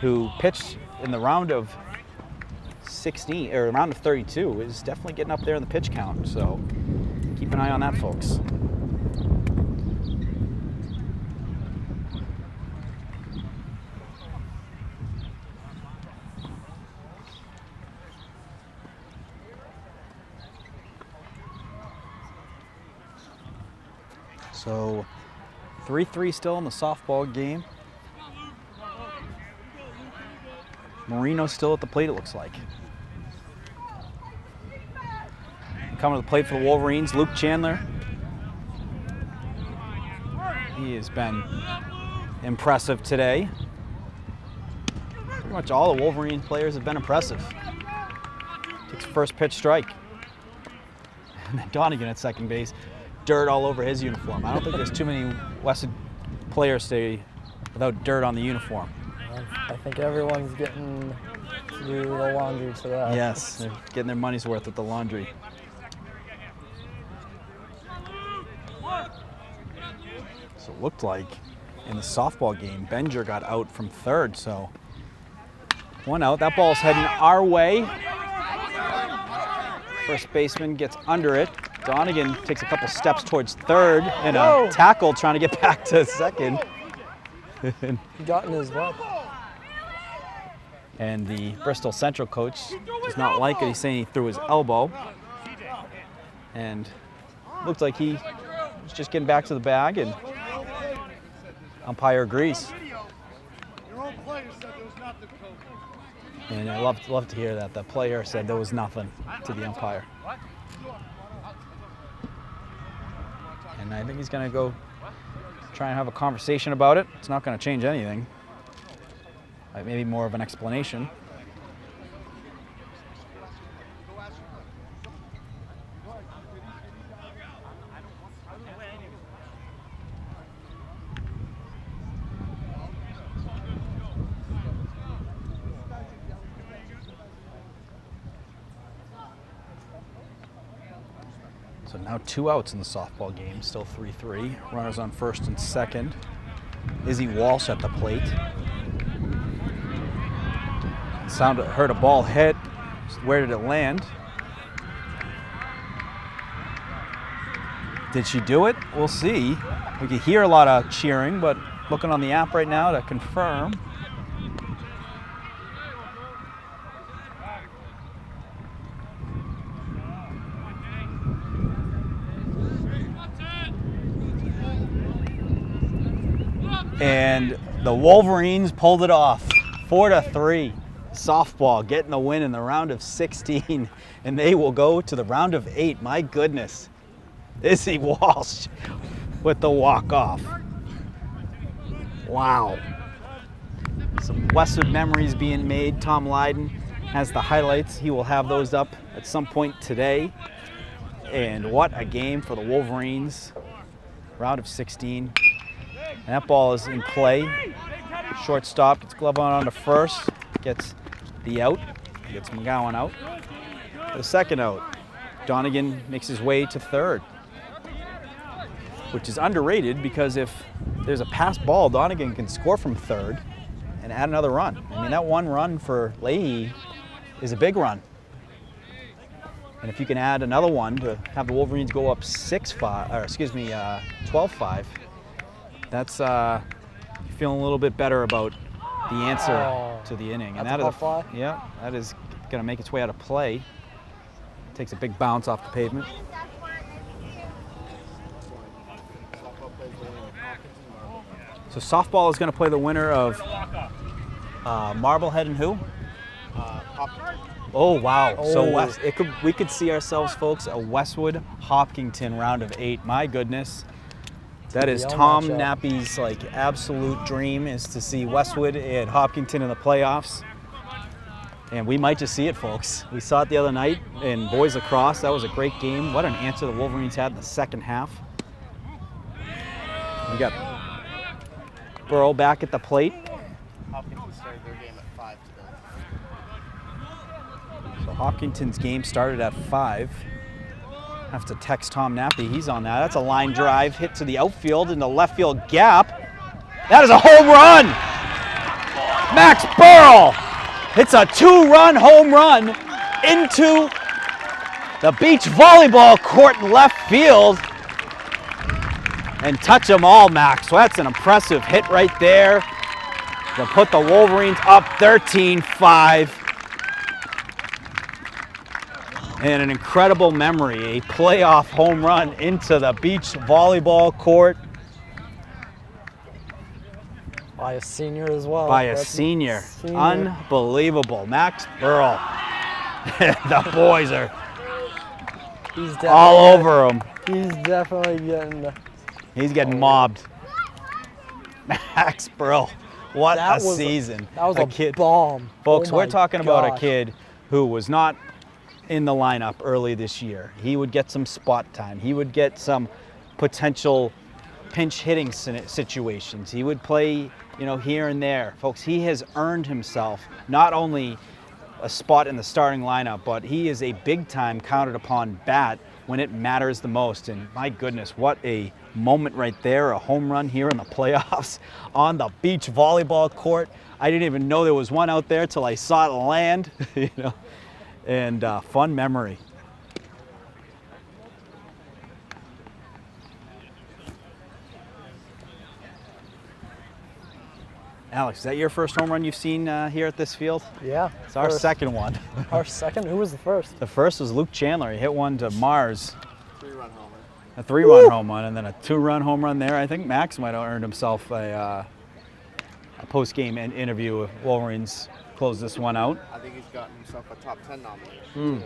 who pitched in the round of 16 or round of 32, is definitely getting up there in the pitch count. So keep an eye on that, folks. So 3-3 still in the softball game. Marino still at the plate, it looks like. Coming to the plate for the Wolverines, Luke Chandler. He has been impressive today. Pretty much all the Wolverine players have been impressive. Takes first pitch strike. And then Donegan at second base. Dirt all over his uniform. I don't think there's too many Westwood players stay without dirt on the uniform. I think everyone's getting to do the laundry to that. Yes, they're getting their money's worth at the laundry. So it looked like in the softball game, Benger got out from third, so 1 out. That ball's heading our way. First baseman gets under it. Donegan takes a couple steps towards third and a tackle trying to get back to second. He got in his way. And the Bristol Central coach does not like it. He's saying he threw his elbow. And looked like he was just getting back to the bag, and umpire agrees. And I love to hear that. The player said there was nothing to the umpire. And I think he's going to go try and have a conversation about it. It's not going to change anything. Maybe more of an explanation. So now 2 outs in the softball game, still 3-3. Runners on first and second. Izzy Walsh at the plate. Heard a ball hit. Where did it land? Did she do it? We'll see. We can hear a lot of cheering, but looking on the app right now to confirm. And the Wolverines pulled it off, 4-3. Softball getting the win in the round of 16, and they will go to the round of 8. My goodness, Izzy Walsh with the walk-off. Wow. Some Westwood memories being made. Tom Lydon has the highlights. He will have those up at some point today. And what a game for the Wolverines. Round of 16. And that ball is in play. Shortstop gets glove on to first, gets the out, gets McGowan out. The second out, Donegan makes his way to third, which is underrated because if there's a pass ball, Donegan can score from third and add another run. I mean, that one run for Leahy is a big run. And if you can add another one to have the Wolverines go up 12-5, that's feeling a little bit better about the answer to the inning. And that is that is going to make its way out of play. Takes a big bounce off the pavement. So softball is going to play the winner of Marblehead and who? Oh wow! So we could see ourselves, folks, a Westwood Hopkinton round of 8. My goodness. That is Tom Nappy's absolute dream, is to see Westwood and Hopkinton in the playoffs. And we might just see it, folks. We saw it the other night in boys lacrosse. That was a great game. What an answer the Wolverines had in the second half. We got Burrow back at the plate. Hopkins started their game at 5 today. So Hopkinton's game started at 5. Have to text Tom Nappy. He's on that. That's a line drive hit to the outfield in the left field gap. That is a home run. Max Burrell hits a 2-run home run into the beach volleyball court in left field. And touch them all, Max. So that's an impressive hit right there to put the Wolverines up 13-5. And an incredible memory, a playoff home run into the beach volleyball court. By a senior as well. By a senior. Unbelievable. Max Burrell. The boys are all over him. He's definitely getting mobbed. Max Burrell. What a season. That was a kid. Bomb. Folks, we're talking about a kid who was not in the lineup early this year. He would get some spot time. He would get some potential pinch hitting situations. He would play, here and there. Folks, he has earned himself not only a spot in the starting lineup, but he is a big time counted upon bat when it matters the most. And my goodness, what a moment right there. A home run here in the playoffs on the beach volleyball court. I didn't even know there was one out there till I saw it land, And fun memory. Alex, is that your first home run you've seen here at this field? Yeah. It's our second one. Our second? Who was the first? The first was Luke Chandler. He hit one to Mars. 3-run homer. A 3-run home run, and then a 2-run home run there. I think Max might have earned himself a post-game interview if Wolverines close this one out. I think he's gotten himself a top 10 nomination too.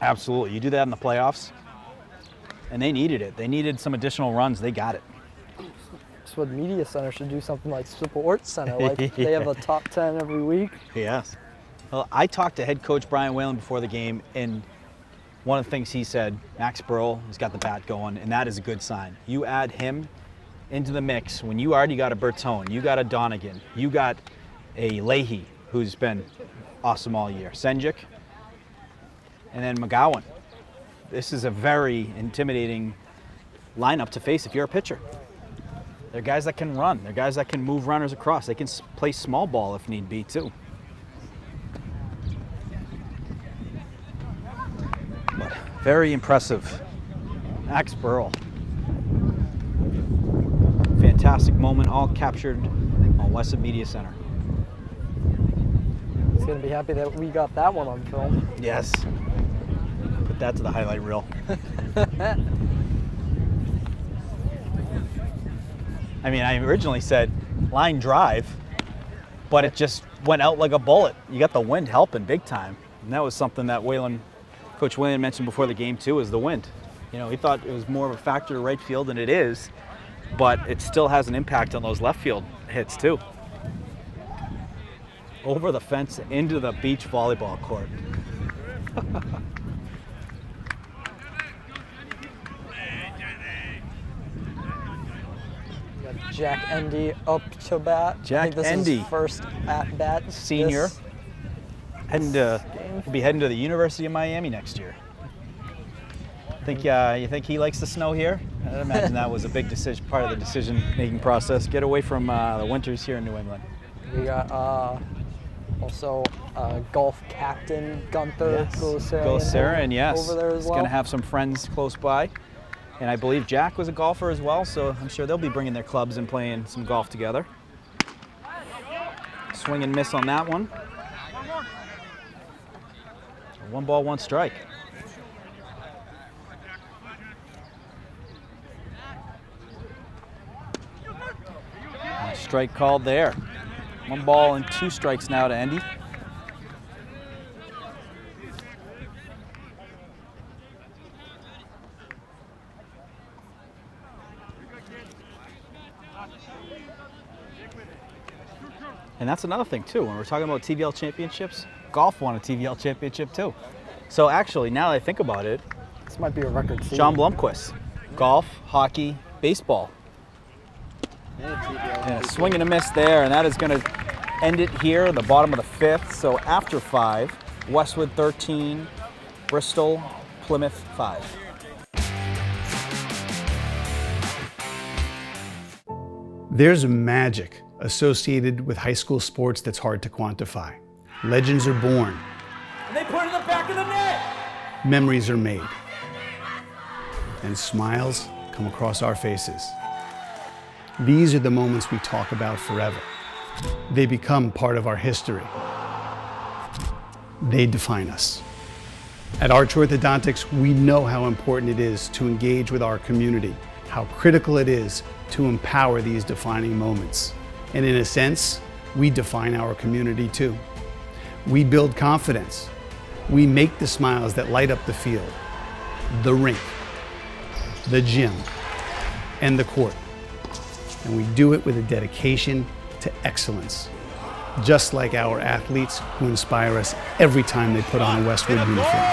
Absolutely. You do that in the playoffs, and they needed it. They needed some additional runs. They got it. Westwood Media Center should do something like Sports Center. They have a top 10 every week. Yes. Well, I talked to head coach Brian Whalen before the game, and one of the things he said, Max Burrell has got the bat going, and that is a good sign. You add him into the mix when you already got a Bertone, you got a Donegan, you got a Leahy, who's been awesome all year, Senjik, and then McGowan. This is a very intimidating lineup to face if you're a pitcher. They're guys that can run. They're guys that can move runners across. They can play small ball if need be, too. But very impressive Max Burrell. Fantastic moment, all captured on Westwood Media Center. He's going to be happy that we got that one on film. Yes. Put that to the highlight reel. I mean, I originally said line drive, but it just went out like a bullet. You got the wind helping big time. And that was something that Coach Whalen mentioned before the game too, is the wind. You know, he thought it was more of a factor to right field than it is, but it still has an impact on those left field hits too. Over the fence into the beach volleyball court. Jack Endy up to bat. Jack I think this Endy. is his first at bat. Senior. We'll be heading to the University of Miami next year. You think he likes the snow here? I imagine that was a big part of the decision-making process. Get away from the winters here in New England. We got also golf captain Gunther Gosarian, yes. over there as He's well. going to have some friends close by. And I believe Jack was a golfer as well, so I'm sure they'll be bringing their clubs and playing some golf together. Swing and miss on that one. 1 ball, 1 strike. Strike called there. 1 ball and 2 strikes now to Endy. And that's another thing too, when we're talking about TVL championships, golf won a TVL championship too. So actually, now that I think about it, this might be a record season. Sean Blomquist, golf, hockey, baseball. And a swing and a miss there, and that is going to end it here, the bottom of the 5th. So after 5, Westwood 13, Bristol-Plymouth 5. There's magic associated with high school sports that's hard to quantify. Legends are born. And they put it in the back of the net. Memories are made. And smiles come across our faces. These are the moments we talk about forever. They become part of our history. They define us. At Arch Orthodontics, we know how important it is to engage with our community, how critical it is to empower these defining moments. And in a sense, we define our community too. We build confidence. We make the smiles that light up the field, the rink, the gym, and the court. And we do it with a dedication to excellence, just like our athletes who inspire us every time they put on a Westwood uniform.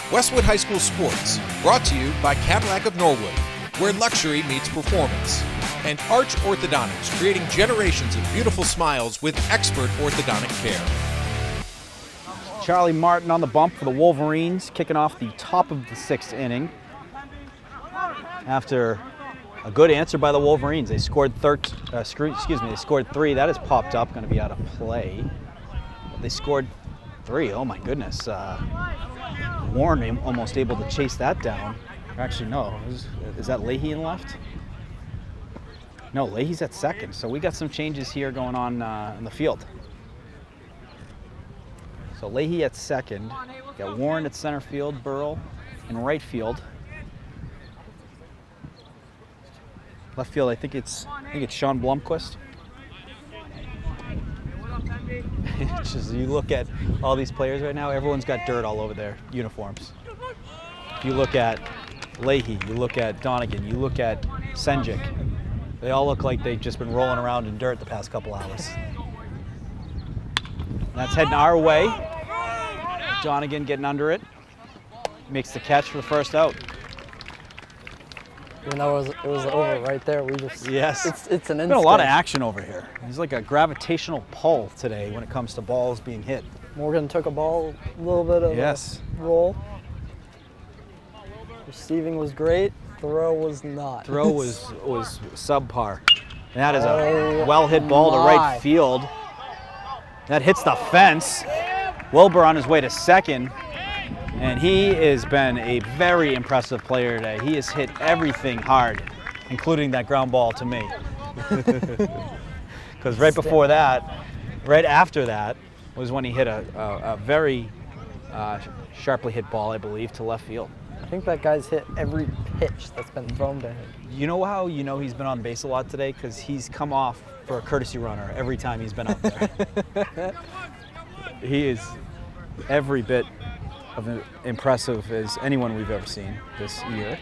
Westwood High School Sports, brought to you by Cadillac of Norwood, where luxury meets performance, and Arch Orthodontics, creating generations of beautiful smiles with expert orthodontic care. Charlie Martin on the bump for the Wolverines, kicking off the top of the 6th inning. After a good answer by the Wolverines, they scored they scored 3. That has popped up, going to be out of play. But they scored 3. Oh my goodness. Warren almost able to chase that down. Actually, no. Is that Leahy in left? No, Leahy's at second. So we got some changes here going on in the field. So Leahy at second. Got Warren at center field, Burrell in right field. Left field, I think it's Sean Blomquist. It's just, you look at all these players right now, everyone's got dirt all over their uniforms. If you look at Leahy, you look at Donegan, you look at Senjik, they all look like they've just been rolling around in dirt the past couple hours. And that's heading our way. Donegan getting under it. Makes the catch for the first out. Even though it was over right there, we just... Yes. It's an instant. There's been a lot of action over here. There's like a gravitational pull today when it comes to balls being hit. Morgan took a ball, a little bit of Yes. a roll. Receiving was great. Throw was not. Throw was subpar. And that is a Oh, well-hit ball to my. right field. That hits the fence. Wilbur on his way to second. And he has been a very impressive player today. He has hit everything hard, including that ground ball to me. Because right before that, right after that, was when he hit a very sharply hit ball, I believe, to left field. I think that guy's hit every pitch that's been thrown to him. You know how you know he's been on base a lot today? Because he's come off for a courtesy runner every time he's been out there. He is every bit of impressive as anyone we've ever seen this year.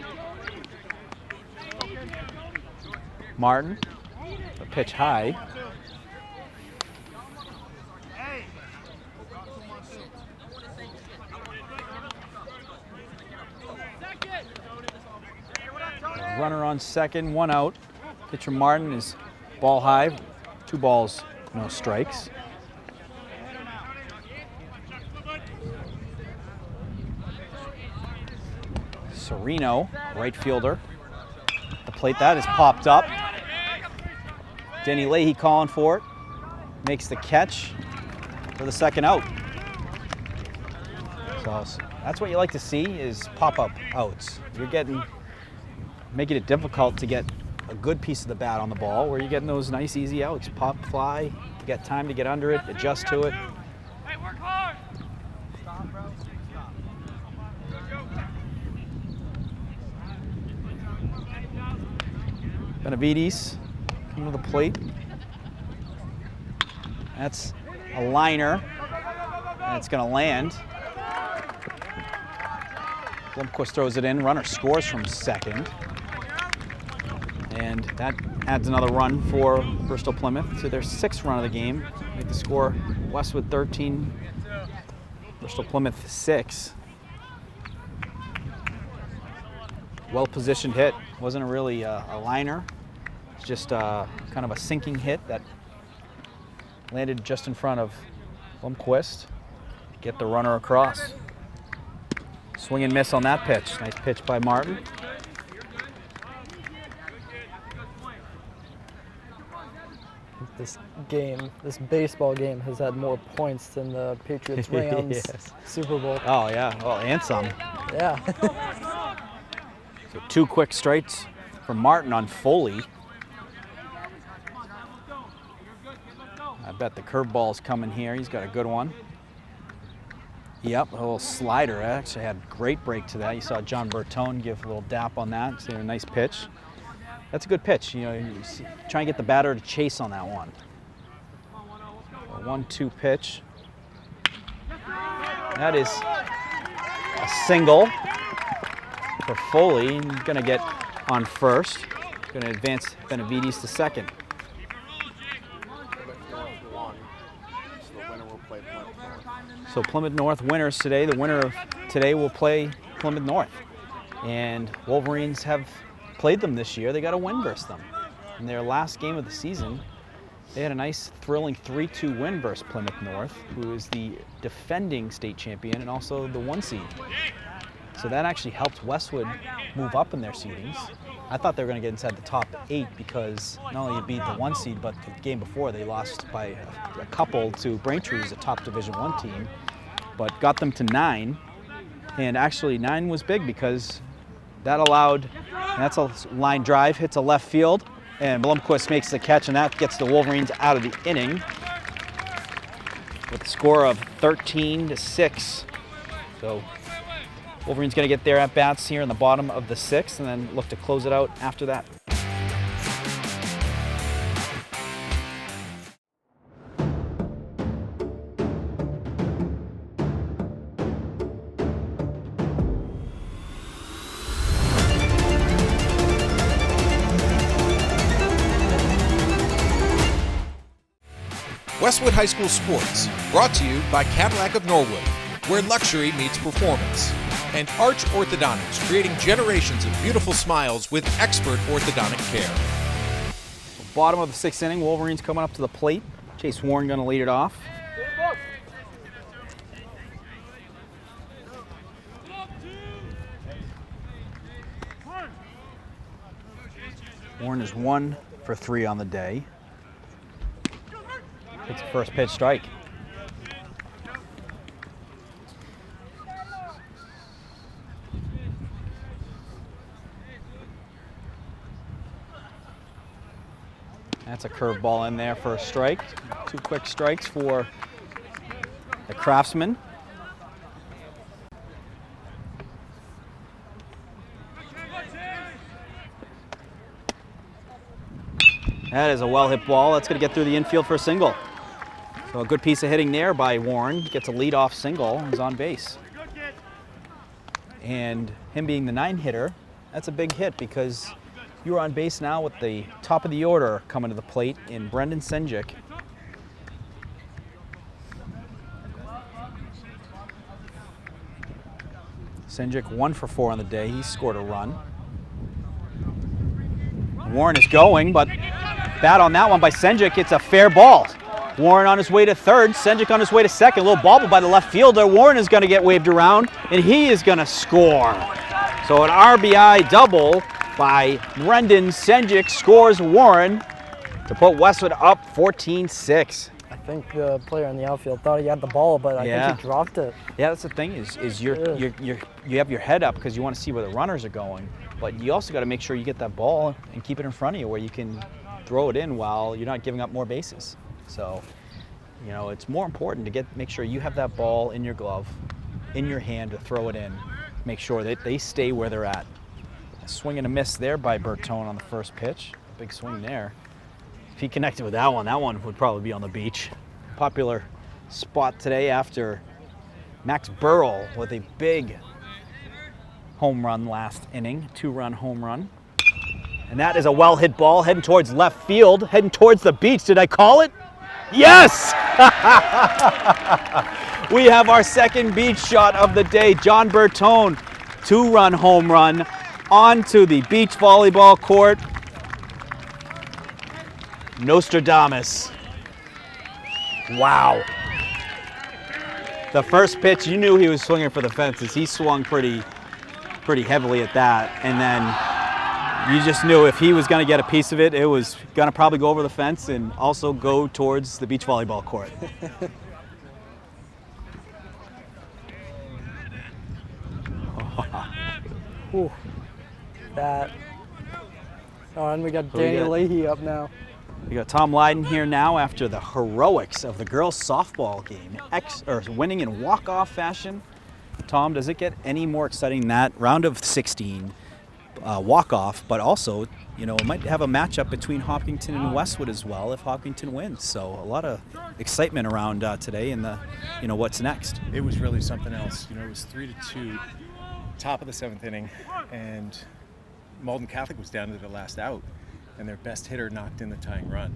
Martin, a pitch high. Runner on second, 1 out. Pitcher Martin is ball high, 2 balls, no strikes. Sereno, right fielder. The plate, that is popped up. Danny Leahy calling for it. Makes the catch for the second out. So that's what you like to see is pop-up outs. You're making it difficult to get a good piece of the bat on the ball where you're getting those nice easy outs. Pop, fly, you get time to get under it, adjust to it. Hey, work hard. Benavides coming to the plate. That's a liner, and it's going to land. Blomquist throws it in. Runner scores from second. And that adds another run for Bristol-Plymouth to their 6th run of the game. Make the score Westwood 13, Bristol-Plymouth 6. Well-positioned hit. Wasn't really a liner. It's just kind of a sinking hit that landed just in front of Blomquist. Get the runner across. Swing and miss on that pitch. Nice pitch by Martin. This baseball game has had more points than the Patriots-Rams Yes. Super Bowl. Oh yeah, well, and some. Yeah. So 2 quick strikes from Martin on Foley. I bet the curveball's coming here. He's got a good one. Yep, a little slider. I actually had a great break to that. You saw John Bertone give a little dap on that. It's a nice pitch. That's a good pitch. You know, you try and get the batter to chase on that one. A 1-2 pitch. That is a single for Foley. He's going to get on first. Going to advance Benavides to second. So Plymouth North winners today. The winner of today will play Plymouth North. And Wolverines have played them this year. They got a win versus them. In their last game of the season, they had a nice, thrilling 3-2 win versus Plymouth North, who is the defending state champion and also the 1 seed. So that actually helped Westwood move up in their seedings. I thought they were going to get inside the top 8 because not only beat the 1 seed, but the game before they lost by a couple to Braintree, who's a top Division I team, but got them to 9. And actually 9 was big because that allowed, that's a line drive, hits a left field, and Blomquist makes the catch, and that gets the Wolverines out of the inning with a score of 13-6. So Wolverines going to get their at-bats here in the bottom of the 6th and then look to close it out after that. Westwood High School Sports, brought to you by Cadillac of Norwood, where luxury meets performance. And Arch Orthodontics, creating generations of beautiful smiles with expert orthodontic care. Bottom of the 6th inning, Wolverines coming up to the plate. Chase Warren going to lead it off. Warren is 1 for 3 on the day. It's a first pitch strike. That's a curveball in there for a strike. 2 quick strikes for the Craftsman. That is a well-hit ball. That's going to get through the infield for a single. So a good piece of hitting there by Warren. Gets a leadoff single. He's on base. And him being the 9-hitter, that's a big hit because you're on base now with the top of the order coming to the plate in Brendan Senjic. Senjic 1 for 4 on the day. He scored a run. Warren is going, but bat on that one by Senjic. It's a fair ball. Warren on his way to third. Senjic on his way to second. A little bobble by the left fielder. Warren is going to get waved around, and he is going to score. So an RBI double by Brendan Senjic scores Warren to put Westwood up 14-6. I think the player in the outfield thought he had the ball, but I think he dropped it. Yeah, that's the thing is you have your head up because you want to see where the runners are going, but you also got to make sure you get that ball and keep it in front of you where you can throw it in while you're not giving up more bases. So, you know, it's more important to make sure you have that ball in your glove, in your hand to throw it in. Make sure that they stay where they're at. A swing and a miss there by Bertone on the first pitch. Big swing there. If he connected with that one would probably be on the beach. Popular spot today after Max Burrell with a big home run last inning, 2-run home run. And that is a well-hit ball heading towards left field, heading towards the beach. Did I call it? Yes! We have our second beach shot of the day. John Bertone, 2-run home run onto the beach volleyball court. Nostradamus. Wow. The first pitch, you knew he was swinging for the fences. He swung pretty heavily at that. And then you just knew if he was going to get a piece of it, it was going to probably go over the fence and also go towards the beach volleyball court. Ooh, that. Oh, and we got Danny Leahy up now. We got Tom Lydon here now after the heroics of the girls' softball game, winning in walk-off fashion. Tom, does it get any more exciting than that? Round of 16, walk-off, but also, you know, it might have a matchup between Hopkinton and Westwood as well if Hopkinton wins. So a lot of excitement around today and the, you know, what's next. It was really something else. You know, it was 3-2, top of the 7th inning, and Malden Catholic was down to the last out, and their best hitter knocked in the tying run.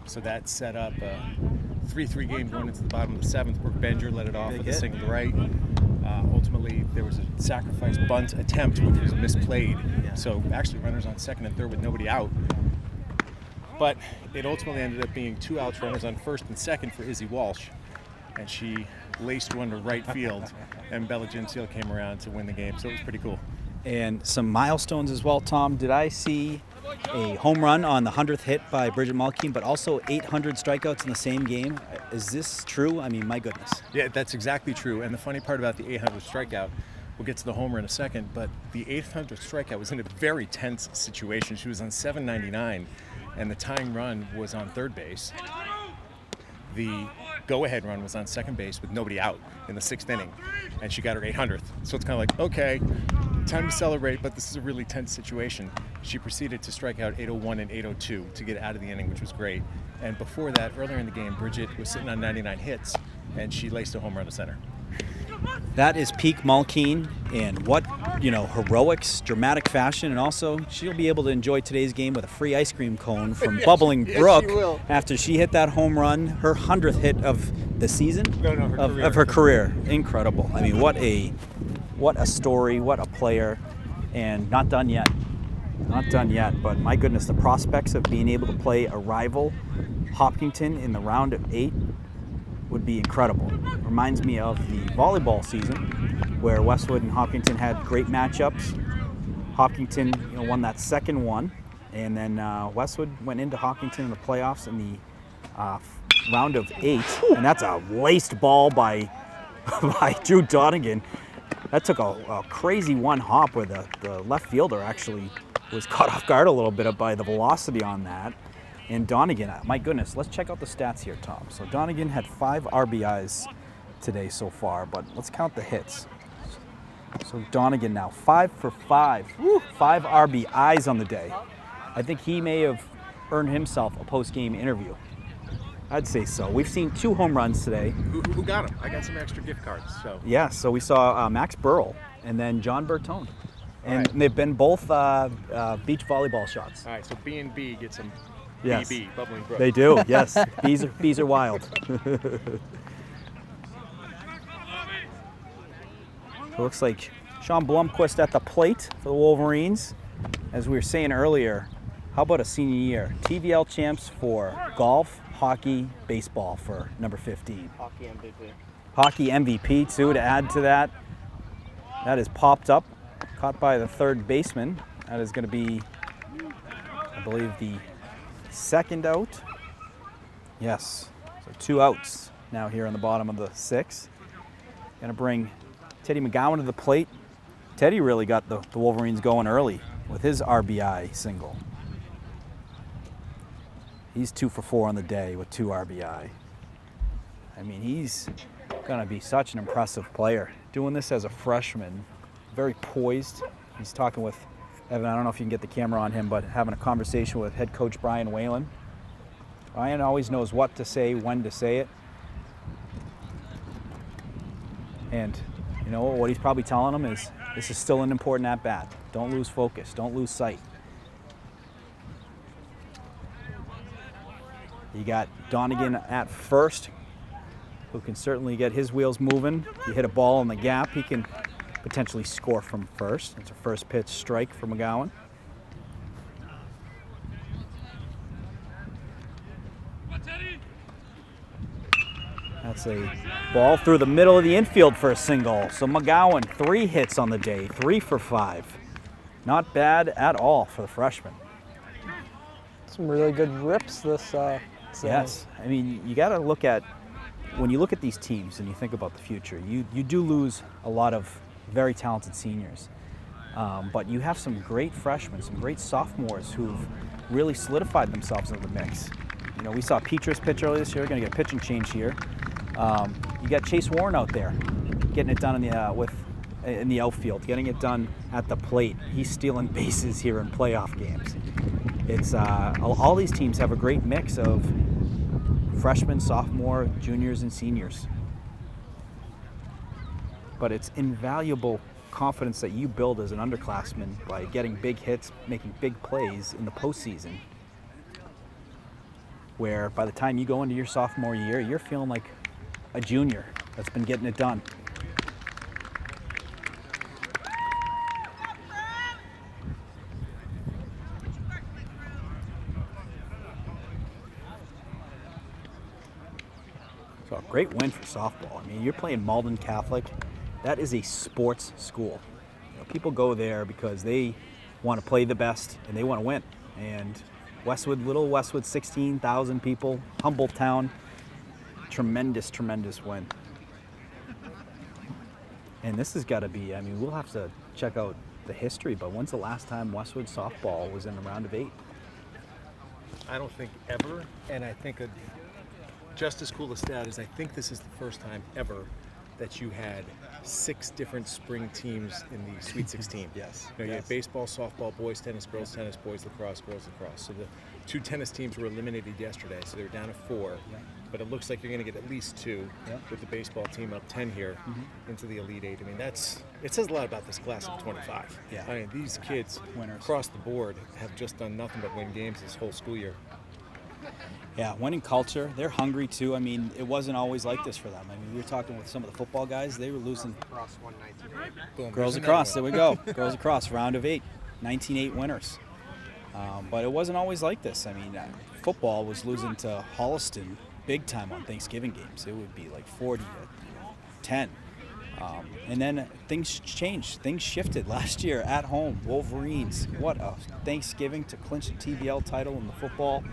So that set up a 3-3 game going into the bottom of the 7th. Brooke Benger led it off with a single to right. Ultimately, there was a sacrifice bunt attempt which was misplayed. So actually runners on second and third with nobody out. But it ultimately ended up being 2 outs, runners on first and second for Izzy Walsh. And she laced one to right field, and Bella Gentile came around to win the game. So it was pretty cool. And some milestones as well, Tom. Did I see a home run on the 100th hit by Bridget Malkeen, but also 800 strikeouts in the same game? Is this true? I mean, my goodness. Yeah, that's exactly true. And the funny part about the 800 strikeout, we'll get to the homer in a second, but the 800 strikeout was in a very tense situation. She was on 799, and the tying run was on third base. The go-ahead run was on second base with nobody out in the 6th inning, and she got her 800th. So it's kind of like, okay, time to celebrate, but this is a really tense situation. She proceeded to strike out 801 and 802 to get out of the inning, which was great. And before that, earlier in the game, Bridget was sitting on 99 hits, and she laced a home run to center. That is peak Malkeen, and what, you know, heroics, dramatic fashion, and also she'll be able to enjoy today's game with a free ice cream cone from Bubbling Brook after she hit that home run, her 100th hit of the season, of her career. Incredible. I mean, what a story, what a player, and not done yet. Not done yet, but my goodness, the prospects of being able to play a rival, Hopkinton, in the round of 8 would be incredible. Reminds me of the volleyball season where Westwood and Hopkinton had great matchups. Hopkinton, you know, won that second one, And then Westwood went into Hawkinton in the playoffs in the round of 8, and that's a laced ball by Drew Donegan. That took a crazy one hop where the left fielder actually was caught off guard a little bit by the velocity on that. And Donegan, my goodness, let's check out the stats here, Tom. So Donegan had 5 RBIs today so far, but let's count the hits. So Donegan now 5 for 5, 5 RBIs on the day. I think he may have earned himself a post-game interview. I'd say so. We've seen 2 home runs today. Who got them? I got some extra gift cards. So Yeah, so we saw Max Burrell and then John Bertone. And right. they've been both beach volleyball shots. all right, so B&B gets some Yes. BB, Bubbling Brook. They do, yes. Bees are wild. It looks like Sean Blomquist at the plate for the Wolverines. As we were saying earlier, how about a senior year? TVL champs for golf, hockey, baseball for number 15. Hockey MVP. Hockey MVP too to add to that. That is popped up, caught by the third baseman. That is going to be, I believe, the second out. Yes, so 2 outs now here on the bottom of the 6th. Going to bring Teddy McGowan to the plate. Teddy really got the Wolverines going early with his RBI single. He's 2 for 4 on the day with 2 RBI. I mean, he's going to be such an impressive player. Doing this as a freshman, very poised. He's talking with Evan, I don't know if you can get the camera on him, but having a conversation with head coach Brian Whalen. Brian always knows what to say, when to say it. And you know what he's probably telling them is, this is still an important at-bat. Don't lose focus, don't lose sight. You got Donegan at first, who can certainly get his wheels moving. You hit a ball in the gap, he can potentially score from first. It's a first pitch strike for McGowan. That's a ball through the middle of the infield for a single. So McGowan, 3 hits on the day, 3 for 5. Not bad at all for the freshman. Some really good rips this Yes, I mean, you got to look at, when you look at these teams and you think about the future, you do lose a lot of very talented seniors. But you have some great freshmen, some great sophomores who've really solidified themselves in the mix. You know, we saw Petrus pitch earlier this year, going to get a pitching change here. You got Chase Warren out there, getting it done in the outfield, getting it done at the plate. He's stealing bases here in playoff games. It's all these teams have a great mix of freshmen, sophomore, juniors, and seniors. But it's invaluable confidence that you build as an underclassman by getting big hits, making big plays in the postseason, where by the time you go into your sophomore year, you're feeling like a junior that's been getting it done. So a great win for softball. I mean, you're playing Malden Catholic. That is a sports school. You know, people go there because they want to play the best and they want to win. And little Westwood, 16,000 people, humble town, tremendous, tremendous win. And this has got to be, I mean, we'll have to check out the history, but when's the last time Westwood softball was in the round of 8? I don't think ever, and I think just as cool a stat is I think this is the first time ever that you had 6 different spring teams in the Sweet 16. Yes. You had baseball, softball, boys tennis, girls lacrosse, girls lacrosse. So the 2 tennis teams were eliminated yesterday, so they were down to 4. Yeah. But it looks like you're going to get at least 2 with the baseball team up 10 here into the Elite 8. I mean, it says a lot about this class of 25. Yeah. I mean, these kids across the board have just done nothing but win games this whole school year. Yeah, winning culture. They're hungry too. I mean, it wasn't always like this for them. I mean, we were talking with some of the football guys. They were losing. Boom, Girls across. There we go. Girls across. Round of 8. 19-8 winners. But it wasn't always like this. I mean, football was losing to Holliston big time on Thanksgiving games. It would be like 40-10. And then things changed. Things shifted last year at home. Wolverines, what a Thanksgiving to clinch the TVL title in the football.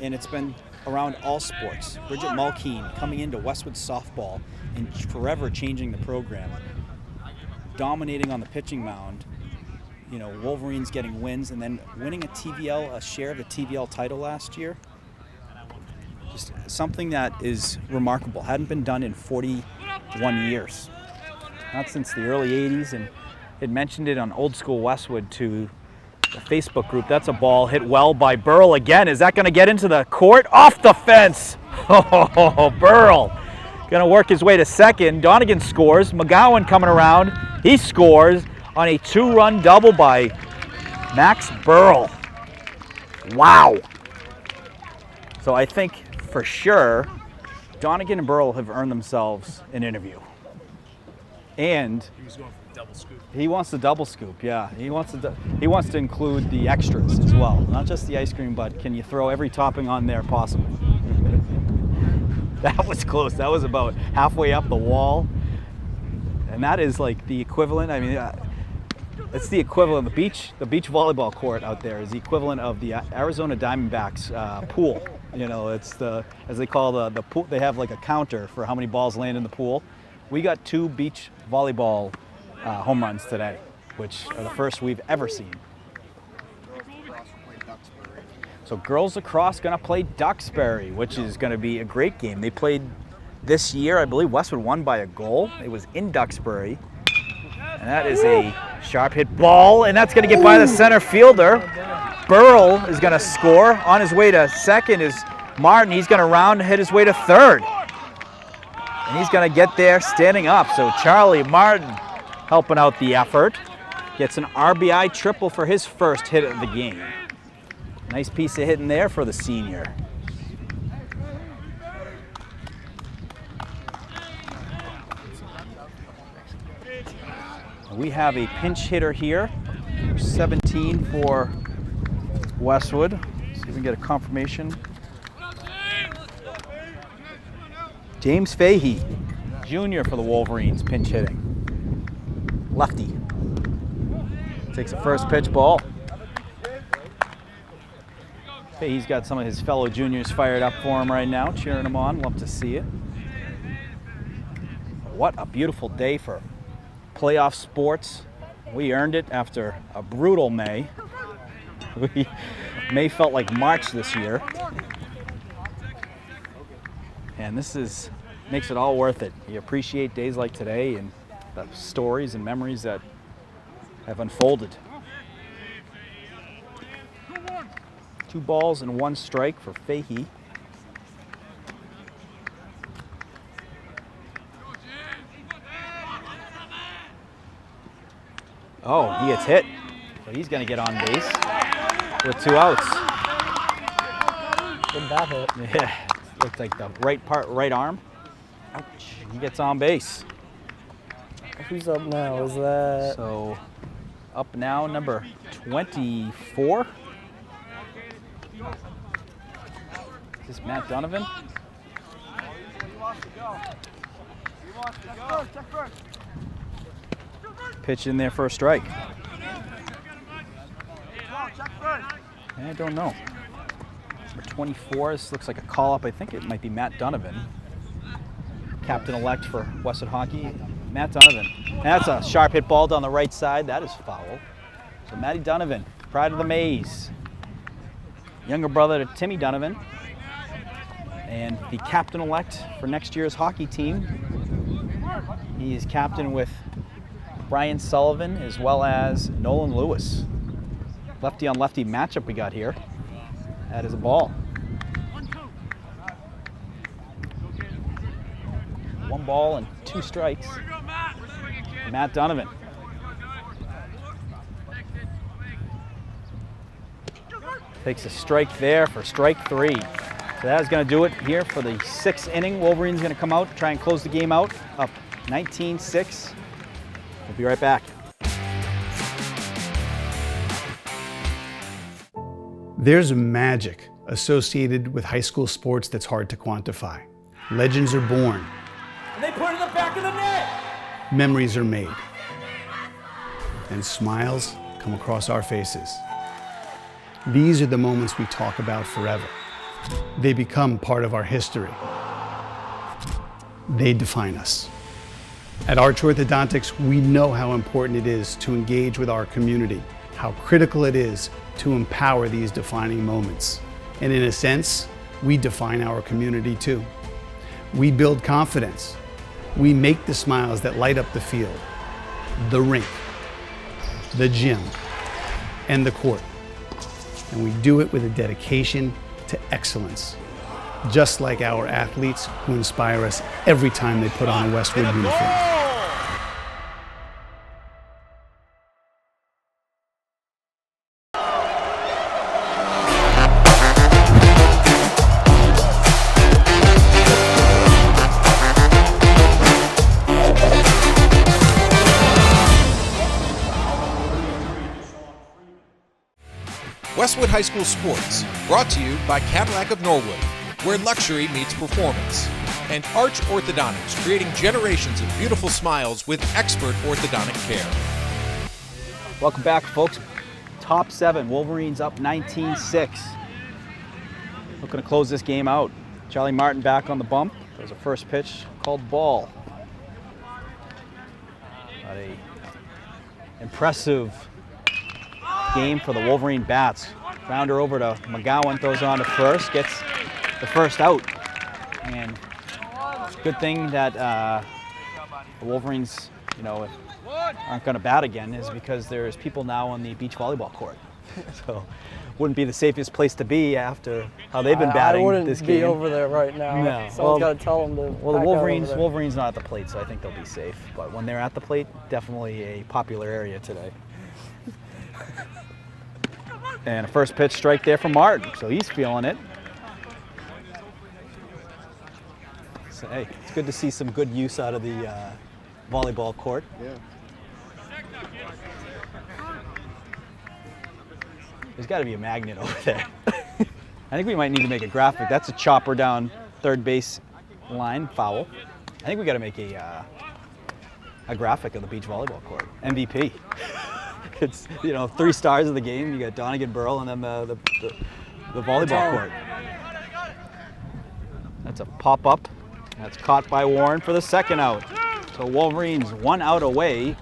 And it's been around all sports. Bridget Mulkeen coming into Westwood softball and forever changing the program. Dominating on the pitching mound. You know, Wolverines getting wins and then winning a share of the TVL title last year. Just something that is remarkable. Hadn't been done in 41 years. Not since the early 80s, and had mentioned it on Old School Westwood to the Facebook group. That's a ball hit well by Burl again. Is that going to get into the court? Off the fence! Oh, Burl going to work his way to second. Donegan scores. McGowan coming around. He scores on a 2-run double by Max Burl. Wow. So I think for sure Donegan and Burl have earned themselves an interview. And He was going for the double scoop. he wants the double scoop, yeah. He wants to include the extras as well. Not just the ice cream, but can you throw every topping on there possible? That was close. That was about halfway up the wall. And that is like the equivalent, I mean, it's the equivalent, the beach volleyball court out there is the equivalent of the Arizona Diamondbacks pool. You know, it's as they call the pool, they have like a counter for how many balls land in the pool. We got 2 beach volleyball home runs today, which are the first we've ever seen. So girls lacrosse going to play Duxbury, which is going to be a great game. They played this year, I believe Westwood won by a goal. It was in Duxbury. And that is a sharp hit ball, and that's going to get by the center fielder. Burl is going to score. On his way to second is Martin. He's going to round and hit his way to third. And he's going to get there standing up. So Charlie Martin helping out the effort. Gets an RBI triple for his first hit of the game. Nice piece of hitting there for the senior. We have a pinch hitter here. 17 for Westwood. See if we can get a confirmation. James Fahey, junior for the Wolverines, pinch hitting. Lefty. Takes a first pitch ball. Fahey's got some of his fellow juniors fired up for him right now, cheering him on. Love to see it. What a beautiful day for playoff sports. We earned it after a brutal May. May felt like March this year. And this makes it all worth it. You appreciate days like today and the stories and memories that have unfolded. 2 balls and 1 strike for Fahey. Oh, he gets hit, but he's going to get on base with 2 outs. Good bat hit. Yeah, looked like the right arm. Ouch. He gets on base. Who's up now? Is that... So, up now, number 24. Is this Matt Donovan? Pitch in there for a strike. I don't know. Number 24, this looks like a call-up. I think it might be Matt Donovan. Captain-elect for Westwood Hockey. Matt Donovan. That's a sharp hit ball down the right side. That is foul. So Matty Donovan, pride of the Maze. Younger brother to Timmy Donovan. And the captain-elect for next year's hockey team. He is captain with Brian Sullivan as well as Nolan Lewis. Lefty on lefty matchup we got here. That is a ball. 1 ball and 2 strikes. Matt Donovan. Takes a strike there for strike 3. So that is going to do it here for the 6th inning. Wolverines going to come out, try and close the game out, up 19-6. We'll be right back. There's magic associated with high school sports that's hard to quantify. Legends are born. And they put it in the back of the net. memories are made, and smiles come across our faces. These are the moments we talk about forever. They become part of our history. They define us. At Arch Orthodontics, we know how important it is to engage with our community, how critical it is to empower these defining moments. And in a sense, we define our community too. We build confidence. We make the smiles that light up the field, the rink, the gym, and the court. And we do it with a dedication to excellence, just like our athletes who inspire us every time they put on a Westwood uniform. Westwood High School Sports, brought to you by Cadillac of Norwood, where luxury meets performance, and Arch Orthodontics, creating generations of beautiful smiles with expert orthodontic care. Welcome back, folks. Top 7, Wolverines up 19-6. Looking to close this game out. Charlie Martin back on the bump. There's a first pitch called ball. But a impressive game for the Wolverine Bats. Grounder over to McGowan, throws on to first, gets the first out. And good thing that the Wolverines, aren't going to bat again, is because there's people now on the beach volleyball court. So wouldn't be the safest place to be after how they've been batting this game. I wouldn't be over there right now. No. Someone's got to tell them to. Well, the Wolverines not at the plate, so I think they'll be safe. But when they're at the plate, definitely a popular area today. And a first pitch strike there from Martin, so he's feeling it. So, hey, it's good to see some good use out of the volleyball court. Yeah. There's got to be a magnet over there. I think we might need to make a graphic. That's a chopper down third base line, foul. I think we got to make a graphic of the beach volleyball court. MVP. It's 3 stars of the game. You got Donegan, Burrell, and then the volleyball court. That's a pop up. That's caught by Warren for the second out. So Wolverines 1 out away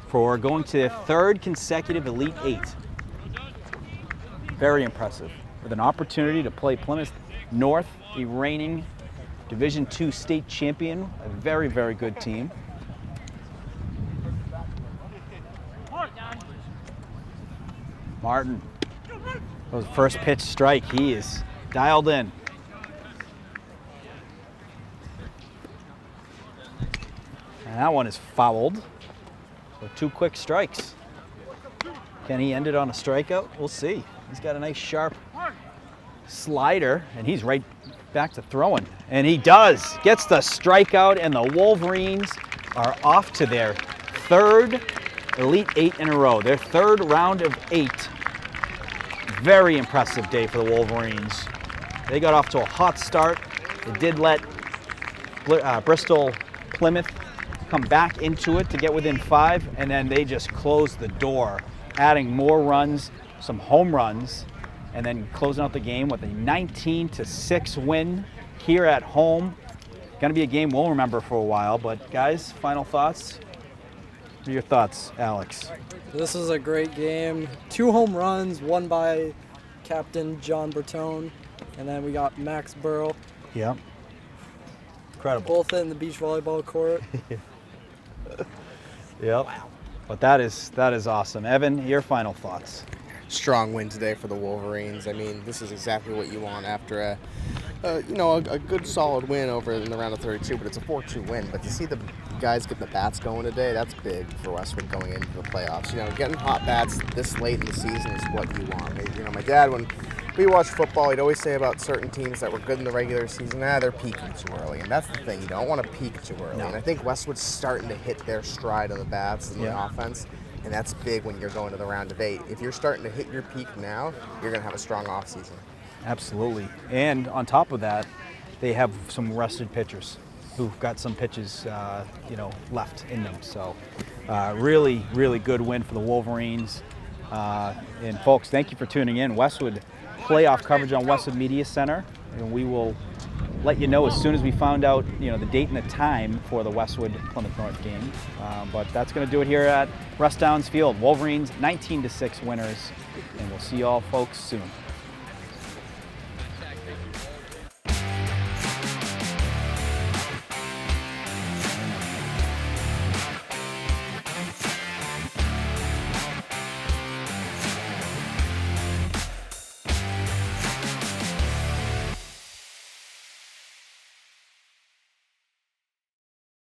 for going to their 3rd consecutive Elite 8. Very impressive. With an opportunity to play Plymouth North, the reigning Division II state champion, a very, very good team. Martin, was first pitch strike. He is dialed in. And that one is fouled. So 2 quick strikes. Can he end it on a strikeout? We'll see. He's got a nice sharp slider, and he's right back to throwing. And he does. Gets the strikeout, and the Wolverines are off to their 3rd Elite 8 in a row. Their 3rd round of 8. Very impressive day for the Wolverines. They got off to a hot start. They did let Bristol-Plymouth come back into it to get within 5, and then they just closed the door, adding more runs, some home runs, and then closing out the game with a 19-6 win here at home. Gonna be a game we'll remember for a while, but guys, final thoughts? What are your thoughts, Alex? This is a great game. 2 home runs, one by Captain John Bertone, and then we got Max Burrow. Yeah. Incredible. Both in the beach volleyball court. Yep. Wow. But that is awesome. Evan, your final thoughts? Strong win today for the Wolverines. I mean, this is exactly what you want after a good solid win over in the round of 32, but it's a 4-2 win. But to see the guys get the bats going today, that's big for Westwood going into the playoffs. Getting hot bats this late in the season is what you want. My dad, when we watched football, he'd always say about certain teams that were good in the regular season, they're peaking too early. And that's the thing, you don't want to peak too early. No. And I think Westwood's starting to hit their stride on the bats and the offense. And that's big when you're going to the round of 8. If you're starting to hit your peak now, you're going to have a strong offseason. Absolutely. And on top of that, they have some rested pitchers. who've got some pitches, left in them. So really, really good win for the Wolverines. And folks, thank you for tuning in. Westwood playoff coverage on Westwood Media Center, and we will let you know as soon as we found out, the date and the time for the Westwood Plymouth North game. But that's going to do it here at Russ Downs Field. Wolverines 19-6 winners, and we'll see you all folks soon.